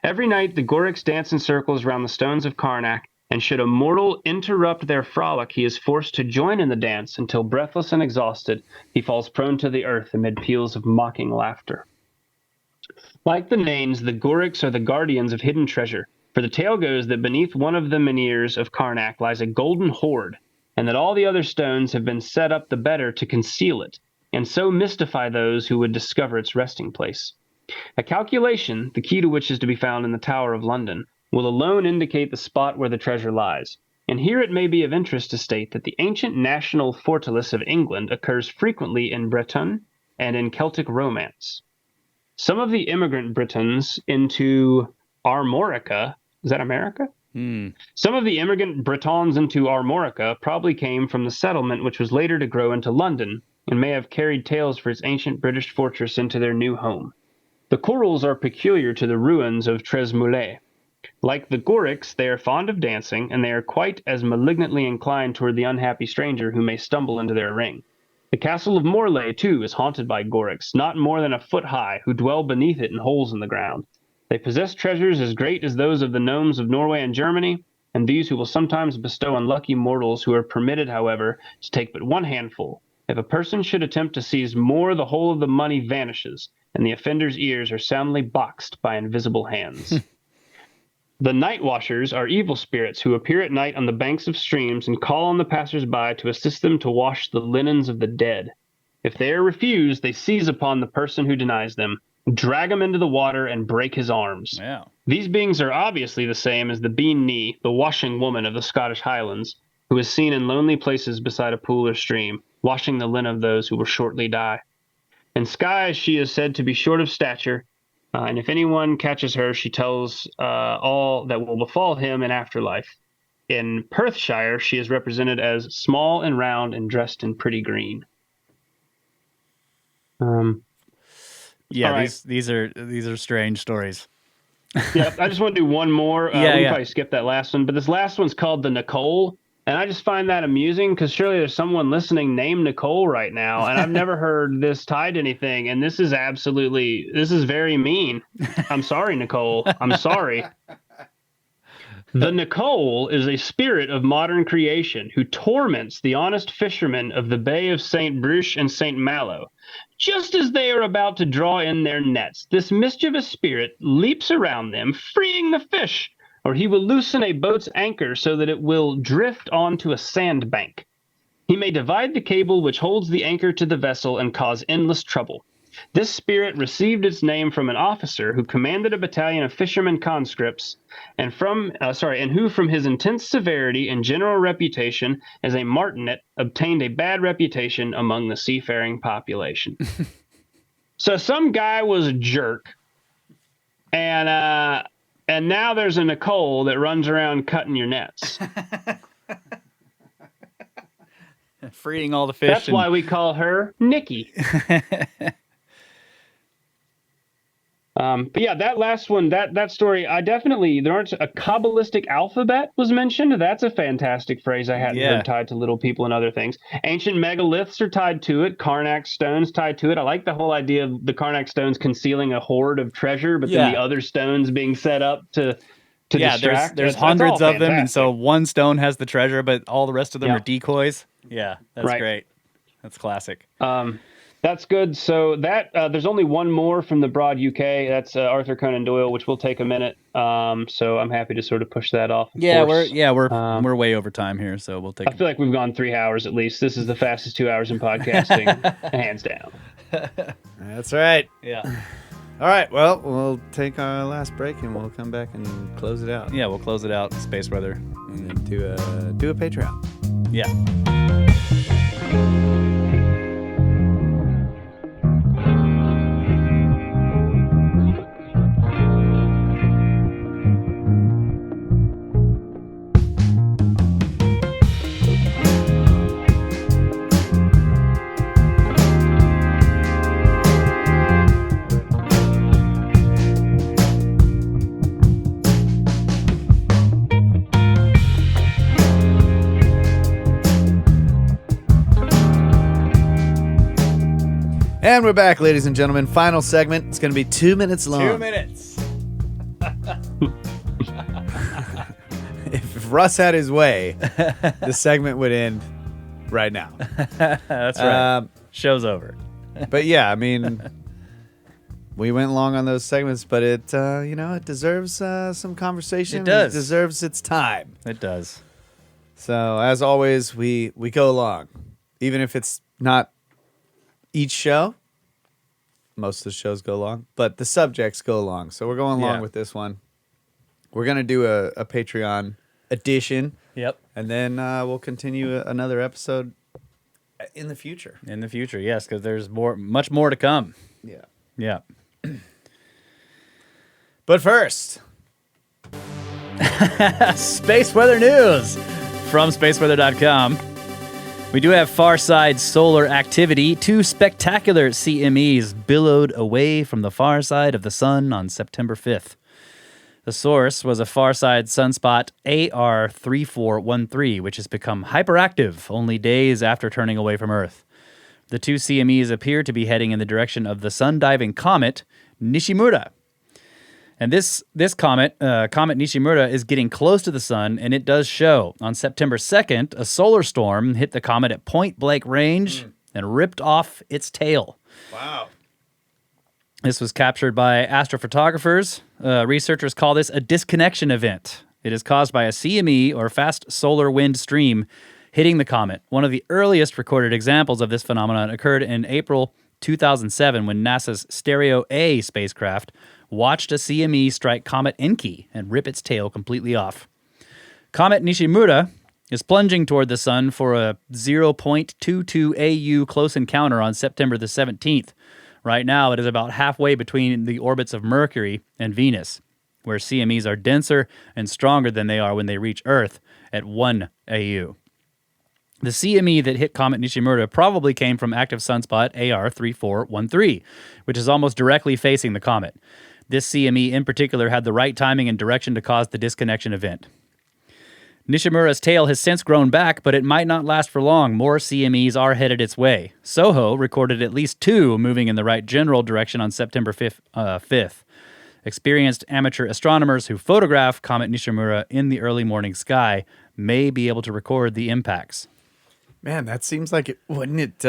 Every night the Gorics dance in circles round the stones of Karnak, and should a mortal interrupt their frolic, he is forced to join in the dance until, breathless and exhausted, he falls prone to the earth amid peals of mocking laughter. Like the Nains, the Gorics are the guardians of hidden treasure, for the tale goes that beneath one of the menhirs of Karnak lies a golden hoard, and that all the other stones have been set up the better to conceal it, and so mystify those who would discover its resting place. A calculation, the key to which is to be found in the Tower of London, will alone indicate the spot where the treasure lies. And here it may be of interest to state that the ancient national fortalice of England occurs frequently in Breton and in Celtic romance. Some of the immigrant Britons into Armorica, is that America? Some of the immigrant Britons into Armorica probably came from the settlement which was later to grow into London, and may have carried tales for its ancient British fortress into their new home. The corals are peculiar to the ruins of Tresmoulet. Like the Gorics, they are fond of dancing, and they are quite as malignantly inclined toward the unhappy stranger who may stumble into their ring. The castle of Morlaix, too, is haunted by Gorics, not more than a foot high, who dwell beneath it in holes in the ground. They possess treasures as great as those of the gnomes of Norway and Germany, and these who will sometimes bestow on lucky mortals, who are permitted, however, to take but one handful. If a person should attempt to seize more, the whole of the money vanishes, and the offender's ears are soundly boxed by invisible hands. The night washers are evil spirits who appear at night on the banks of streams and call on the passers-by to assist them to wash the linens of the dead. If they are refused, they seize upon the person who denies them, drag him into the water, and break his arms. Wow. These beings are obviously the same as the Bean Knee, the washing woman of the Scottish Highlands, who is seen in lonely places beside a pool or stream, washing the linen of those who will shortly die. In skies she is said to be short of stature, and if anyone catches her, she tells all that will befall him in afterlife. In Perthshire, she is represented as small and round and dressed in pretty green. Yeah, right. these are strange stories. Yeah, I just want to do one more. We Yeah. can probably skip that last one, but this last one's called the Nicole, and I just find that amusing because surely there's someone listening named Nicole right now, and I've never heard this tied to anything, and this is very mean. I'm sorry, Nicole. I'm sorry. The Nicole is a spirit of modern creation who torments the honest fishermen of the Bay of St. Bruche and St. Malo. Just as they are about to draw in their nets, this mischievous spirit leaps around them, freeing the fish, or he will loosen a boat's anchor so that it will drift onto a sandbank. He may divide the cable which holds the anchor to the vessel and cause endless trouble. This spirit received its name from an officer who commanded a battalion of fishermen conscripts, and who from his intense severity and general reputation as a martinet obtained a bad reputation among the seafaring population. So some guy was a jerk, and now there's a Nicole that runs around cutting your nets. Freeing all the fish. That's why we call her Nikki. But yeah, that last one, that story, there aren't a Kabbalistic alphabet was mentioned. That's a fantastic phrase I hadn't heard tied to little people and other things. Ancient megaliths are tied to it. Karnak stones tied to it. I like the whole idea of the Karnak stones concealing a hoard of treasure, but then the other stones being set up to distract. There's hundreds of them, and so one stone has the treasure, but all the rest of them are decoys. Yeah, that's great. That's classic. That's good. So there's only one more from the Broad UK. That's Arthur Conan Doyle, which will take a minute. So I'm happy to sort of push that off. We're way over time here, so we'll take. I feel like we've gone 3 hours at least. This is the fastest 2 hours in podcasting, hands down. That's right. Yeah. All right. Well, we'll take our last break and we'll come back and close it out. Yeah, we'll close it out, Space Brother, and then do a Patreon. Yeah. And we're back, ladies and gentlemen. Final segment. It's going to be 2 minutes long. 2 minutes. If Russ had his way, the segment would end right now. That's right. Show's over. But yeah, I mean, we went long on those segments, but it it deserves some conversation. It does. It deserves its time. It does. So as always, we go along, even if it's not each show. Most of the shows go along, but the subjects go along. So we're going along with this one. We're gonna do a Patreon edition. Yep. And then we'll continue another episode in the future. In the future, yes, because there's much more to come. Yeah. Yeah. But first, Space weather news from spaceweather.com. We do have far side solar activity. 2 spectacular CMEs billowed away from the far side of the sun on September 5th. The source was a far side sunspot AR3413, which has become hyperactive only days after turning away from Earth. The 2 CMEs appear to be heading in the direction of the sun-diving comet Nishimura. And this comet, Comet Nishimura, is getting close to the sun, and it does show. On September 2nd, a solar storm hit the comet at point-blank range and ripped off its tail. wow. This was captured by astrophotographers. Researchers call this a disconnection event. It is caused by a CME, or fast solar wind stream, hitting the comet. One of the earliest recorded examples of this phenomenon occurred in April 2007 when NASA's Stereo A spacecraft watched a CME strike Comet Enki and rip its tail completely off. Comet Nishimura is plunging toward the sun for a 0.22 AU close encounter on September the 17th. Right now, it is about halfway between the orbits of Mercury and Venus, where CMEs are denser and stronger than they are when they reach Earth at 1 AU. The CME that hit Comet Nishimura probably came from active sunspot AR3413, which is almost directly facing the comet. This CME in particular had the right timing and direction to cause the disconnection event. Nishimura's tail has since grown back, but it might not last for long. More CMEs are headed its way. SOHO recorded at least 2 moving in the right general direction on September 5th. Experienced amateur astronomers who photograph Comet Nishimura in the early morning sky may be able to record the impacts. Man, that seems like it. Wouldn't it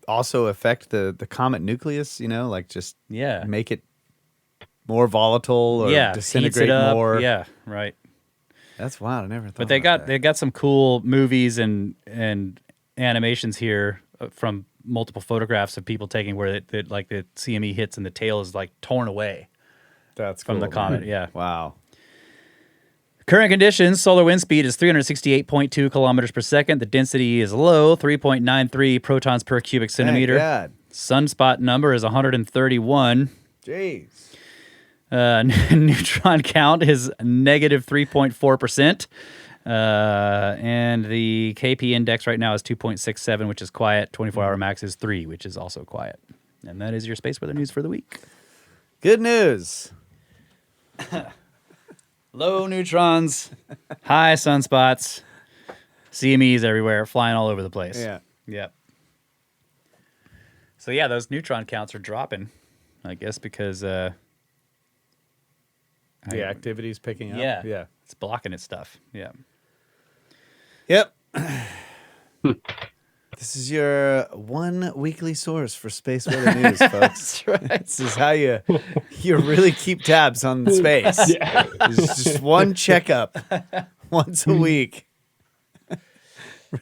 also affect the comet nucleus? Like just make it more volatile or disintegrate heats it up. more. Yeah, right. That's wild. I never thought. But they got some cool movies and animations here from multiple photographs of people taking where the CME hits and the tail is like torn away. That's from cool, the comet. man. Yeah. Wow. Current conditions: solar wind speed is 368.2 kilometers per second. The density is low, 3.93 protons per cubic centimeter. Thank God. Sunspot number is 131. Jeez. Neutron count is negative 3.4%. And the KP index right now is 2.67, which is quiet. 24-hour max is 3, which is also quiet. And that is your space weather news for the week. Good news. Low neutrons, high sunspots, CMEs everywhere, flying all over the place. Yeah. Yep. So yeah, those neutron counts are dropping, I guess, because the activity's picking up. Yeah. Yeah. It's blocking its stuff. Yeah. Yep. This is your one weekly source for space weather news, folks. That's right. This is how you really keep tabs on the space. Yeah. It's just one checkup once a week.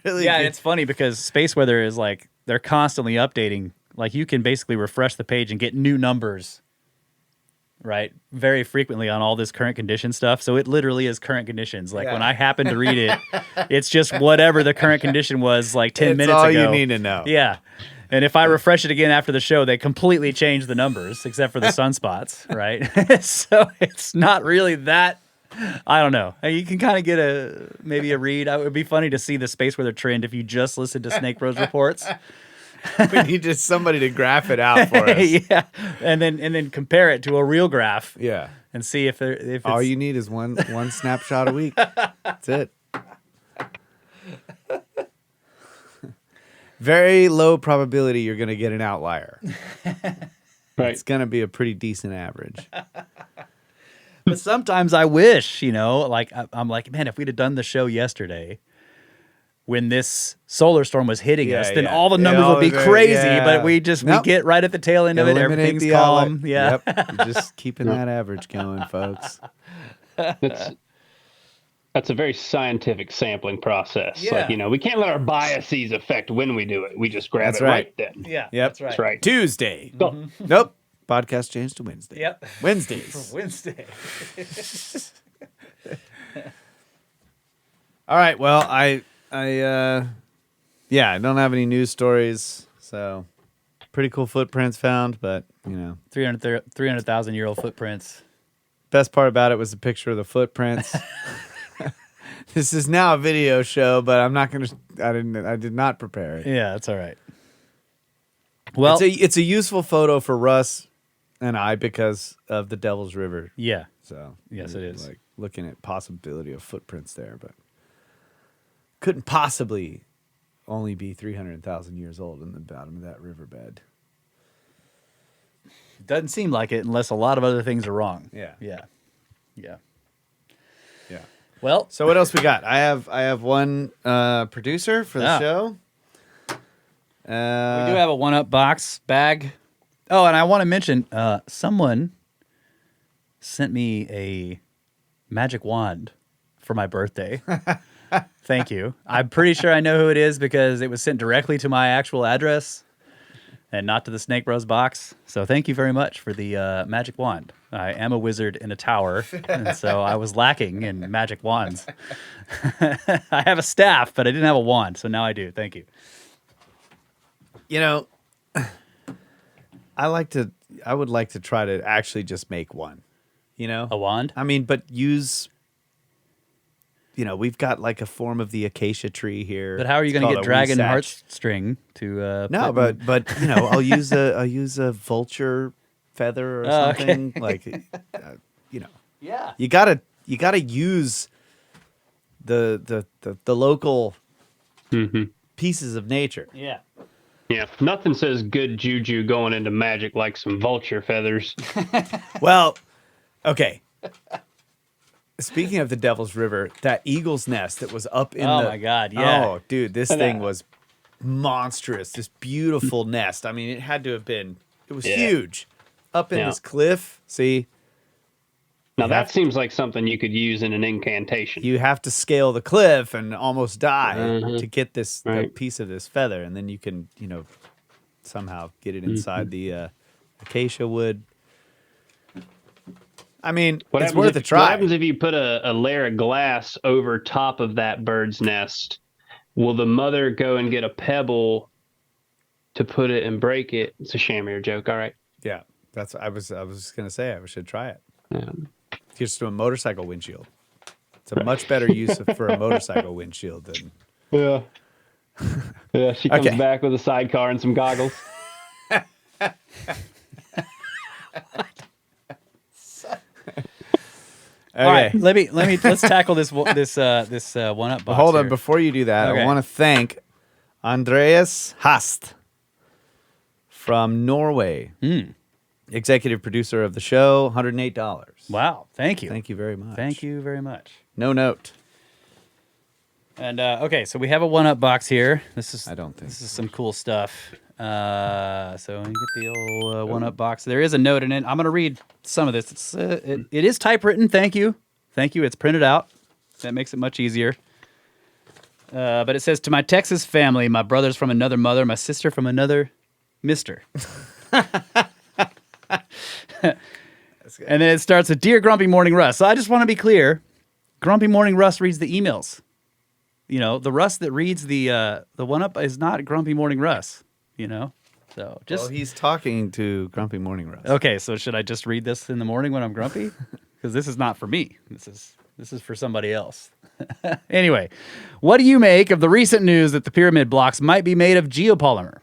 Really? Yeah, good. it's funny because space weather is like they're constantly updating. Like you can basically refresh the page and get new numbers, right? Very frequently on all this current condition stuff. So it literally is current conditions. Like when I happen to read it, it's just whatever the current condition was like 10 minutes ago. That's all you need to know. Yeah. And if I refresh it again after the show, they completely change the numbers except for the sunspots, right? So it's not really that. I don't know. You can kind of get maybe a read. It would be funny to see the space weather trend if you just listen to Snake Bros reports. We need just somebody to graph it out for us. Yeah, and then compare it to a real graph. Yeah, and see if it's... all you need is one snapshot a week. That's it. Very low probability you're going to get an outlier. Right. It's going to be a pretty decent average. But sometimes I wish, like I'm like, man, if we'd have done the show yesterday when this solar storm was hitting us, then all the numbers would be crazy. But we get right at the tail end of it. Everything's calm. Yeah. Yep. You're just keeping that average going, folks. That's a very scientific sampling process. Yeah. Like, we can't let our biases affect when we do it. We just grab That's it right. then. Yeah, Yep. That's right. Tuesday. Go. Nope. Podcast changed to Wednesday. Yep. Wednesdays. Wednesday. All right. Well, I don't have any news stories. So pretty cool footprints found, but 300,000-year-old footprints. best part about it was the picture of the footprints. This is now a video show, but I'm not going to, I did not prepare it. Yeah, that's all right. Well, It's a useful photo for Russ and I because of the Devil's River. yeah. So Yes, it is. Like looking at possibility of footprints there, but couldn't possibly only be 300,000 years old in the bottom of that riverbed. Doesn't seem like it unless a lot of other things are wrong. Yeah. Yeah. Yeah. Yeah. Well, So what else we got? I have one producer for the Yeah. show. we do have a one-up box bag. Oh, and I want to mention, someone sent me a magic wand for my birthday. Thank you. I'm pretty sure I know who it is because it was sent directly to my actual address and not to the Snake Bros box. So thank you very much for the magic wand. I am a wizard in a tower, and so I was lacking in magic wands. I have a staff, but I didn't have a wand, so now I do. Thank you. I would like to try to actually just make one. A wand? I mean, but use. We've got like a form of the acacia tree here. But how are you It's going to called get a dragon weesach. heartstring to? No, put in- but I'll use a vulture feather or Oh, okay. something like, yeah. you gotta use the local pieces of nature. Yeah. Yeah. Nothing says good juju going into magic like some vulture feathers. Well, okay. Speaking of the Devil's River, that eagle's nest that was up in Oh the... my God, yeah. Oh, dude, this thing was monstrous. This beautiful nest. I mean, it had to have been... It was Yeah. huge. Up in Yeah. this cliff. See? Now, that seems like something you could use in an incantation. You have to scale the cliff and almost die Mhm. to get this Right. piece of this feather. And then you can, somehow get it inside the acacia wood. I mean, it's worth a What try. happens if you put a layer of glass over top of that bird's nest? Will the mother go and get a pebble to put it and break it? It's a shamir joke. All right. Yeah, that's. I was going to say I should try it. Yeah. Just to a motorcycle windshield. It's a much better use for a motorcycle windshield than. Yeah. Yeah. She comes Okay. back with a sidecar and some goggles. Okay. All right, let's tackle this one up box. Hold on, here. before you do that, Okay. I want to thank Andreas Hast from Norway, executive producer of the show. $108. Wow, thank you. Thank you very much. Thank you very much. No note. And okay, so we have a one-up box here. This is I don't think this is some cool stuff. So you get the old one-up box. There is a note in it. I'm gonna read some of this. It's it is typewritten. Thank you. It's printed out. That makes it much easier. But it says, to my Texas family, my brother's from another mother, my sister from another mister. And then it starts with, Dear Grumpy Morning Russ. So I just want to be clear. Grumpy Morning Russ reads the emails. The Russ that reads the one-up is not Grumpy Morning Russ, So just... Well, he's talking to Grumpy Morning Russ. Okay, so should I just read this in the morning when I'm grumpy? Because this is not for me. This is for somebody else. Anyway, what do you make of the recent news that the pyramid blocks might be made of geopolymer?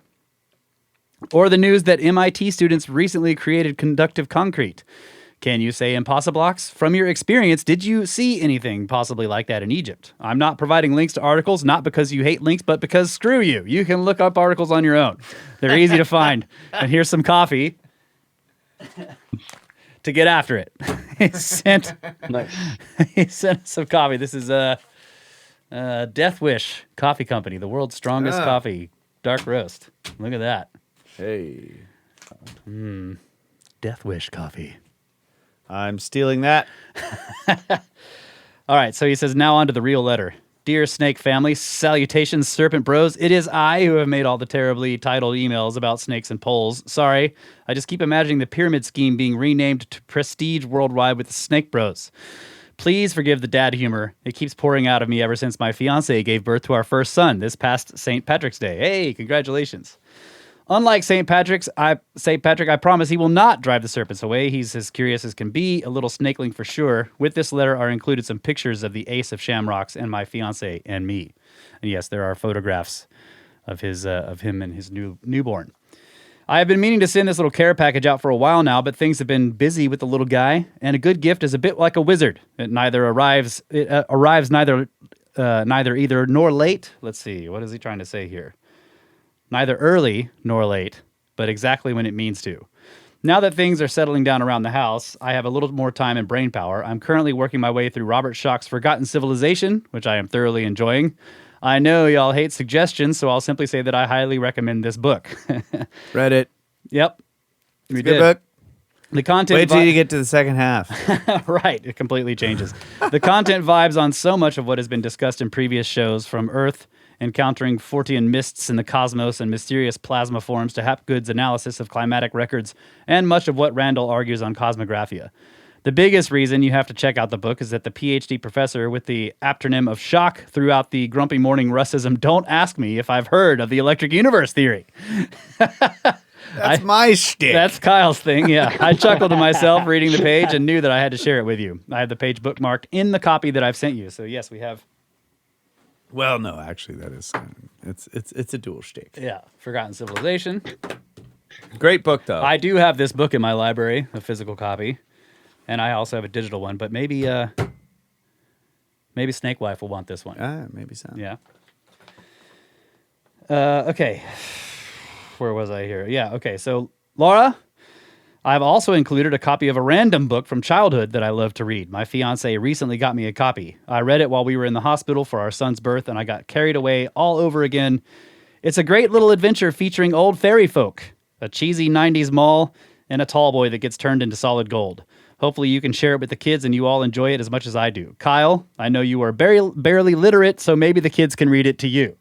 Or the news that MIT students recently created conductive concrete? Can you say impossiblocks? From your experience, did you see anything possibly like that in Egypt? I'm not providing links to articles, not because you hate links, but because screw you. You can look up articles on your own. They're easy to find. And here's some coffee to get after it. He sent us some coffee. This is Death Wish Coffee Company, the world's strongest coffee, dark roast. Look at that. Hey. Death Wish coffee. I'm stealing that. All right, so he says, now on to the real letter. Dear Snake family, salutations, Serpent Bros. It is I who have made all the terribly titled emails about snakes and poles. Sorry, I just keep imagining the pyramid scheme being renamed to Prestige Worldwide with the Snake Bros. Please forgive the dad humor. It keeps pouring out of me ever since my fiancée gave birth to our first son this past St. Patrick's Day. Hey, congratulations. Unlike St. Patrick, I promise he will not drive the serpents away. He's as curious as can be, a little snakeling for sure. With this letter are included some pictures of the Ace of Shamrocks and my fiancée and me. And yes, there are photographs of him and his newborn. I have been meaning to send this little care package out for a while now, but things have been busy with the little guy, and a good gift is a bit like a wizard. It arrives neither either nor late. Let's see, what is he trying to say here? Neither early nor late, but exactly when it means to. Now that things are settling down around the house, I have a little more time and brain power. I'm currently working my way through Robert Schoch's Forgotten Civilization, which I am thoroughly enjoying. I know y'all hate suggestions, so I'll simply say that I highly recommend this book. Read it. Yep. It's a good book. The content Wait till you get to the second half. Right, it completely changes. The content vibes on so much of what has been discussed in previous shows, from Earth encountering Fortean mists in the cosmos and mysterious plasma forms to Hapgood's analysis of climatic records, and much of what Randall argues on cosmographia. The biggest reason you have to check out the book is that the PhD professor with the aptonym of Schoch throughout the Grumpy Morning Russism, don't ask me if I've heard of the electric universe theory. That's my shtick. That's Kyle's thing, yeah. I chuckled to myself reading the page and knew that I had to share it with you. I have the page bookmarked in the copy that I've sent you. So yes, we have. Well, no, actually, that is it's a dual shtick. Yeah, Forgotten Civilization. Great book, though. I do have this book in my library, a physical copy, and I also have a digital one. But maybe Snake Wife will want this one. Maybe so. Yeah. Okay. Where was I here? Yeah. Okay. So, Laura, I've also included a copy of a random book from childhood that I love to read. My fiance recently got me a copy. I read it while we were in the hospital for our son's birth, and I got carried away all over again. It's a great little adventure featuring old fairy folk, a cheesy 90s mall, and a tall boy that gets turned into solid gold. Hopefully you can share it with the kids and you all enjoy it as much as I do. Kyle, I know you are barely literate, so maybe the kids can read it to you.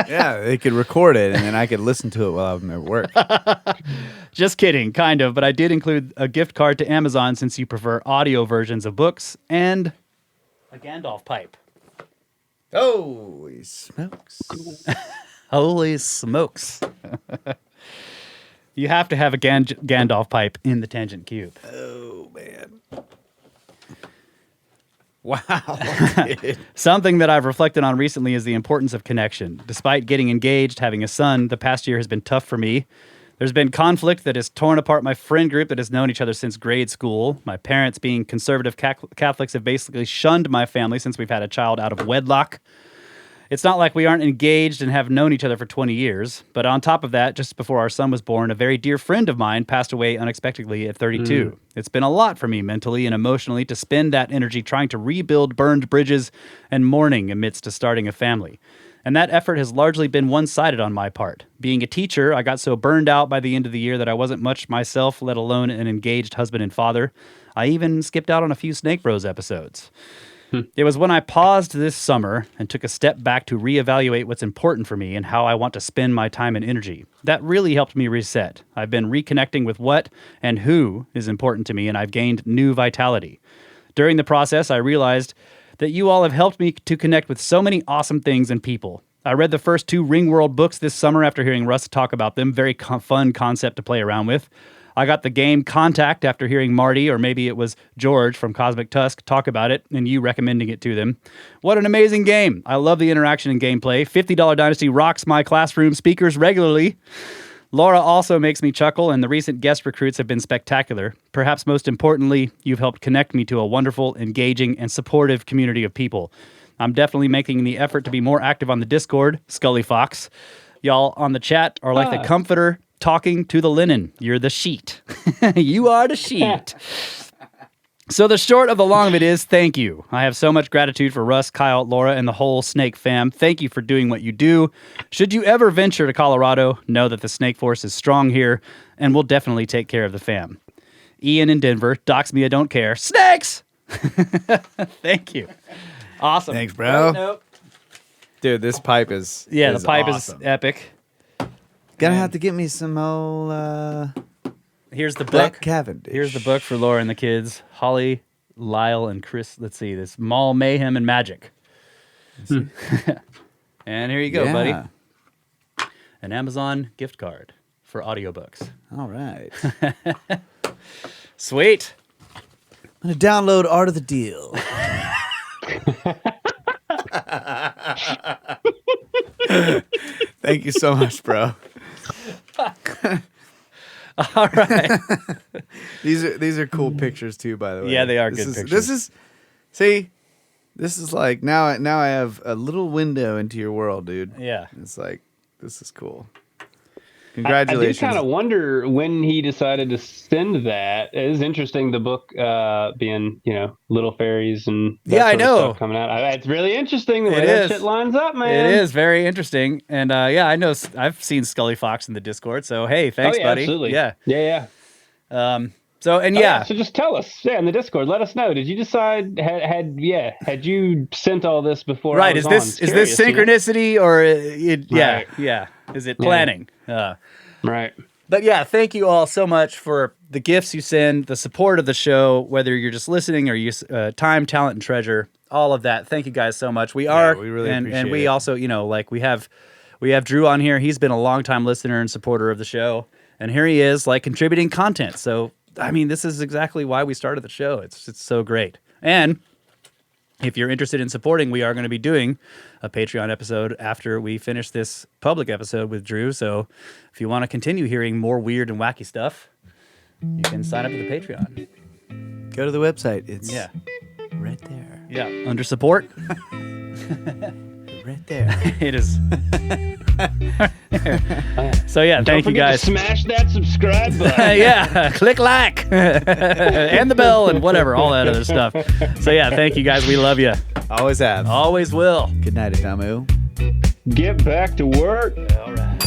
Yeah, they could record it, and then I could listen to it while I'm at work. Just kidding, kind of, but I did include a gift card to Amazon since you prefer audio versions of books, and a Gandalf pipe. Holy smokes. Holy smokes. You have to have a Gandalf pipe in the Tangent Cube. Oh, man. Wow. Something that I've reflected on recently is the importance of connection. Despite getting engaged, having a son, the past year has been tough for me. There's been conflict that has torn apart my friend group that has known each other since grade school. My parents, being conservative Catholics, have basically shunned my family since we've had a child out of wedlock. It's not like we aren't engaged and have known each other for 20 years. But on top of that, just before our son was born, a very dear friend of mine passed away unexpectedly at 32. It's been a lot for me mentally and emotionally to spend that energy trying to rebuild burned bridges and mourning amidst starting a family. And that effort has largely been one-sided on my part. Being a teacher, I got so burned out by the end of the year that I wasn't much myself, let alone an engaged husband and father. I even skipped out on a few Snake Bros episodes. It was when I paused this summer and took a step back to reevaluate what's important for me and how I want to spend my time and energy. That really helped me reset. I've been reconnecting with what and who is important to me, and I've gained new vitality. During the process, I realized that you all have helped me to connect with so many awesome things and people. I read the first 2 Ringworld books this summer after hearing Russ talk about them. Very fun concept to play around with. I got the game Contact after hearing Marty, or maybe it was George from Cosmic Tusk, talk about it, and you recommending it to them. What an amazing game. I love the interaction and gameplay. $50 Dynasty rocks my classroom speakers regularly. Laura also makes me chuckle, and the recent guest recruits have been spectacular. Perhaps most importantly, you've helped connect me to a wonderful, engaging, and supportive community of people. I'm definitely making the effort to be more active on the Discord, Scully Fox. Y'all on the chat are like the comforter talking to the linen. You're the sheet. You are the sheet. So the short of the long of it is, thank you. I have so much gratitude for Russ, Kyle, Laura, and the whole Snake fam. Thank you for doing what you do. Should you ever venture to Colorado, know that the Snake Force is strong here, and we'll definitely take care of the fam. Ian in Denver, dox me, I don't care. Snakes! Thank you. Awesome. Thanks, bro. Nope. Dude, this pipe is The pipe awesome. is epic. Gonna have to get me some old Here's the book. Black Cavendish. Here's the book for Laura and the kids. Holly, Lyle, and Chris. Let's see this. Mall Mayhem and Magic. And here you go, buddy. An Amazon gift card for audiobooks. All right. Sweet. I'm gonna download Art of the Deal. Thank you so much, bro. All right. These are cool pictures too, by the way. Yeah, they are This good is- pictures. This is like now I have a little window into your world, dude. Yeah. It's like this is cool. I Congratulations. did kind of wonder when he decided to send that. It is interesting, the book being, little fairies and that Yeah, I sort of know. stuff coming out. It's really interesting the way It that is. shit lines up, man. It is very interesting. And I know I've seen Scully Fox in the Discord. So, hey, thanks, oh, yeah, buddy. Absolutely. Yeah. Yeah. So, and Oh, yeah. So just tell us, in the Discord, let us know. Did you decide had you sent all this before? I Right. was Is this on? is this Curious, synchronicity or yeah, Right. yeah. Is it planning? Right. But yeah, thank you all so much for the gifts you send, the support of the show, whether you're just listening or you time, talent, and treasure, all of that. Thank you guys so much. We really and appreciate we it. also, we have Drew on here. He's been a longtime listener and supporter of the show, and here he is, contributing content. So I mean, this is exactly why we started the show. It's so great. And if you're interested in supporting, we are going to be doing a Patreon episode after we finish this public episode with Drew. So if you want to continue hearing more weird and wacky stuff, you can sign up for the Patreon. Go to the website. It's Yeah. right there. Yeah. Under support. Right there. It is. So yeah, thank you Don't forget guys. to smash that subscribe button. Yeah, click like and the bell and whatever, all that other stuff. So yeah, thank you guys. We love you. Always have. Always will. Good night, Adamu. Get back to work. All right.